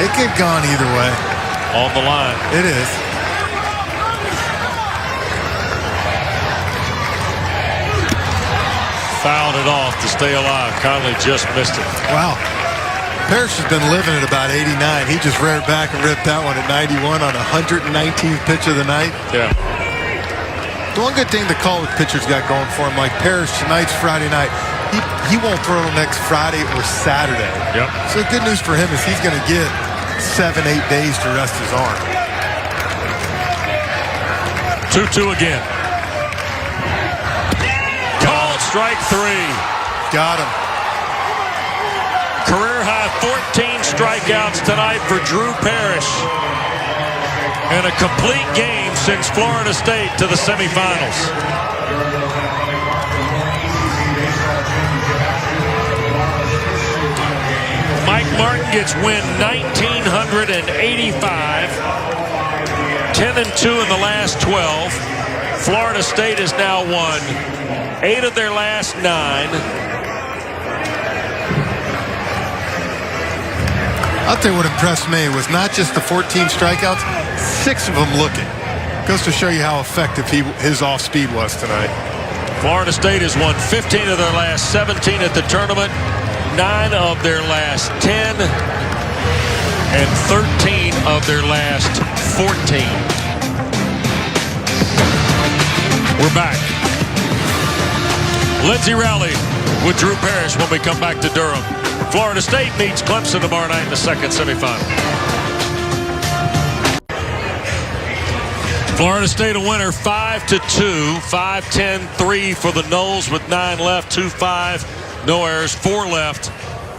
It could have gone either way. On the line. It is. Fouled it off to stay alive. Conley just missed it. Wow. Parrish has been living at about 89. He just reared back and ripped that one at 91 on 119th pitch of the night. Yeah. The one good thing the college pitchers got going for him, like Parrish, tonight's Friday night, he won't throw next Friday or Saturday. Yep. So the good news for him is he's going to get 7-8 days to rest his arm. 2-2 again. Called strike 3. Got him. Career high 14 strikeouts tonight for Drew Parrish. And a complete game since Florida State to the semifinals. Mike Martin gets win 1985. 10-2 in the last 12. Florida State has now won 8 of their last 9. I'll tell you what impressed me was not just the 14 strikeouts, 6 of them looking. Goes to show you how effective his off-speed was tonight. Florida State has won 15 of their last 17 at the tournament, 9 of their last 10, and 13 of their last 14. We're back. Lindsey Rowley with Drew Parrish when we come back to Durham. Florida State meets Clemson tomorrow night in the second semifinal. Florida State a winner 5-2, 5-10-3 for the Noles with 9 left, 2-5, no errors, 4 left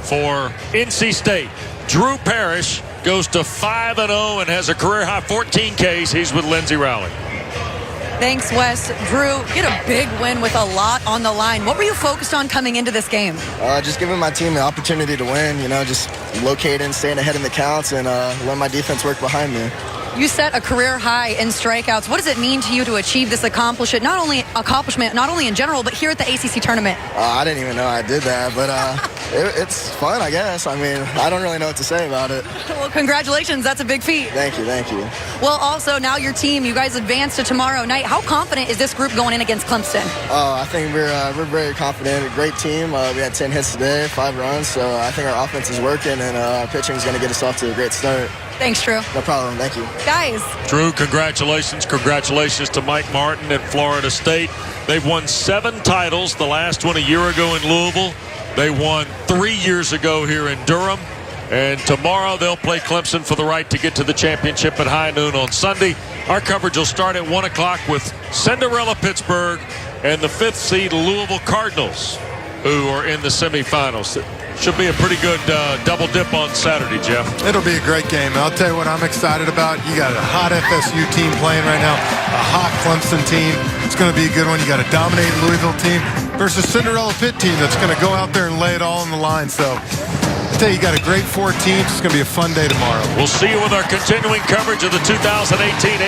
for NC State. Drew Parrish goes to 5-0 and has a career high 14 Ks. He's with Lindsey Rowley. Thanks, Wes. Drew, you had a big win with a lot on the line. What were you focused on coming into this game? Just giving my team the opportunity to win, just locating, staying ahead in the counts, and letting my defense work behind me. You set a career high in strikeouts. What does it mean to you to achieve this accomplishment, not only in general, but here at the ACC tournament? I didn't even know I did that, but it's fun, I guess. I mean, I don't really know what to say about it. Well, congratulations. That's a big feat. Thank you. Well, also, now your team, you guys advance to tomorrow night. How confident is this group going in against Clemson? I think we're very confident. A great team. We had 10 hits today, 5 runs, so I think our offense is working, and our pitching is going to get us off to a great start. Thanks, Drew. No problem. Thank you. Guys. Drew, congratulations. Congratulations to Mike Martin and Florida State. They've won 7 titles, the last one a year ago in Louisville. They won 3 years ago here in Durham. And tomorrow they'll play Clemson for the right to get to the championship at high noon on Sunday. Our coverage will start at 1 o'clock with Cinderella Pittsburgh and the 5th seed Louisville Cardinals, who are in the semifinals. Should be a pretty good double dip on Saturday, Jeff. It'll be a great game. I'll tell you what I'm excited about. You got a hot FSU team playing right now, a hot Clemson team. It's going to be a good one. You got a dominating Louisville team versus Cinderella Pitt team that's going to go out there and lay it all on the line. So I tell you, you got a great 4 teams. It's going to be a fun day tomorrow. We'll see you with our continuing coverage of the 2018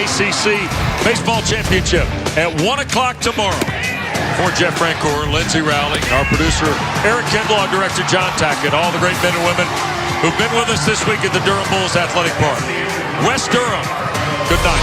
ACC Baseball Championship at 1 o'clock tomorrow. For Jeff Francoeur, Lindsey Rowley, our producer Eric Kendall, our director John Tackett, all the great men and women who've been with us this week at the Durham Bulls Athletic Park. West Durham, good night.